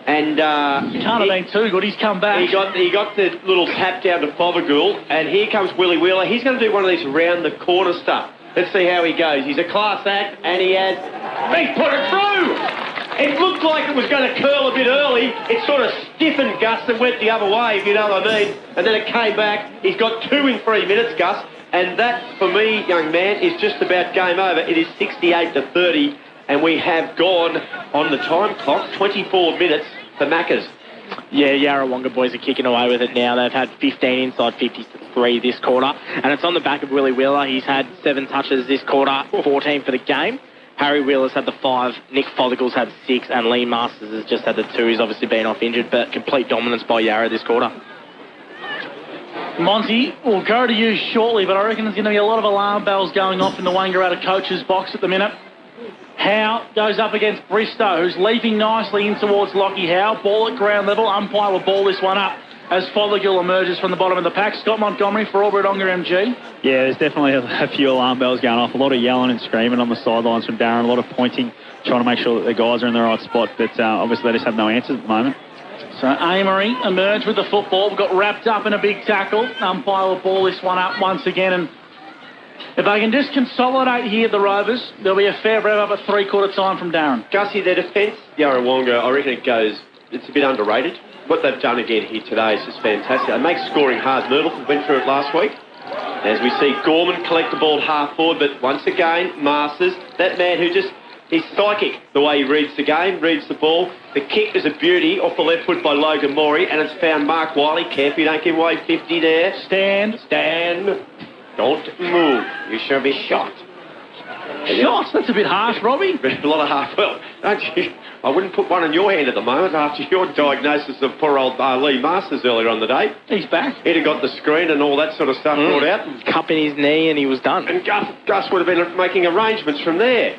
And can't have been too good. He's come back. He got the little tap down to Fothergill, and here comes Willie Wheeler. He's going to do one of these round the corner stuff. Let's see how he goes. He's a class act, and he put it through. It looked like it was going to curl a bit early. It sort of stiffened, Gus, and went the other way, if you know what I mean. And then it came back. He's got 2 in 3 minutes, Gus. And that, for me, young man, is just about game over. It is 68-30, and we have gone on the time clock 24 minutes for Maccas. Yeah, Yarrawonga boys are kicking away with it now. They've had 15 inside 53 this quarter, and it's on the back of Willie Wheeler. He's had 7 touches this quarter, 14 for the game. Harry Wheeler's had the 5, Nick Fothergill's had 6, and Lee Masters has just had the 2. He's obviously been off injured, but complete dominance by Yarra this quarter. Monty, we'll go to you shortly, but I reckon there's going to be a lot of alarm bells going off in the Wangaratta coach's box at the minute. Howe goes up against Bristow, who's leaping nicely in towards Lockie Howe. Ball at ground level. Umpire will ball this one up as Fothergill emerges from the bottom of the pack. Scott Montgomery for Wangaratta MG. Yeah, there's definitely a few alarm bells going off. A lot of yelling and screaming on the sidelines from Darren. A lot of pointing, trying to make sure that the guys are in the right spot. But obviously they just have no answers at the moment. So Amory emerged with the football. Got wrapped up in a big tackle. Umpire will ball this one up once again. And if they can just consolidate here, the Rovers, there'll be a fair rev up at 3/4 time from Darren. Gussie, their defence, Yarrawonga, I reckon it's a bit underrated. What they've done again here today is just fantastic. They make scoring hard. Myrtle went through it last week. As we see Gorman collect the ball half forward, but once again, Masters, that man who just, he's psychic the way he reads the game, reads the ball. The kick is a beauty off the left foot by Logan Morey, and it's found Mark Wiley. Careful, don't give away 50 there. Stand. Don't move. You shall be shot. Shots? That's a bit harsh, Robbie. A lot of harsh. Well, don't you? I wouldn't put one in your hand at the moment after your diagnosis of poor old Lee Masters earlier on the day. He's back. He'd have got the screen and all that sort of stuff brought out. Cup in his knee and he was done. And Gus would have been making arrangements from there.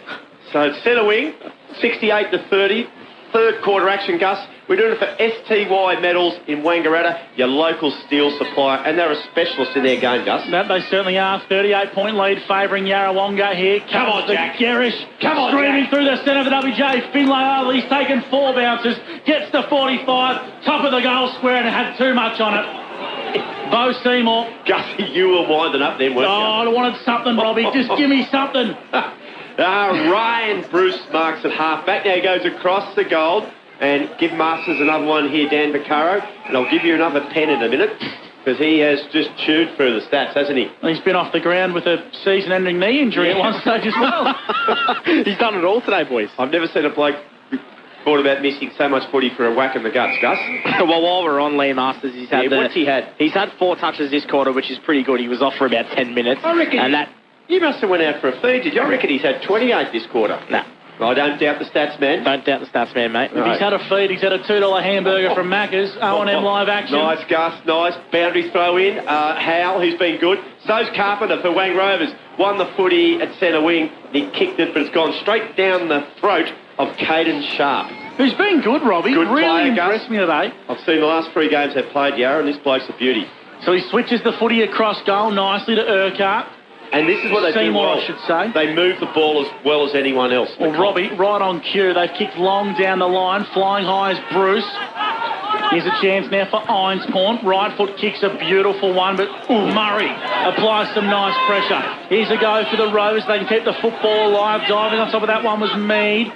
So centre wing, 68 to 30. Third quarter action, Gus. We're doing it for STY Metals in Wangaratta, your local steel supplier, and they're a specialist in their game, Gus. That they certainly are. 38-point lead favouring Yarrawonga here. Come on, Jack. Garish streaming through the centre of the WJ. Finlay over. He's taken 4 bounces. Gets to 45. Top of the goal square and had too much on it. Bo Seymour. Gussie, you were winding up then, weren't you? I wanted something, Robbie. Just give me something. Ryan Bruce marks at half-back. Now he goes across the goal and give Masters another one here, Dan Vaccaro. And I'll give you another pen in a minute because he has just chewed through the stats, hasn't he? He's been off the ground with a season-ending knee injury at one stage as well. He's done it all today, boys. I've never seen a bloke thought about missing so much footy for a whack in the guts, Gus. Well, while we're on Lee Masters, what's he had? He's had 4 touches this quarter, which is pretty good. He was off for about 10 minutes. I reckon you must have went out for a feed, did you? I reckon he's had 28 this quarter. Nah. I don't doubt the stats, man. Don't doubt the stats, man, mate. If he's had a feed, he's had a $2 hamburger from Macca's. O&M live action. Nice, Gus, nice. Boundary throw in. Hal, who's been good. So's Carpenter for Wang Rovers. Won the footy at centre wing. He kicked it, but it's gone straight down the throat of Caden Sharp. Who's been good, Robbie. Good really player, impressed Gus. me today. I've seen the last 3 games they've played, Yarra, and this bloke's a beauty. So he switches the footy across goal nicely to Urquhart. And this is what they Seymour, do well. I should say. They move the ball as well as anyone else. Well, Robbie, right on cue. They've kicked long down the line. Flying high is Bruce. Here's a chance now for Einspawn. Right foot kicks a beautiful one, but Murray applies some nice pressure. Here's a go for the Rovers. They can keep the football alive. Diving on top of that one was Mead.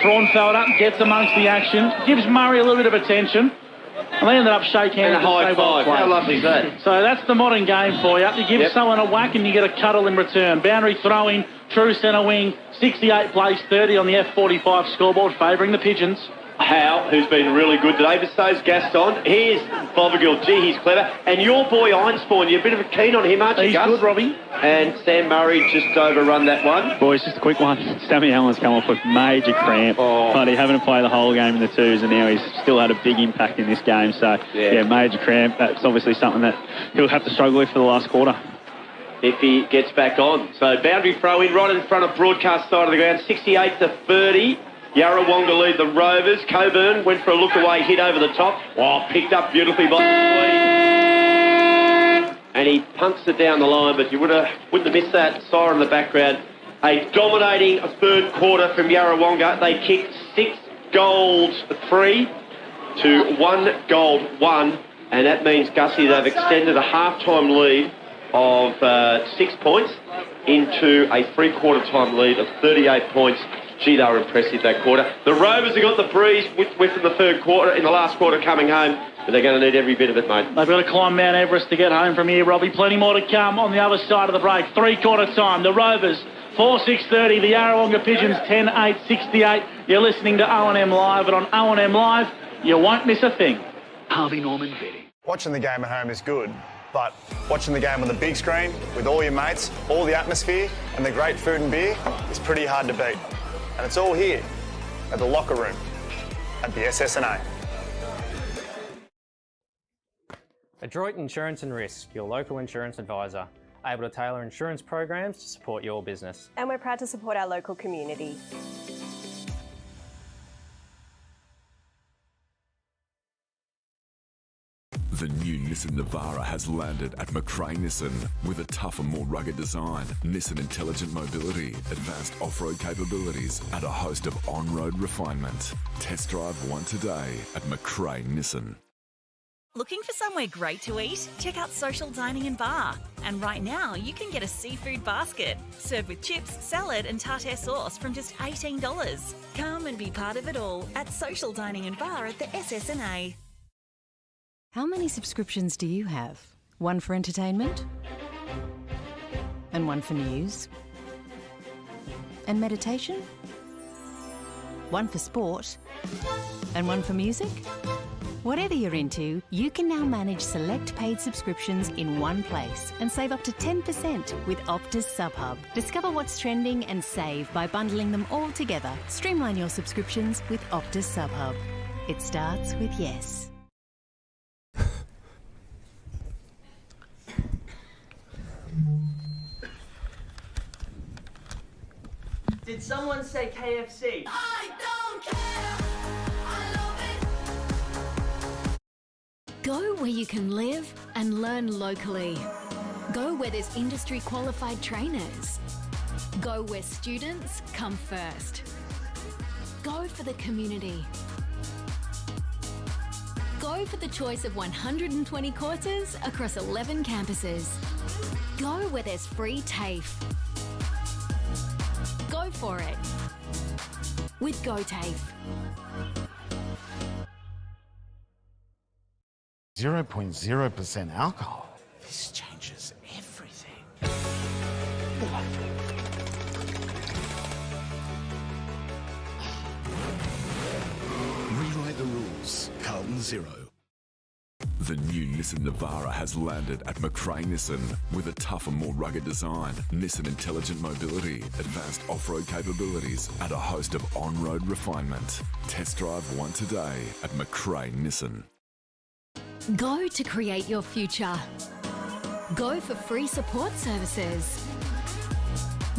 Fraunfelder gets amongst the action. Gives Murray a little bit of attention. And they ended up shake hands. And a high five. How lovely is that? So that's the modern game for you. You give someone a whack and you get a cuddle in return. Boundary throwing, true centre wing, 68 plays 30 on the F45 scoreboard, favouring the Pigeons. Hal, who's been really good today, but so's Gaston. Here's Fothergill. Gee, he's clever. And your boy Einspawn, you're a bit of a keen on him, aren't you, He's Gus? good, Robbie. And Sam Murray just overrun that one. Boys, just a quick one. Sammy Allen's come off with major cramp. But he having to play the whole game in the twos, and now he's still had a big impact in this game. So, yeah, major cramp. That's obviously something that he'll have to struggle with for the last quarter. If he gets back on. So boundary throw in right in front of broadcast side of the ground, 68 to 30. Yarrawonga lead the Rovers. Coburn went for a look away, hit over the top. Oh, picked up beautifully by the and he punts it down the line, but you wouldn't have missed that. Siren in the background. A dominating third quarter from Yarrawonga. They kicked 6 goals 3 to 1 goal 1, and that means, Gussie, they've extended a half-time lead of 6 points into a three-quarter time lead of 38 points. Gee, they were impressive that quarter. The Rovers have got the breeze within the third quarter, in the last quarter coming home, but they're going to need every bit of it, mate. They've got to climb Mount Everest to get home from here, Robbie. Plenty more to come on the other side of the break. Three-quarter time. The Rovers, 4-6-30. The Yarrawonga Pigeons, 10-8-68. You're listening to O&M Live, and on O&M Live, you won't miss a thing. Harvey Norman betting. Watching the game at home is good, but watching the game on the big screen with all your mates, all the atmosphere and the great food and beer is pretty hard to beat. And it's all here at the locker room at the SSNA. Adroit Insurance and Risk, your local insurance advisor, able to tailor insurance programs to support your business. And we're proud to support our local community. The new Nissan Navara has landed at Macrae Nissan with a tougher, more rugged design, Nissan Intelligent Mobility, advanced off-road capabilities, and a host of on-road refinement. Test drive one today at Macrae Nissan. Looking for somewhere great to eat? Check out Social Dining and Bar. And right now, you can get a seafood basket, served with chips, salad and tartare sauce from just $18. Come and be part of it all at Social Dining and Bar at the SSNA. How many subscriptions do you have? One for entertainment? And one for news? And meditation? One for sport? And one for music? Whatever you're into, you can now manage select paid subscriptions in one place and save up to 10% with Optus SubHub. Discover what's trending and save by bundling them all together. Streamline your subscriptions with Optus SubHub. It starts with yes. Did someone say KFC? I don't care. I love it. Go where you can live and learn locally. Go where there's industry qualified trainers. Go where students come first. Go for the community. Go for the choice of 120 courses across 11 campuses. Go where there's free TAFE. Go for it with GoTAFE. 0.0% alcohol. This changes everything. Rewrite the rules. Carlton Zero. The new Nissan Navara has landed at McRae Nissan with a tougher, more rugged design, Nissan Intelligent Mobility, advanced off-road capabilities, and a host of on-road refinement. Test drive one today at McRae Nissan. Go to create your future. Go for free support services.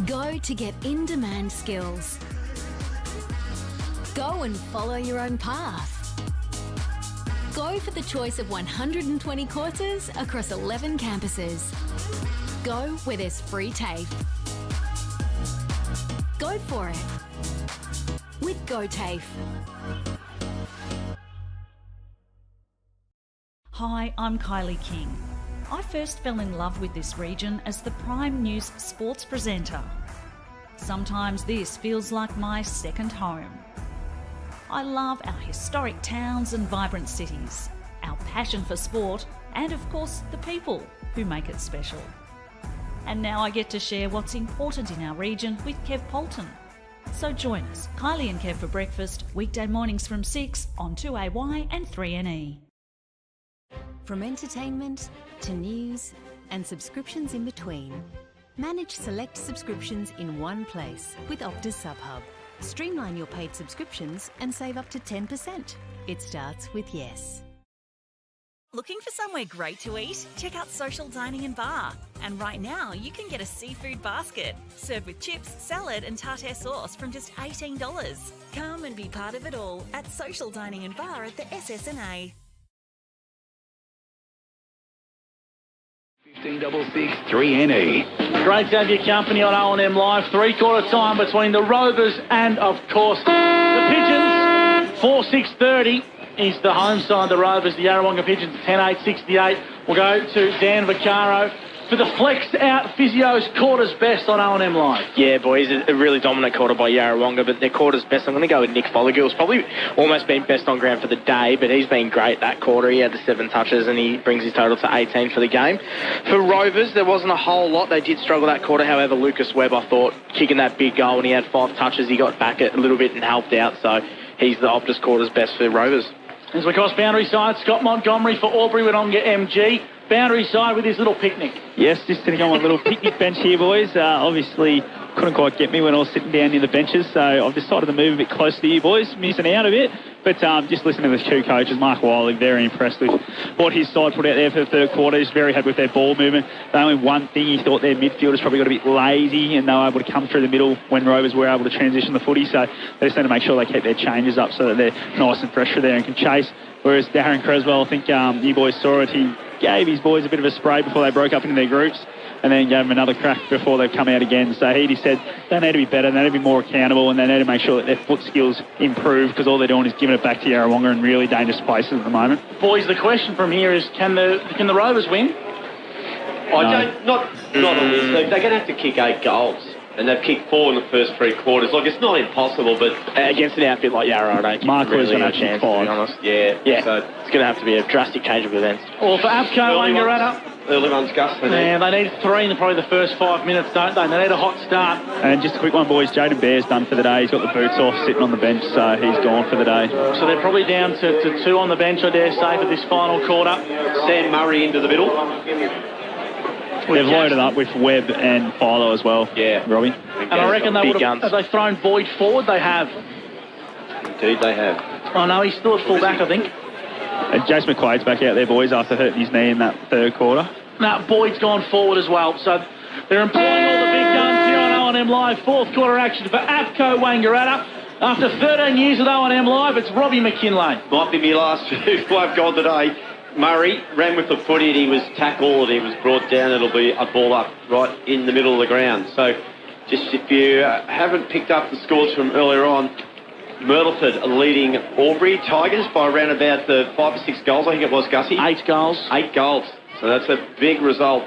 Go to get in-demand skills. Go and follow your own path. Go for the choice of 120 courses across 11 campuses. Go where there's free TAFE. Go for it with GoTAFE. Hi, I'm Kylie King. I first fell in love with this region as the Prime News sports presenter. Sometimes this feels like my second home. I love our historic towns and vibrant cities, our passion for sport, and of course the people who make it special. And now I get to share what's important in our region with Kev Polton. So join us, Kylie and Kev for breakfast, weekday mornings from 6 on 2AY and 3NE. From entertainment to news and subscriptions in between, manage select subscriptions in one place with Optus SubHub. Streamline your paid subscriptions and save up to 10%. It starts with yes. Looking for somewhere great to eat? Check out Social Dining and Bar. And right now, you can get a seafood basket served with chips, salad and tartare sauce from just $18. Come and be part of it all at Social Dining and Bar at the SSNA. 1566 3NE. Great to have your company on O&M Live. Three-quarter time between the Rovers and, of course, the Pigeons. 4-6-30 is the home side, the Rovers. The Yarrawonga Pigeons 10-8-68. We'll go to Dan Vaccaro for the flex out physio's quarters best on O&M Live. Yeah, boys, a really dominant quarter by Yarrawonga, but their quarters best, I'm going to go with Nick Fothergill's probably almost been best on ground for the day, but he's been great that quarter. He had the 7 touches and he brings his total to 18 for the game. For Rovers, there wasn't a whole lot. They did struggle that quarter. However, Lucas Webb, I thought, kicking that big goal when he had 5 touches, he got back a little bit and helped out, so he's the Optus quarters best for Rovers. As we cross boundary side, Scott Montgomery for Albury-Wodonga MG. Boundary side with his little picnic. Yes, just sitting on my little picnic bench here, boys. Obviously, couldn't quite get me when I was sitting down near the benches, so I've decided to move a bit closer to you boys, missing out a bit. But just listening to the two coaches, Mark Wiley, very impressed with what his side put out there for the third quarter. He's very happy with their ball movement. The only one thing, he thought their midfielders probably got a bit lazy and they were able to come through the middle when Rovers were able to transition the footy. So they just need to make sure they keep their changes up so that they're nice and fresh there and can chase. Whereas Darren Creswell, I think you boys saw it, he gave his boys a bit of a spray before they broke up into their groups and then gave them another crack before they've come out again. So he just said they need to be better, they need to be more accountable, and they need to make sure that their foot skills improve because all they're doing is giving it back to Yarrawonga in really dangerous places at the moment. Boys, the question from here is can the Rovers win? Not on this league. They're going to have to kick 8 goals. And they've kicked 4 in the first 3 quarters. Like, it's not impossible, but against an outfit like Yarra, I don't think Mark really going to a chance, kick 5. to be honest. Yeah. So it's going to have to be a drastic change of events. Or for APCO, Wangaratta. Early ones, Gus. Yeah, they need 3 in probably the first 5 minutes, don't they? They need a hot start. And just a quick one, boys. Jaden Bear's done for the day. He's got the boots off, sitting on the bench, so he's gone for the day. So they're probably down to 2 on the bench, I dare say, for this final quarter. Sam Murray into the middle. They've loaded up with Webb and Philo as well. Yeah. Robbie. And I reckon they would have they thrown Boyd forward. They have. Indeed, they have. Oh, no, he's still at full back, I think. And Jace McQuaid's back out there, boys, after hurting his knee in that third quarter. No, Boyd's gone forward as well. So they're employing all the big guns here on O&M Live. Fourth quarter action for AFCO Wangaratta. After 13 years at O&M Live, it's Robbie McKinlay. Might be my last live goal today. Murray ran with the footy and he was tackled. He was brought down. It'll be a ball up right in the middle of the ground. So just if you haven't picked up the scores from earlier on, Myrtleford are leading Albury Tigers by around about the 5 or 6 goals, I think it was, Gussie. 8 goals. 8 goals. So that's a big result.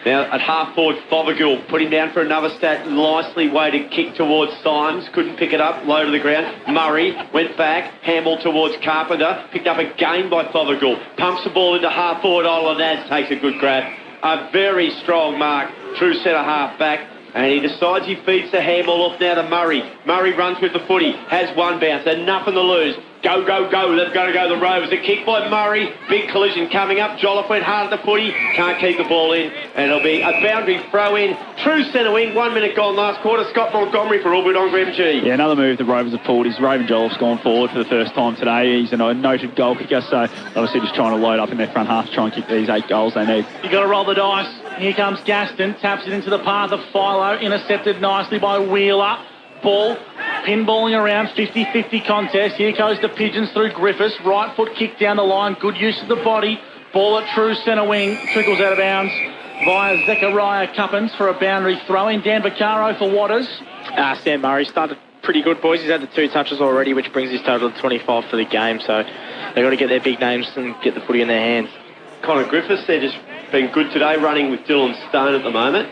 Now at half forward, Fothergill put him down for another stat. Nicely weighted kick towards Symes. Couldn't pick it up. Low to the ground. Murray went back. Handball towards Carpenter. Picked up again by Fothergill. Pumps the ball into half forward. Olanaz takes a good grab. A very strong mark. True centre half back. And he decides he feeds the handball off now to Murray. Murray runs with the footy. Has one bounce. And nothing to lose. Go, go, go. They've got to go the Rovers. A kick by Murray. Big collision coming up. Jolliffe went hard at the footy. Can't keep the ball in. And it'll be a boundary throw in. True centre wing. 1 minute gone last quarter. Scott Montgomery for Albury MG. Yeah, another move the Rovers have pulled is Raven Jolliffe's gone forward for the first time today. He's a noted goal kicker, so obviously just trying to load up in their front half to try and kick these 8 goals they need. You've got to roll the dice. Here comes Gaston. Taps it into the path of Philo. Intercepted nicely by Wheeler. Ball pinballing around, 50-50 contest. Here goes the Pigeons through Griffiths. Right foot kick down the line. Good use of the body. Ball at true centre wing. Trickles out of bounds via Zechariah Cuppins for a boundary throw in. Dan Vaccaro for Waters. Sam Murray started pretty good, boys. He's had the 2 touches already, which brings his total to 25 for the game. So they've got to get their big names and get the footy in their hands. Connor Griffiths, they're just been good today, running with Dylan Stone at the moment.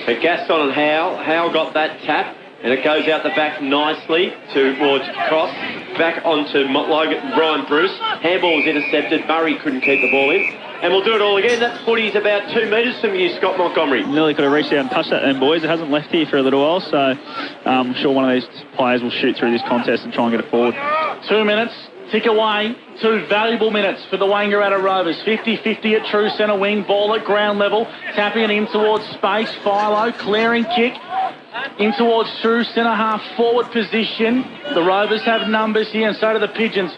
But Gaston and Howe got that tap. And it goes out the back nicely towards Cross. Back onto Ryan Bruce. Handball was intercepted. Murray couldn't keep the ball in. And we'll do it all again. That footy's about 2 metres from you, Scott Montgomery. Nearly could have reached out and touched that then, boys. It hasn't left here for a little while, so I'm sure one of these players will shoot through this contest and try and get it forward. 2 minutes. Tick away. 2 valuable minutes for the Wangaratta Rovers. 50-50 at true centre wing. Ball at ground level. Tapping it in towards space. Philo. Clearing kick. In towards true centre half forward position. The Rovers have numbers here and so do the Pigeons.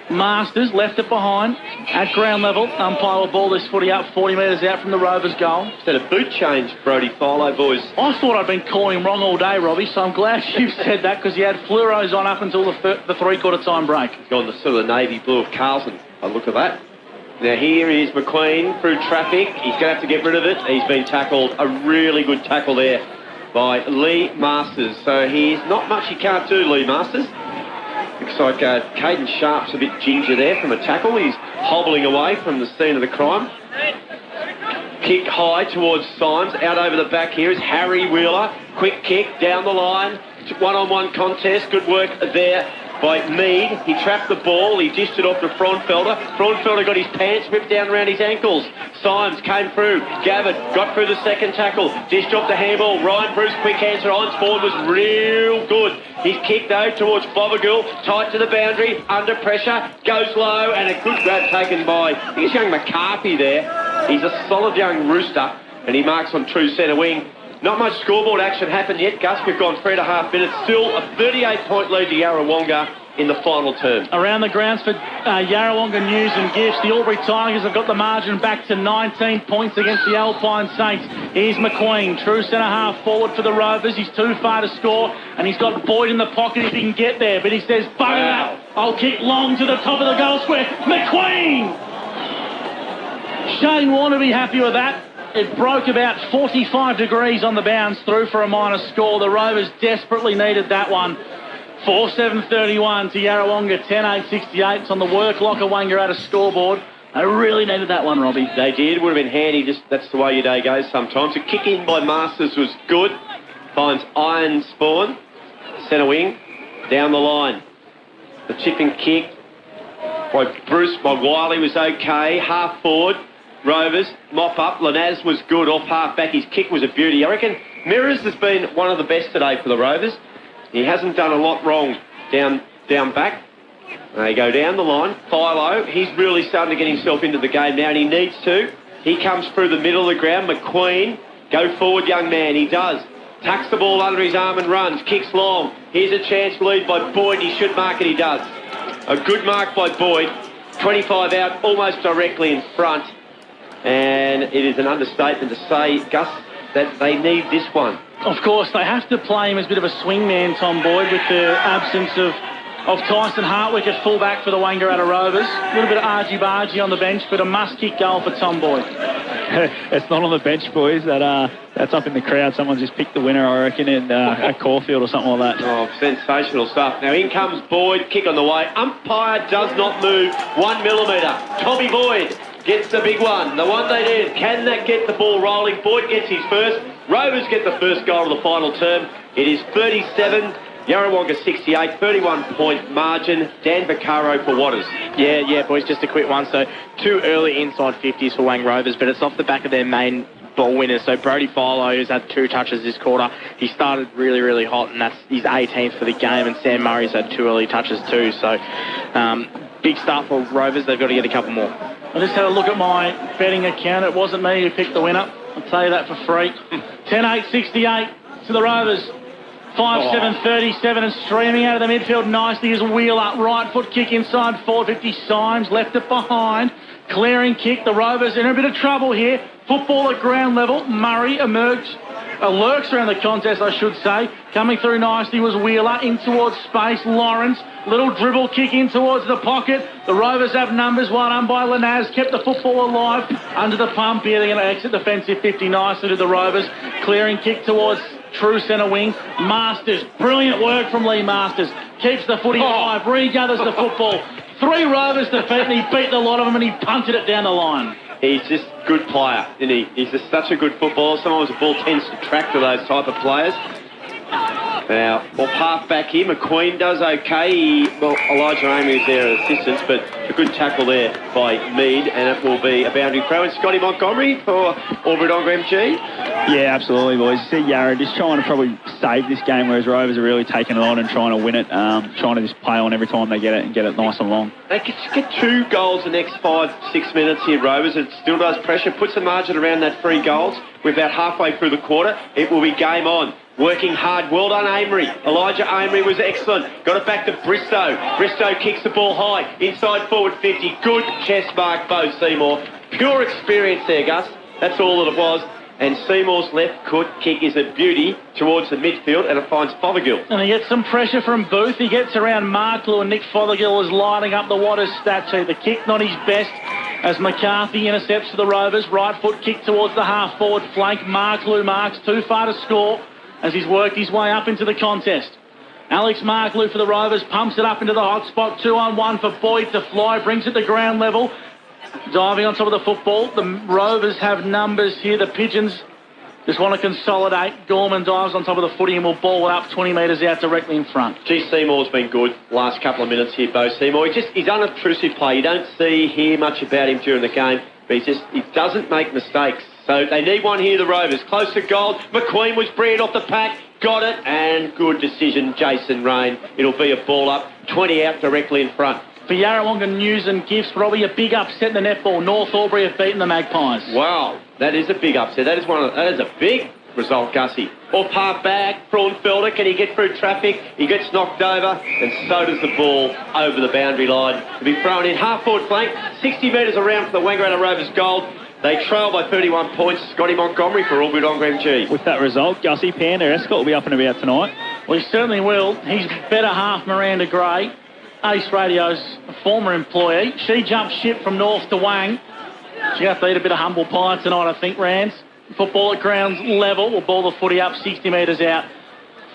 Masters left it behind at ground level. Umpire will ball this footy up 40 metres out from the Rovers goal. Is that a boot change, Brody Fowler, boys? I thought I'd been calling him wrong all day, Robbie, so I'm glad you said that because he had fluoros on up until the 3/4 time break. He's gone the sort of navy blue of Carlson. A look at that. Now here is McQueen through traffic. He's going to have to get rid of it. He's been tackled. A really good tackle there by Lee Masters. So he's not much he can't do, Lee Masters. Looks like Caden Sharp's a bit ginger there from a tackle. He's hobbling away from the scene of the crime. Kick high towards Symes. Out over the back here is Harry Wheeler. Quick kick down the line. One-on-one contest. Good work there by Mead. He trapped the ball. He dished it off to Fraunfelder. Fraunfelder got his pants ripped down around his ankles. Symes came through. Gavitt got through the second tackle. Dished off the handball. Ryan Bruce, quick answer. On forward was real good. He's kicked though towards Fothergill. Tight to the boundary. Under pressure. Goes low. And a good grab taken by, I think it's young McCarthy there. He's a solid young rooster. And he marks on true centre wing. Not much scoreboard action happened yet, Gus. We've gone 3.5 minutes. Still a 38-point lead to Yarrawonga in the final term. Around the grounds for Yarrawonga News and Gifts, the Albury Tigers have got the margin back to 19 points against the Alpine Saints. Here's McQueen, true centre half forward for the Rovers. He's too far to score, and he's got Boyd in the pocket if he can get there. But he says, bugger that. I'll kick long to the top of the goal square. McQueen! Shane Warner be happy with that. It broke about 45 degrees on the bounce through for a minor score. The Rovers desperately needed that one. 4-7-31 to Yarrawonga, 10-8-68. It's on the Work Locker Wangaratta scoreboard. They really needed that one, Robbie. They did. Would have been handy. Just that's the way your day goes sometimes. A kick in by Masters was good. Finds Iron Spawn. Centre wing. Down the line. The chip and kick by Bruce, by Wiley was okay. Half forward. Rovers, mop up. Lanaz was good off half back. His kick was a beauty. I reckon Mirrors has been one of the best today for the Rovers. He hasn't done a lot wrong down back. They go down the line. Philo, he's really starting to get himself into the game now, and he needs to. He comes through the middle of the ground. McQueen, go forward, young man. He does. Tucks the ball under his arm and runs. Kicks long. Here's a chance lead by Boyd. He should mark it. He does. A good mark by Boyd. 25 out, almost directly in front. And it is an understatement to say, Gus, that they need this one. Of course, they have to play him as a bit of a swingman, Tom Boyd, with the absence of Tyson Hartwick at fullback for the Wangaratta Rovers. A little bit of argy-bargy on the bench, but a must-kick goal for Tom Boyd. It's not on the bench, boys. That's up in the crowd. Someone's just picked the winner, I reckon, at Caulfield or something like that. Oh, sensational stuff. Now in comes Boyd, kick on the way. Umpire does not move 1 millimetre. Tommy Boyd gets the big one. The one they did. Can that get the ball rolling? Boyd gets his first. Rovers get the first goal of the final term. It is 37. Yarrawonga 68, 31-point margin. Dan Vaccaro for Waters. Yeah, boys, just a quick one. So 2 early inside 50s for Wang Rovers, but it's off the back of their main ball winners. So Brady Fowler, who's had 2 touches this quarter, he started really, really hot, and that's his 18th for the game, and Sam Murray's had 2 early touches too. So big start for Rovers. They've got to get a couple more. I just had a look at my betting account. It wasn't me who picked the winner. I'll tell you that for free. 10-8-68 to the Rovers. 5-7-37 and streaming out of the midfield nicely is Wheeler. Right foot kick inside 450. Symes left it behind. Clearing kick. The Rovers in a bit of trouble here. Football at ground level. Murray lurks around the contest, I should say. Coming through nicely was Wheeler in towards space. Lawrence, little dribble kick in towards the pocket. The Rovers have numbers. Well done by Lanaz. Kept the football alive under the pump here. They're going to exit defensive 50 nicely to the Rovers. Clearing kick towards true centre wing. Masters. Brilliant work from Lee Masters. Keeps the footy alive. Regathers the football. 3 Rovers defeat, and he beat the lot of them, and he punted it down the line. He's just a good player, isn't he? He's just such a good footballer. Sometimes the ball tends to track to those type of players. Now, off half-back here, McQueen does okay. Elijah Amy is there as assistance, but a good tackle there by Mead, and it will be a boundary throw. And Scotty Montgomery for Wangaratta MG. Yeah, absolutely, boys. You see Yarra just trying to probably save this game, whereas Rovers are really taking it on and trying to win it, trying to just play on every time they get it and get it nice and long. They could get 2 goals the next 5-6 minutes here, Rovers. It still does pressure, puts the margin around that 3 goals. We're about halfway through the quarter. It will be game on. Working hard. Well done, Amory. Elijah Amory was excellent. Got it back to Bristow. Bristow kicks the ball high. Inside forward 50. Good chest mark, Bo Seymour. Pure experience there, Gus. That's all that it was. And Seymour's left foot kick is a beauty towards the midfield, and it finds Fothergill. And he gets some pressure from Booth. He gets around Marklew, and Nick Fothergill is lining up the Waters statue. The kick not his best as McCarthy intercepts for the Rovers. Right foot kick towards the half-forward flank. Marklew marks too far to score as he's worked his way up into the contest. Alex Marklew for the Rovers pumps it up into the hot spot. 2-on-1 for Boyd to fly. Brings it to ground level. Diving on top of the football. The Rovers have numbers here. The Pigeons just want to consolidate. Gorman dives on top of the footy and will ball it up 20 metres out directly in front. Gee, Seymour's been good last couple of minutes here, Bo Seymour. He's unobtrusive play. You don't hear much about him during the game, but he doesn't make mistakes. So they need one here, the Rovers. Close to goal. McQueen was brilliant off the pack. Got it, and good decision, Jason Rain. It'll be a ball up, 20 out directly in front. For Yarrawonga News and Gifts, probably a big upset in the netball. North Albury have beaten the Magpies. Wow, that is a big upset. That is a big result, Gussie. Off half back, Fraunfelder, can he get through traffic? He gets knocked over, and so does the ball over the boundary line. To be thrown in half-forward flank, 60 metres around for the Wangaratta Rovers goal. They trail by 31 points. Scotty Montgomery for Wangaratta MG. With that result, Gussie, Panda Escott will be up and about tonight. Well, he certainly will. He's better half Miranda Gray, Ace Radio's former employee. She jumped ship from North to Wang. She'll have to eat a bit of humble pie tonight, I think, Rands. Football at ground level will ball the footy up 60 metres out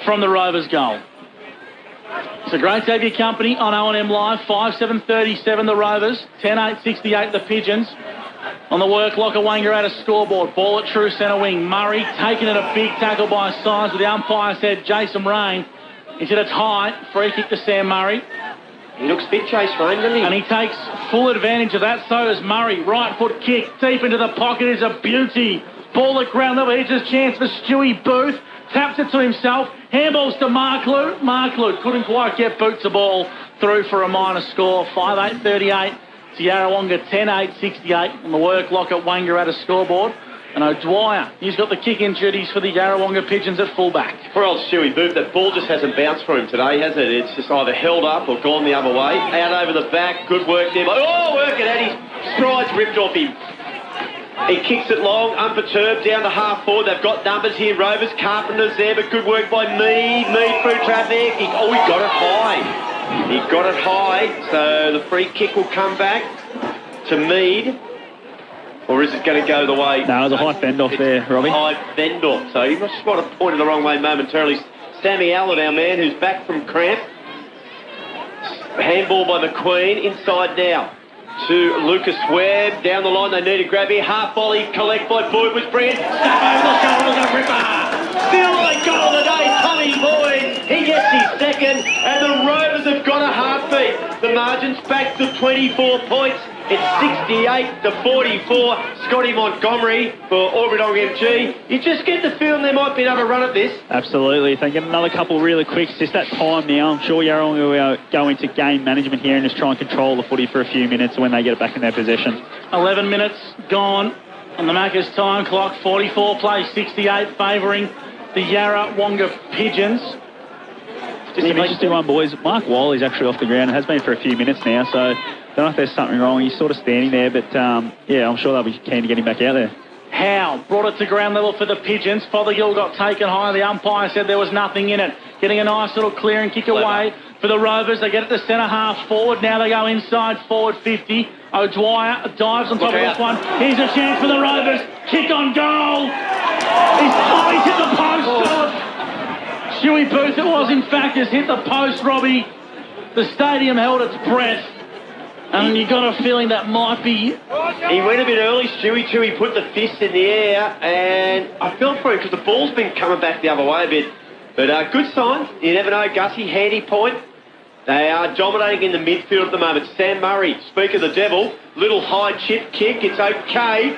from the Rovers' goal. So great to have your company on O&M Live. 5-7-37 the Rovers, 10-8-68 the Pigeons. On the work locker, Wangaratta scoreboard. Ball at true centre wing. Murray taking it a big tackle by Symes, but the umpire said Jason Rain. He said it's high. Free kick to Sam Murray. He looks fit, Chase Rain, doesn't he? And he takes full advantage of that. So does Murray. Right foot kick deep into the pocket is a beauty. Ball at ground level. Here's his chance for Stewie Booth. Taps it to himself. Handballs to Marklew. Marklew couldn't quite get Boots the ball through for a minor score. 5-8-38 to Yarrawonga. 10-8-68 on the work lock at Wangaratta scoreboard. And O'Dwyer, he's got the kick-in duties for the Yarrawonga Pigeons at fullback. Poor old Stewie Booth, that ball just hasn't bounced for him today, has it? It's just either held up or gone the other way. Out over the back, good work there. Oh, work it out, his strides ripped off him. He kicks it long, unperturbed, down to half forward. They've got numbers here. Rovers, Carpenter's there, but good work by Mead. Mead through traffic. He got it high. He got it high, so the free kick will come back to Mead. Or is it going to go the way? No, there's a high fend off there, Robbie. High fend off, so he just might have pointed the wrong way momentarily. Sammy Allen, our man, who's back from cramp. Handball by McQueen, inside now to Lucas Webb. Down the line, they need a grab here. Half volley, collect by Boyd was brilliant. Step over the shoulder, the ripper. Still a goal today, Tommy Boyd. He gets his second, and the Rovers have got a heartbeat. The margin's back to 24 points. It's 68-44. Scotty Montgomery for Orbitong MG. You just get the feeling they might be able to run at this. Absolutely. If they get another couple really quick, it's just that time now. I'm sure Yarrawonga will go into game management here and just try and control the footy for a few minutes when they get it back in their possession. 11 minutes gone on the Macca's time clock. 44 plays 68, favouring the Yarrawonga Pigeons. Just an interesting one, boys. Mark Wiley's actually off the ground. It has been for a few minutes now, so don't know if there's something wrong. He's sort of standing there, but yeah, I'm sure they'll be keen to get him back out there. Howe brought it to ground level for the Pigeons. Fothergill got taken high. The umpire said there was nothing in it. Getting a nice little clear and kick away for the Rovers. They get it to centre half forward. Now they go inside forward 50. O'Dwyer dives on top of this one. Here's a chance for the Rovers. Kick on goal. He's hit the post. Shuey Booth, it was in fact, has hit the post, Robbie. The stadium held its breath. And you got a feeling that might be... He went a bit early, Stewie, too. He put the fist in the air, and I felt for him because the ball's been coming back the other way a bit. But good sign. You never know, Gussie, handy point. They are dominating in the midfield at the moment. Sam Murray, speak of the devil, little high chip kick. It's okay.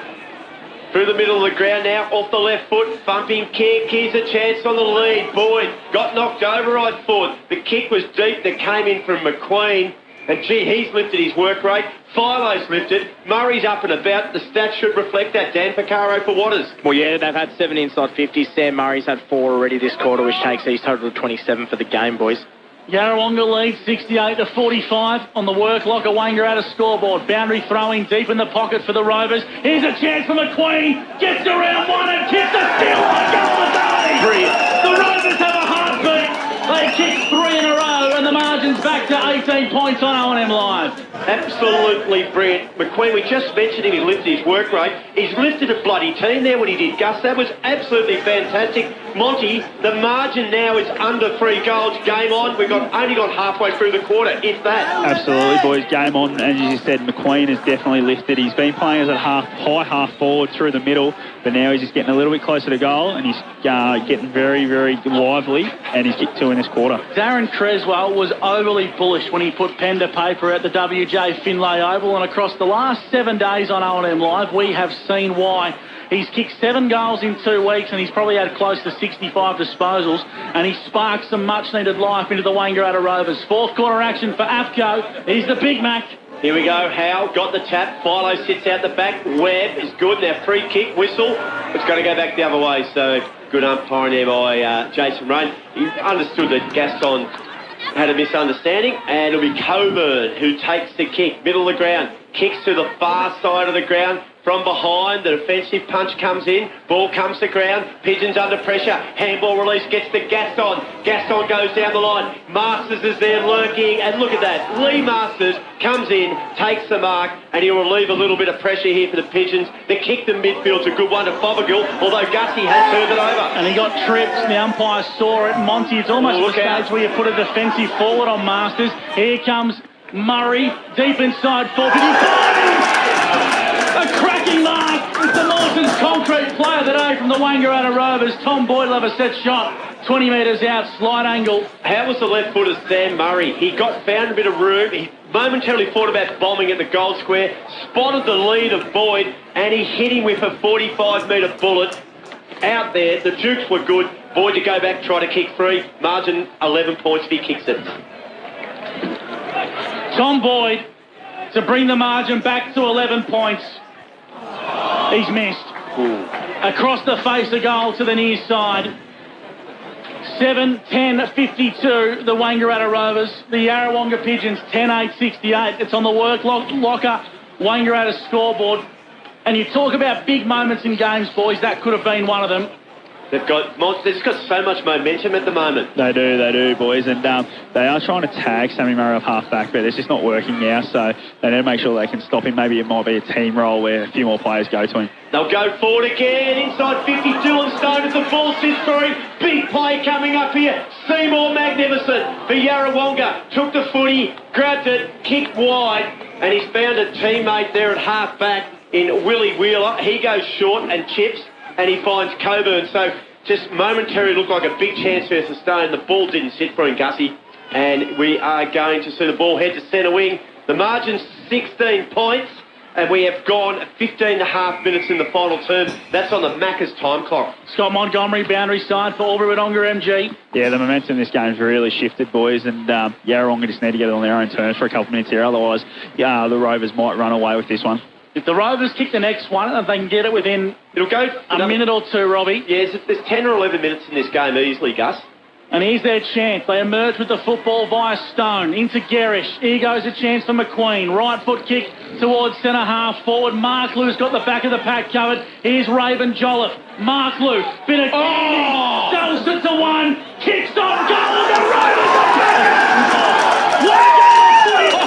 Through the middle of the ground now, off the left foot, thumping kick. Here's a chance on the lead. Boyd got knocked over, I thought. The kick was deep that came in from McQueen. And gee, he's lifted his work rate. Philo's lifted. Murray's up and about. The stats should reflect that. Dan Picaro for Waters. Well, yeah, they've had 7 inside 50s. Sam Murray's had 4 already this quarter, which takes his total to 27 for the game, boys. Yarrawonga leads 68-45 on the work locker Wangaratta scoreboard. Boundary throwing deep in the pocket for the Rovers. Here's a chance for McQueen. Gets around one and kicks a steal on goal today. Brilliant. The Rovers have a heartbeat. They kicked 3 in a row and the margin's back to 18 points on O&M Live. Absolutely brilliant. McQueen, we just mentioned him, he lifted his work rate. He's lifted a bloody team there when he did, Gus. That was absolutely fantastic. Monty, the margin now is under 3 goals. Game on. We've only got halfway through the quarter, if that. Absolutely, boys. Game on. As you said, McQueen has definitely lifted. He's been playing as a high half forward through the middle, but now he's just getting a little bit closer to goal, and he's getting very, very lively, and he's kicked 2 in this quarter. Darren Creswell was overly bullish when he put pen to paper at the WJ Finlay Oval, and across the last 7 days on O&M Live, we have seen why. He's kicked 7 goals in 2 weeks, and he's probably had close to 65 disposals, and he sparked some much-needed life into the Wangaratta Rovers. 4th quarter action for AFCO. He's the Big Mac. Here we go. Howe got the tap. Philo sits out the back. Webb is good. Now free kick, whistle. It's going to go back the other way, so good umpiring there by Jason Rain. He understood that Gaston had a misunderstanding, and it'll be Coburn who takes the kick. Middle of the ground. Kicks to the far side of the ground. From behind, the defensive punch comes in. Ball comes to ground. Pigeons under pressure. Handball release gets to Gaston. Gaston goes down the line. Masters is there lurking. And look at that. Lee Masters comes in, takes the mark, and he'll relieve a little bit of pressure here for the Pigeons. The kick to midfield's a good one to Fothergill, although Gussie has turned it over. And he got tripped. The umpire saw it. Monty, it's almost the stage where you put a defensive forward on Masters. Here comes Murray, deep inside 450. A cracking mark. It's the Mawson's concrete player today from the Wangaratta Rovers. Tom Boyd will have a set shot. 20 metres out, slight angle. How was the left footer Sam Murray? He found a bit of room. He momentarily thought about bombing at the goal square, spotted the lead of Boyd, and he hit him with a 45-metre bullet. Out there, the Dukes were good. Boyd to go back, try to kick free. Margin 11 points if he kicks it. Tom Boyd to bring the margin back to 11 points. He's missed. Across the face of goal to the near side. 7-10-52, the Wangaratta Rovers. The Yarrawonga Pigeons, 10-8-68. It's on the work locker Wangaratta scoreboard. And you talk about big moments in games, boys. That could have been one of them. They've got so much momentum at the moment. They do, boys. And they are trying to tag Sammy Murray off half-back, but it's just not working now, so they need to make sure they can stop him. Maybe it might be a team role where a few more players go to him. They'll go forward again, inside 50, Dylan Stone as the ball sits through. Big play coming up here. Seymour Magnificent for Yarrawonga. Took the footy, grabbed it, kicked wide, and he's found a teammate there at half-back in Willie Wheeler. He goes short and chips, and he finds Coburn. So just momentarily looked like a big chance for Stone. The ball didn't sit for him, Gussie. And we are going to see the ball head to centre wing. The margin's 16 points. And we have gone 15 and a half minutes in the final term. That's on the Macca's time clock. Scott Montgomery, boundary side for Wangaratta MG. Yeah, the momentum in this game's really shifted, boys, and Yarrawonga just need to get it on their own terms for a couple of minutes here. Otherwise, the Rovers might run away with this one. If the Rovers kick the next one, and they can get it within a minute or two, Robbie. Yes, there's 10 or 11 minutes in this game easily, Gus. And here's their chance. They emerge with the football via Stone. Into Garish. Here goes a chance for McQueen. Right foot kick towards centre half forward. Mark Lou's got the back of the pack covered. Here's Raven Jolliffe. Mark Lou. Bit of sells it to one. Kicks on goal. The Rovers are back.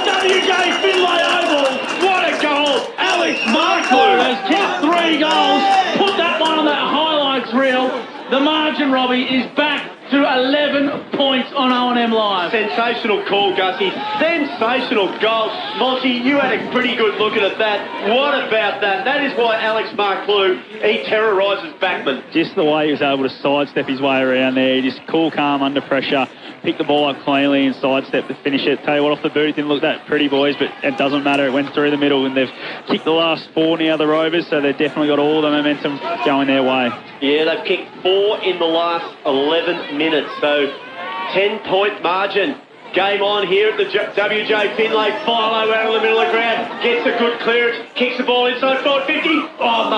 WJ Finlay Oval. What a goal. Alex Marklew has kicked 3 goals. Put that one on that highlights reel. The margin, Robbie, is back to 11 points on O&M Live. Sensational call, Gussie. Sensational goal. Monty, you had a pretty good look at that. What about that? That is why Alex Marklew, he terrorises backman. Just the way he was able to sidestep his way around there. Just cool, calm, under pressure. Pick the ball up cleanly and sidestep to finish it. Tell you what, off the boot, it didn't look that pretty, boys, but it doesn't matter. It went through the middle, and they've kicked the last 4 now, the Rovers, so they've definitely got all the momentum going their way. Yeah, they've kicked 4 in the last 11 minutes, so 10-point margin. Game on here at the WJ Finlay. Philo out of the middle of the ground. Gets a good clearance. Kicks the ball inside forward 50. Oh,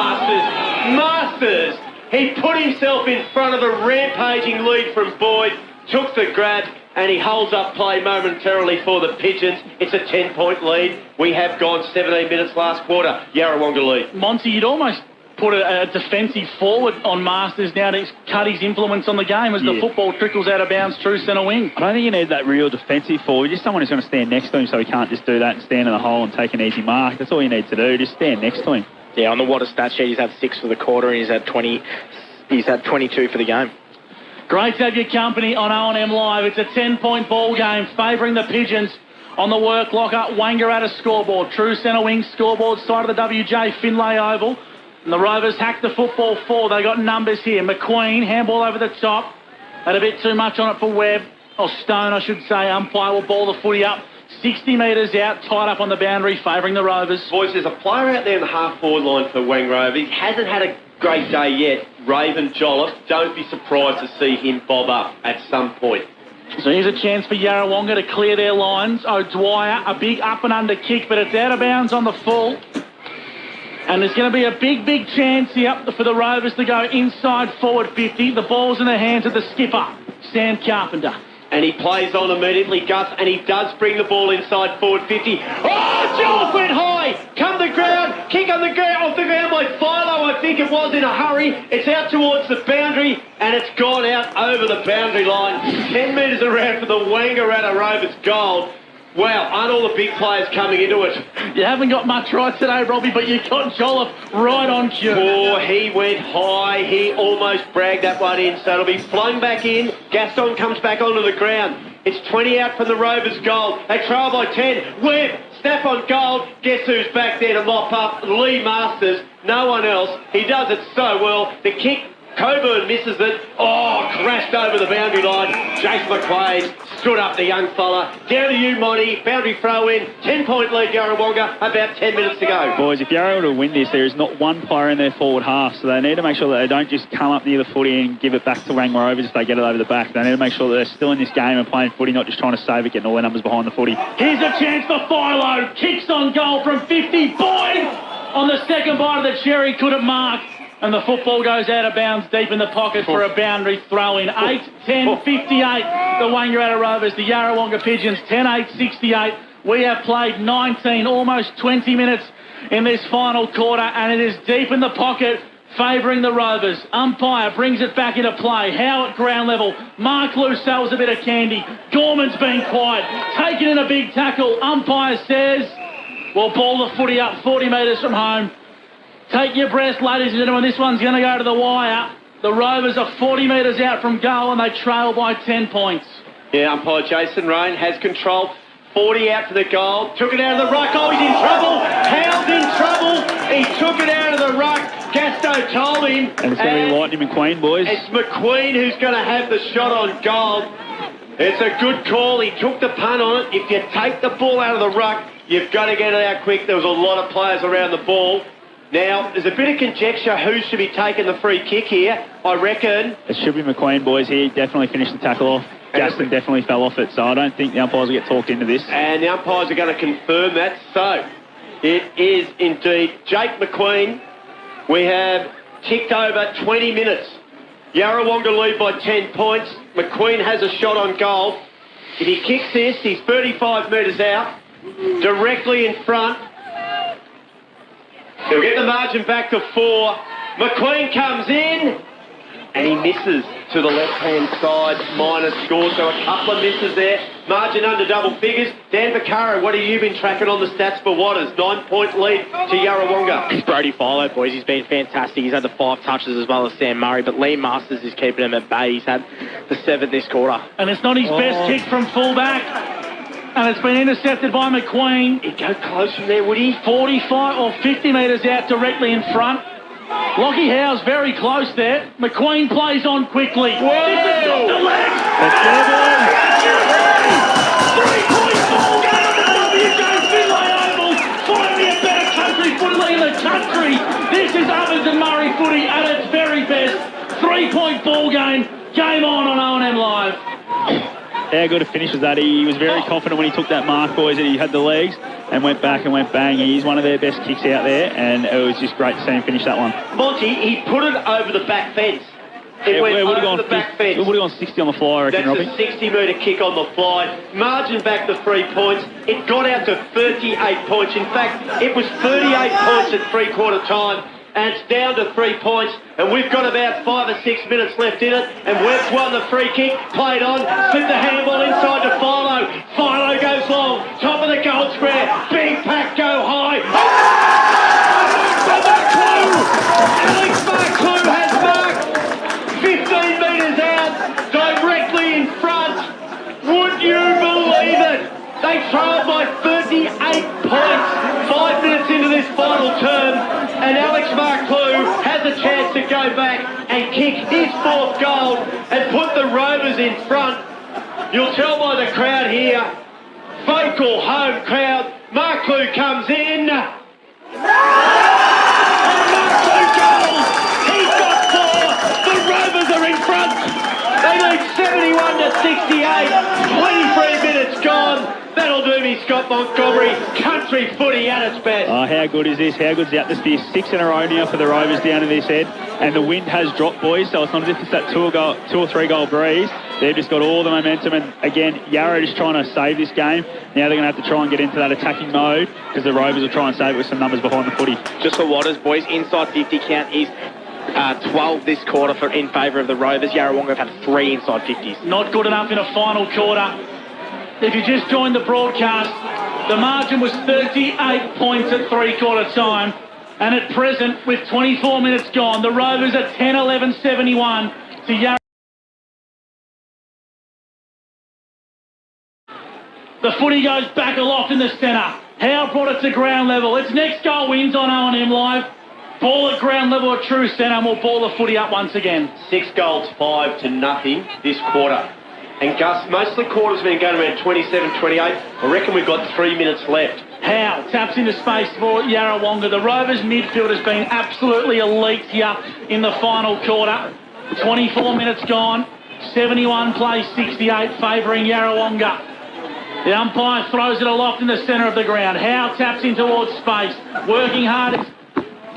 Masters. He put himself in front of a rampaging lead from Boyd. Took the grab, and he holds up play momentarily for the Pigeons. It's a 10-point lead. We have gone 17 minutes last quarter. Yarrawonga lead. Monty, you'd almost put a defensive forward on Masters now to cut his influence on the game as the football trickles out of bounds through centre wing. I don't think you need that real defensive forward. Just someone who's going to stand next to him, so he can't just do that and stand in the hole and take an easy mark. That's all you need to do. Just stand next to him. Yeah, on the Water stat sheet, he's had 6 for the quarter, and he's had 22 for the game. Great to have your company on O&M Live. It's a 10-point ball game favouring the Pigeons on the work locker. Wangaratta scoreboard. True centre wing scoreboard side of the WJ Finlay Oval. And the Rovers hacked the football 4. They got numbers here. McQueen, handball over the top. Had a bit too much on it for Webb. Or Stone, I should say. Umpire will ball the footy up. 60 metres out, tied up on the boundary, favouring the Rovers. Boys, there's a player out there in the half-forward line for Wangaratta. He hasn't had a great day yet. Raven Jolliffe. Don't be surprised to see him bob up at some point. So here's a chance for Yarrawonga to clear their lines. O'Dwyer, a big up and under kick, but it's out of bounds on the full. And there's going to be a big chance here for the Rovers to go inside forward 50. The ball's in the hands of the skipper, Sam Carpenter. And he plays on immediately, Gus, and he does bring the ball inside forward 50. Oh, Jolliffe went high! Come the ground, kick on the ground, off the ground by Philo, I think it was, in a hurry. It's out towards the boundary, and it's gone out over the boundary line. 10 metres around for the Wangaratta Rovers goal. Wow, aren't all the big players coming into it? You haven't got much right today, Robbie, but you got Jolliffe right on cue. Oh, he went high. He almost bragged that one in, so it'll be flung back in. Gaston comes back onto the ground. It's 20 out from the Rovers' goal. They trail by 10. Webb, snap on goal. Guess who's back there to mop up? Lee Masters. No one else. He does it so well. The kick, Coburn misses it. Oh, crashed over the boundary line. Jace McQuaid stood up the young fella. Down to you, Monty. Boundary throw in. 10-point lead, Yarrawonga. About 10 minutes to go. Boys, if you're able to win this, there is not one player in their forward half, so they need to make sure that they don't just come up near the footy and give it back to Wang Rovers if they get it over the back. They need to make sure that they're still in this game and playing footy, not just trying to save it, getting all their numbers behind the footy. Here's a chance for Philo. Kicks on goal from 50. Boyd on the second bite of the cherry couldn't mark. And the football goes out of bounds deep in the pocket for a boundary throw in. 8-10-58, the Wangaratta Rovers, the Yarrawonga Pigeons, 10-8-68. We have played 19, almost 20 minutes in this final quarter, and it is deep in the pocket, favouring the Rovers. Umpire brings it back into play. Howe at ground level. Mark Lou sells a bit of candy. Gorman's been quiet. Taken in a big tackle. Umpire says, we'll ball the footy up 40 metres from home. Take your breath, ladies and gentlemen. This one's going to go to the wire. The Rovers are 40 metres out from goal and they trail by 10 points. Yeah, umpire Jason Rain has control. 40 out to the goal. Took it out of the ruck. Oh, he's in trouble. Howe's in trouble. He took it out of the ruck. Gasto told him. And it's going to be Lightning McQueen, boys. It's McQueen who's going to have the shot on goal. It's a good call. He took the punt on it. If you take the ball out of the ruck, you've got to get it out quick. There was a lot of players around the ball. Now, there's a bit of conjecture who should be taking the free kick here. I reckon it should be McQueen, boys. He definitely finished the tackle off. Gaston definitely fell off it, so I don't think the umpires will get talked into this. And the umpires are going to confirm that. So, it is indeed Jake McQueen. We have ticked over 20 minutes. Yarrawonga lead by 10 points. McQueen has a shot on goal. If he kicks this, he's 35 metres out, directly in front. He'll get the margin back to 4. McQueen comes in, and he misses to the left-hand side, minus score. So a couple of misses there. Margin under double figures. Dan Vaccaro, what have you been tracking on the stats for Waters? 9-point lead to Yarrawonga. It's Brady Fowler, boys. He's been fantastic. He's had the 5 touches as well as Sam Murray, but Lee Masters is keeping him at bay. He's had the 7 this quarter. And it's not his best kick from fullback. And it's been intercepted by McQueen. He'd go close from there, would he? 45 or 50 metres out directly in front. Lockie Howe's very close there. McQueen plays on quickly. Whoa! This has got the legs. Let's go, boys. 3-point ball game at the WJ Finlay Oval. Finally a better country footy league in the country. This is Ovens and Murray footy at its very best. 3-point ball game. Game on O&M Live. How good a finish was that? He was very confident when he took that mark, boys, that he had the legs and went back and went bang. He's one of their best kicks out there, and it was just great to see him finish that one. Monty, he put it over the back fence. It went over the back fence. It would have gone 60 on the fly, I reckon, Robbie. That's a 60-metre kick on the fly. Margin back to 3 points. It got out to 38 points. In fact, it was 38 points at three-quarter time. And it's down to 3 points, and we've got about 5 or 6 minutes left in it, and Webb's won the free kick, played on, slipped the handball inside to Philo. Philo goes long, top of the goal square, big pack go high. Alex Marklew has marked 15 metres out, directly in front. Would you believe it? They trailed by 38 points, 5 minutes into this final term, and Alex Marklew has a chance to go back and kick his 4th goal and put the Rovers in front. You'll tell by the crowd here, vocal home crowd. Marklew comes in. And Marklew goals. He's got 4. The Rovers are in front. They lead 71 to 68. 23 minutes gone. That'll do me, Scott Montgomery. Country footy at its best. Oh, how good is this? How good's the atmosphere? 6 in a row now for the Rovers down in this head. And the wind has dropped, boys, so it's not as if it's that 2 or 3 goal breeze. They've just got all the momentum. And again, Yarra is trying to save this game. Now they're going to have to try and get into that attacking mode because the Rovers will try and save it with some numbers behind the footy. Just for Waters, boys, inside 50 count is 12 this quarter in favour of the Rovers. Yarrawonga have had 3 inside 50s. Not good enough in a final quarter. If you just joined the broadcast, the margin was 38 points at three-quarter time. And at present, with 24 minutes gone, the Rovers are 10-11-71 to Yarra. The footy goes back aloft in the centre. Howe brought it to ground level. Its next goal wins on O&M Live. Ball at ground level at true centre, and we'll ball the footy up once again. 6 goals, 5 to nothing this quarter. And Gus, most of the quarter's been going around 27-28. I reckon we've got 3 minutes left. Howe taps into space for Yarrawonga. The Rovers midfield has been absolutely elite here in the final quarter. 24 minutes gone. 71 plays 68, favouring Yarrawonga. The umpire throws it aloft in the centre of the ground. Howe taps in towards space. Working hard.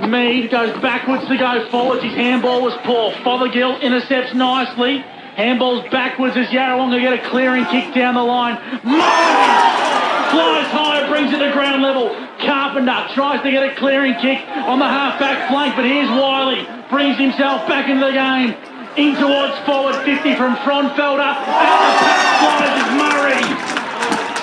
Mead goes backwards to go forwards. His handball was poor. Fothergill intercepts nicely. Handball's backwards as Yarrawonga get a clearing kick down the line. Flies high. brings it to ground level. Carpenter tries to get a clearing kick on the half-back flank, but here's Wiley. Brings himself back into the game. In towards forward 50 from Fronfelder. Out the pack flies is Murray.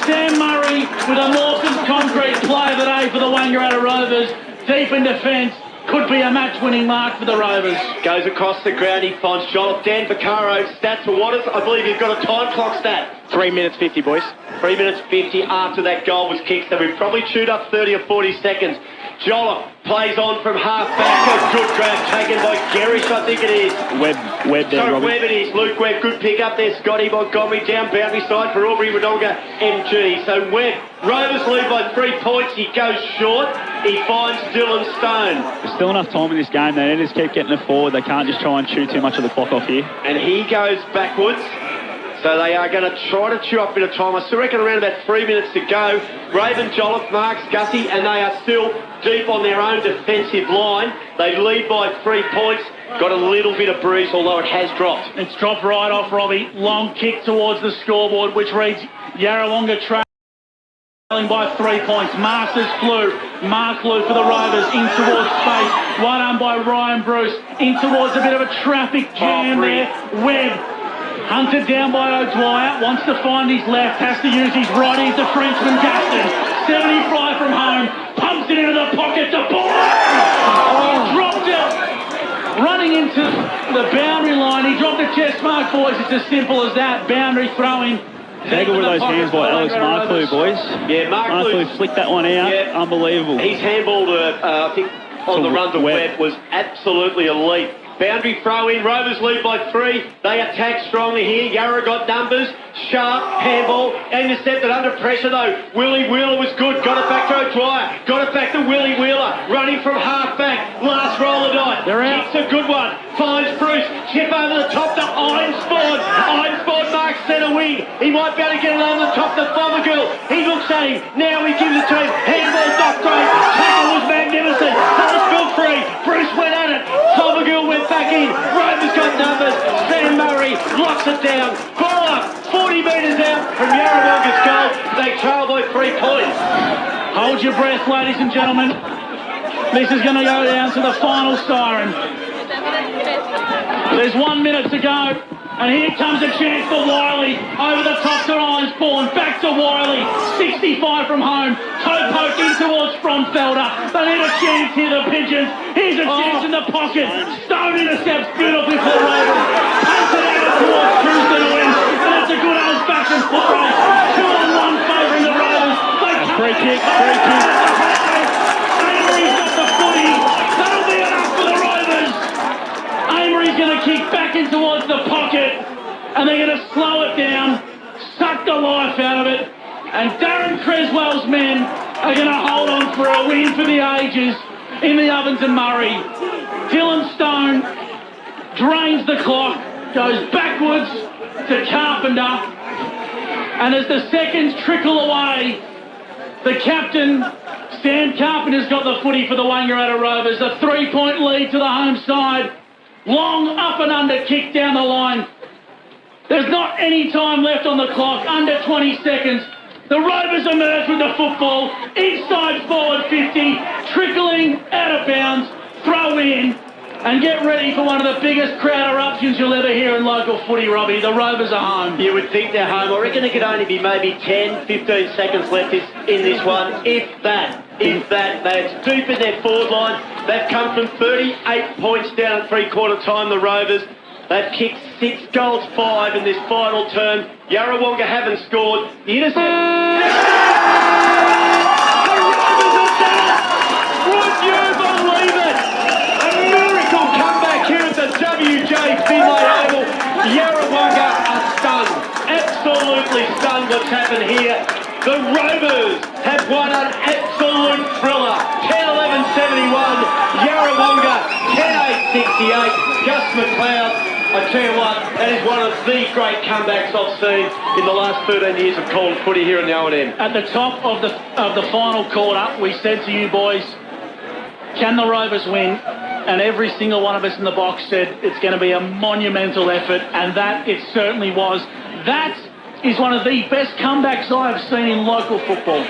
Sam Murray with a Mawson's concrete play of the day for the Wangaratta Rovers. Deep in defence. Could be a match-winning mark for the Rovers. Goes across the ground, he finds Jolliffe. Dan Vaccaro, stats for Waters. I believe you've got a time clock stat. 3 minutes 50, boys. 3 minutes 50 after that goal was kicked, so we've probably chewed up 30 or 40 seconds. Jolliffe plays on from half-back. A good grab taken by Gerish, I think it is. Webb there, Sorry, Robbie. Webb it is. Luke Webb, good pick up there. Scotty Montgomery down boundary side for Aubrey Wodonga, MG. So Webb, Rovers lead by 3 points. He goes short. He finds Dylan Stone. There's still enough time in this game. They need to just keep getting it forward. They can't just try and chew too much of the clock off here. And he goes backwards. So they are going to try to chew up a bit of time. I still reckon around about 3 minutes to go. Raven, Jolliffe, Marks, Gussie, and they are still deep on their own defensive line. They lead by 3 points. Got a little bit of breeze, although it has dropped. It's dropped right off, Robbie. Long kick towards the scoreboard, which reads Yarrawonga trailing by 3 points. Masters flew. Mark Lou for the Rovers in towards space. One arm by Ryan Bruce. In towards a bit of a traffic jam there. Webb. Hunted down by O'Dwyer, wants to find his left, has to use his right. He's the Frenchman, Gaston. 75 from home, pumps it into the pocket to Boyd. He dropped it. Running into the boundary line, he dropped a chest mark, boys. It's as simple as that. Boundary throwing. Very good with those hands by Alex Markley, boys. Yeah, Markley flicked that one out. Yeah. Unbelievable. His handball, I think, on the run to Webb was absolutely elite. Boundary throw in, Rovers lead by 3. They attack strongly here. Yarra got numbers. Sharp, handball, intercepted under pressure though. Willie Wheeler was good. Got it back to O'Dwyer. Got it back to Willie Wheeler. Running from half back. Last roll of night. They're out. Kicks a good one. Finds Bruce. Chip over the top to Einsford. Einsford marks centre wing. He might be able to get it over the top to Fothergill. He looks at him. Now he gives it to him. Handball's not great. Tackle was magnificent. Fothergill free. Bruce went at it. Fothergill went back in. Rovers got numbers. Sam Murray locks it down. Ball up. 40 metres out from Yarrawonga's goal. They trail by 3 points. Hold your breath, ladies and gentlemen. This is going to go down to the final siren. There's 1 minute to go. And here comes a chance for Wiley. Over the top to Ironsbourne. Back to Wiley. 65 from home. Toe poke in towards Frontfelder. They need a chance here, the Pigeons. Here's a chance in the pocket. Stone intercepts beautifully for the Rovers. Punts it out towards Cruz to win. And it's a good old-fashioned foot race. 2-on-1 favouring the Rovers. Free kick, free kick. Amory's got the footy. That'll be enough for the Rovers. Amory's going to kick back in towards the pocket. And they're going to slow it down. Suck the life out of it. And Darren Creswell's men are going to hold on for a win for the ages in the Ovens and Murray. Dylan Stone drains the clock, goes backwards to Carpenter. And as the seconds trickle away, the captain, Stan Carpenter's got the footy for the Wangaratta Rovers. A 3-point lead to the home side. Long up and under kick down the line. There's not any time left on the clock, under 20 seconds. The Rovers emerge with the football, inside forward 50, trickling out of bounds, throw in, and get ready for one of the biggest crowd eruptions you'll ever hear in local footy, Robbie. The Rovers are home. You would think they're home. I reckon there could only be maybe 10, 15 seconds left in this one, if that. They're deep in their forward line. They've come from 38 points down at three-quarter time, the Rovers. They've kicked 6 goals, 5 in this final term. Yarrawonga haven't scored. The intercept. The Rovers have done it! Would you believe it? A miracle comeback here at the WJ Finlay Oval. Yarrawonga are stunned. Absolutely stunned what's happened here. The Rovers have won an absolute thriller. 10-11-71. Yarrawonga 10-8-68. Gus McLeod. I tell you what, that is one of the great comebacks I've seen in the last 13 years of calling footy here in the O&M. At the top of the final quarter, we said to you boys, can the Rovers win? And every single one of us in the box said it's going to be a monumental effort, and that it certainly was. That is one of the best comebacks I've seen in local football.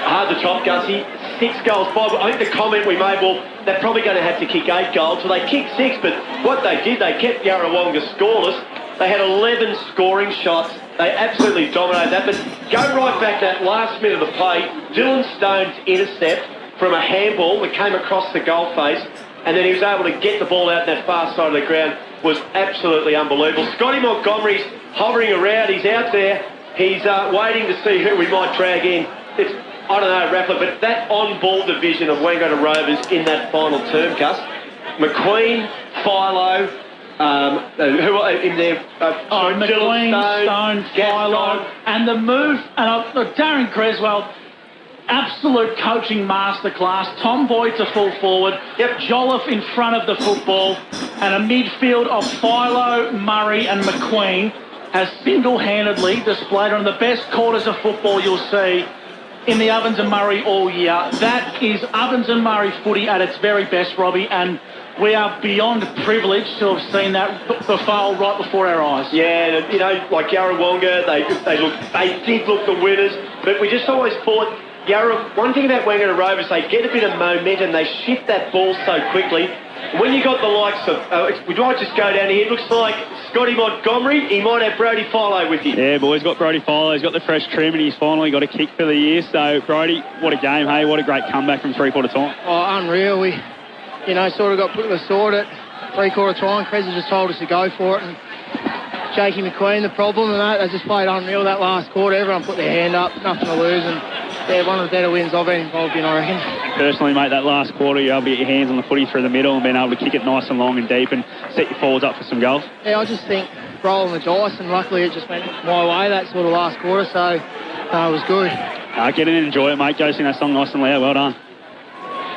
hard to top, Gussie. 6 goals, 5. I think the comment we made, well, they're probably going to have to kick 8 goals. Well, they kicked 6, but what they did, they kept Yarrawonga scoreless. They had 11 scoring shots. They absolutely dominated that. But go right back that last minute of the play. Dylan Stone's intercept from a handball that came across the goal face, and then he was able to get the ball out that far side of the ground, was absolutely unbelievable. Scotty Montgomery's hovering around. He's out there. He's waiting to see who we might drag in. It's, I don't know, Raffler, but that on-ball division of Wangaratta Rovers in that final term, Gus, McQueen, Philo, who are in there? McQueen, Stone, Philo, and the move, and Darren Creswell, absolute coaching masterclass. Tom Boyd's a full forward. Yep. Jolliffe in front of the football, and a midfield of Philo, Murray, and McQueen has single-handedly displayed one of the best quarters of football you'll see in the Ovens and Murray all year. That is Ovens and Murray footy at its very best, Robbie, and we are beyond privileged to have seen that before right before our eyes. Yeah, you know, like Yarrawonga, they did look the winners, but we just always thought one thing about Wangaratta Rovers, they get a bit of momentum, they shift that ball so quickly. When you got the likes of, we might just go down here, it looks like Scotty Montgomery, he might have Brady Fowler with him. Yeah, boys, got Brady Fowler, he's got the fresh trim, and he's finally got a kick for the year. So, Brody, what a game, hey, what a great comeback from three-quarter time. Oh, unreal. We, sort of got put to the sword at three-quarter time. Cressy just told us to go for it, and Jakey McQueen, the problem, and that, they just played unreal that last quarter. Everyone put their hand up, nothing to lose, and yeah, one of the better wins I've been involved in, I reckon. Personally, mate, that last quarter, you're able to get your hands on the footy through the middle and being able to kick it nice and long and deep and set your forwards up for some goals. Yeah, I just think rolling the dice, and luckily it just went my way that sort of last quarter, so it was good. Get in and enjoy it, mate. Go sing that song nice and loud. Well done.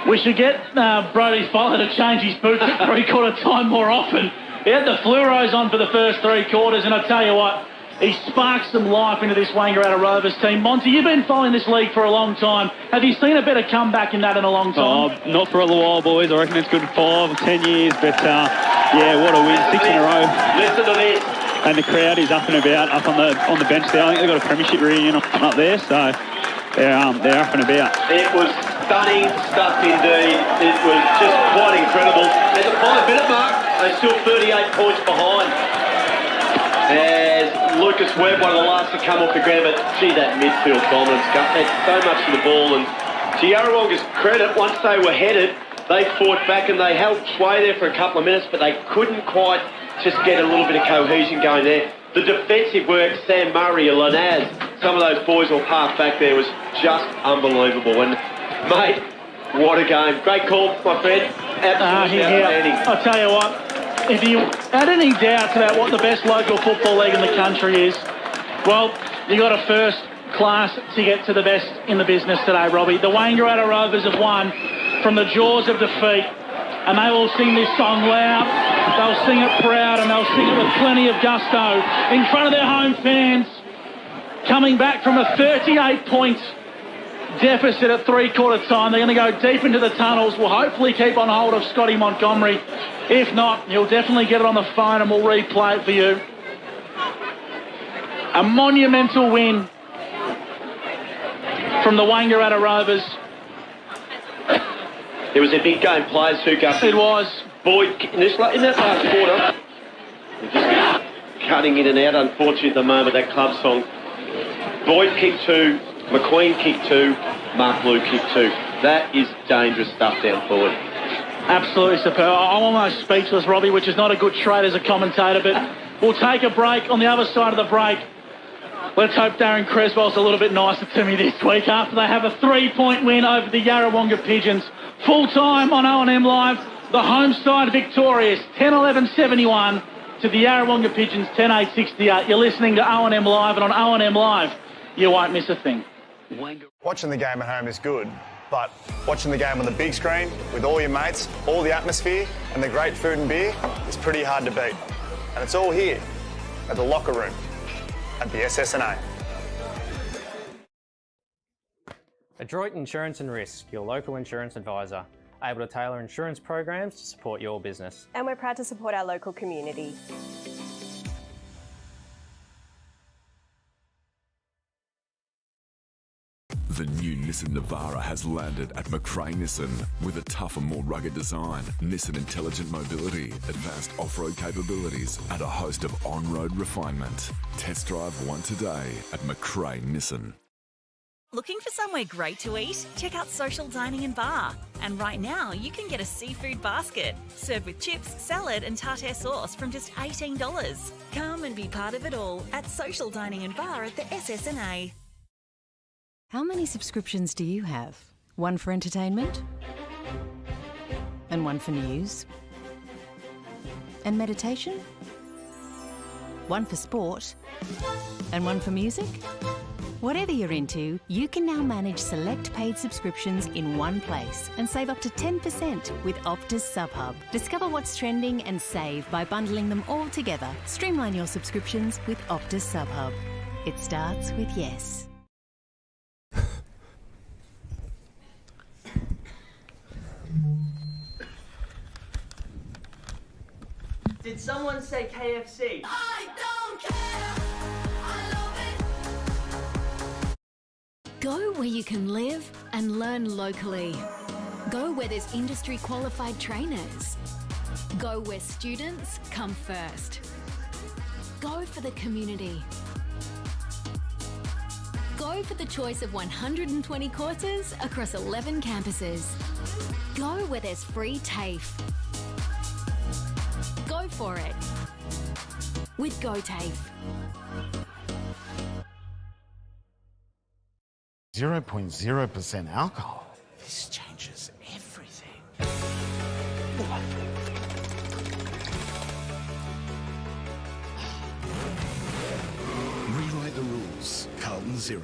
We should get Brody Fowler to change his boots at three-quarter time more often. He had the fluoros on for the first 3 quarters, and I tell you what, he sparked some life into this Wangaratta Rovers team. Monty, you've been following this league for a long time. Have you seen a better comeback in that in a long time? Oh, not for a little while, boys. I reckon it's good 5 or 10 years, but yeah, what a win. 6 in a row. Listen to this. And the crowd is up and about, up on the bench there. I think they've got a premiership reunion up there, so they're up and about. It was stunning stuff indeed. It was just quite incredible. At the 5-minute mark, they're still 38 points behind. As Lucas Webb, one of the last to come off the ground, but gee, that midfield dominance, had so much of the ball, and to Yarrawonga's credit, once they were headed, they fought back and they held sway there for a couple of minutes, but they couldn't quite just get a little bit of cohesion going there. The defensive work, Sam Murray, Lanaz, some of those boys all half back there was just unbelievable. And, mate, what a game. Great call, my friend. Absolutely outstanding. I'll tell you what, if you had any doubts about what the best local football league in the country is, well, you got a first class ticket to the best in the business today, Robbie. The Wangaratta Rovers have won from the jaws of defeat, and they will sing this song loud, they'll sing it proud, and they'll sing it with plenty of gusto in front of their home fans, coming back from a 38-point deficit at three-quarter time. They're going to go deep into the tunnels. We'll hopefully keep on hold of Scotty Montgomery. If not, he'll definitely get it on the phone and we'll replay it for you. A monumental win from the Wangaratta Rovers. It was a big game, players who got... It was. Boyd, in that last quarter, just cutting in and out, unfortunately, at the moment, that club song. Boyd kicked 2, McQueen kicked 2, Mark Blue kicked 2. That is dangerous stuff down forward. Absolutely superb. I'm almost speechless, Robbie, which is not a good trait as a commentator, but we'll take a break. On the other side of the break, let's hope Darren Creswell's a little bit nicer to me this week after they have a 3-point win over the Yarrawonga Pigeons. Full time on O&M Live, the home side victorious, 10-11-71 to the Yarrawonga Pigeons, 10-8-68. You're listening to O&M Live, and on O&M Live, you won't miss a thing. Watching the game at home is good, but watching the game on the big screen with all your mates, all the atmosphere and the great food and beer is pretty hard to beat. And it's all here at the locker room at the SSNA. Adroit Insurance and Risk, your local insurance advisor, able to tailor insurance programs to support your business. And we're proud to support our local community. The new Nissan Navara has landed at McRae Nissan with a tougher, more rugged design, Nissan Intelligent Mobility, advanced off-road capabilities, and a host of on-road refinement. Test drive one today at McRae Nissan. Looking for somewhere great to eat? Check out Social Dining and Bar. And right now, you can get a seafood basket, served with chips, salad and tartare sauce from just $18. Come and be part of it all at Social Dining and Bar at the SSNA. How many subscriptions do you have? One for entertainment? And one for news? And meditation? One for sport? And one for music? Whatever you're into, you can now manage select paid subscriptions in one place and save up to 10% with Optus SubHub. Discover what's trending and save by bundling them all together. Streamline your subscriptions with Optus SubHub. It starts with yes. Did someone say KFC? I don't care. I love it. Go where you can live and learn locally. Go where there's industry qualified trainers. Go where students come first. Go for the community. Go for the choice of 120 courses across 11 campuses. Go where there's free TAFE. Go for it with GoTAFE. 0.0% alcohol. This changes everything. Rewrite the rules. Carlton Zero.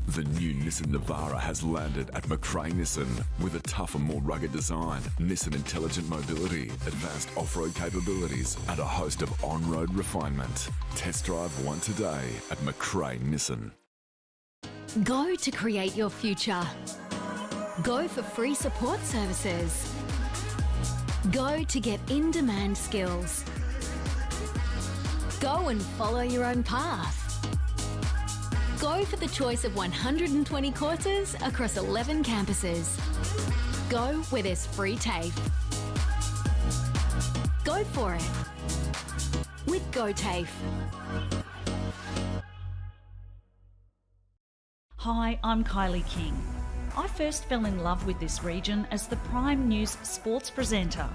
The new Nissan Navara has landed at McRae Nissan with a tougher, more rugged design, Nissan Intelligent Mobility, advanced off-road capabilities, and a host of on-road refinement. Test drive one today at McRae Nissan. Go to create your future. Go for free support services. Go to get in-demand skills. Go and follow your own path. Go for the choice of 120 courses across 11 campuses. Go where there's free TAFE. Go for it with GoTAFE. Hi, I'm Kylie King. I first fell in love with this region as the Prime News sports presenter.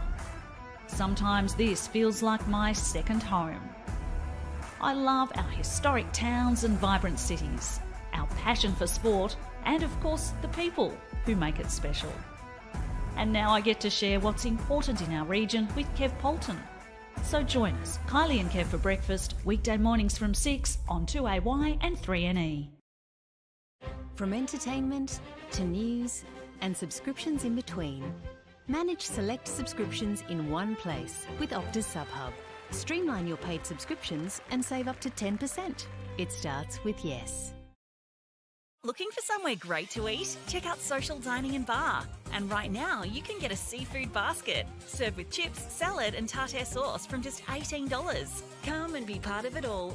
Sometimes this feels like my second home. I love our historic towns and vibrant cities, our passion for sport, and of course the people who make it special. And now I get to share what's important in our region with Kev Polton. So join us, Kylie and Kev for breakfast, weekday mornings from 6 on 2AY and 3NE. From entertainment to news and subscriptions in between, manage select subscriptions in one place with Optus SubHub. Streamline your paid subscriptions and save up to 10%. It starts with yes. Looking for somewhere great to eat? Check out Social Dining and Bar. And right now, you can get a seafood basket, served with chips, salad and tartare sauce from just $18. Come and be part of it all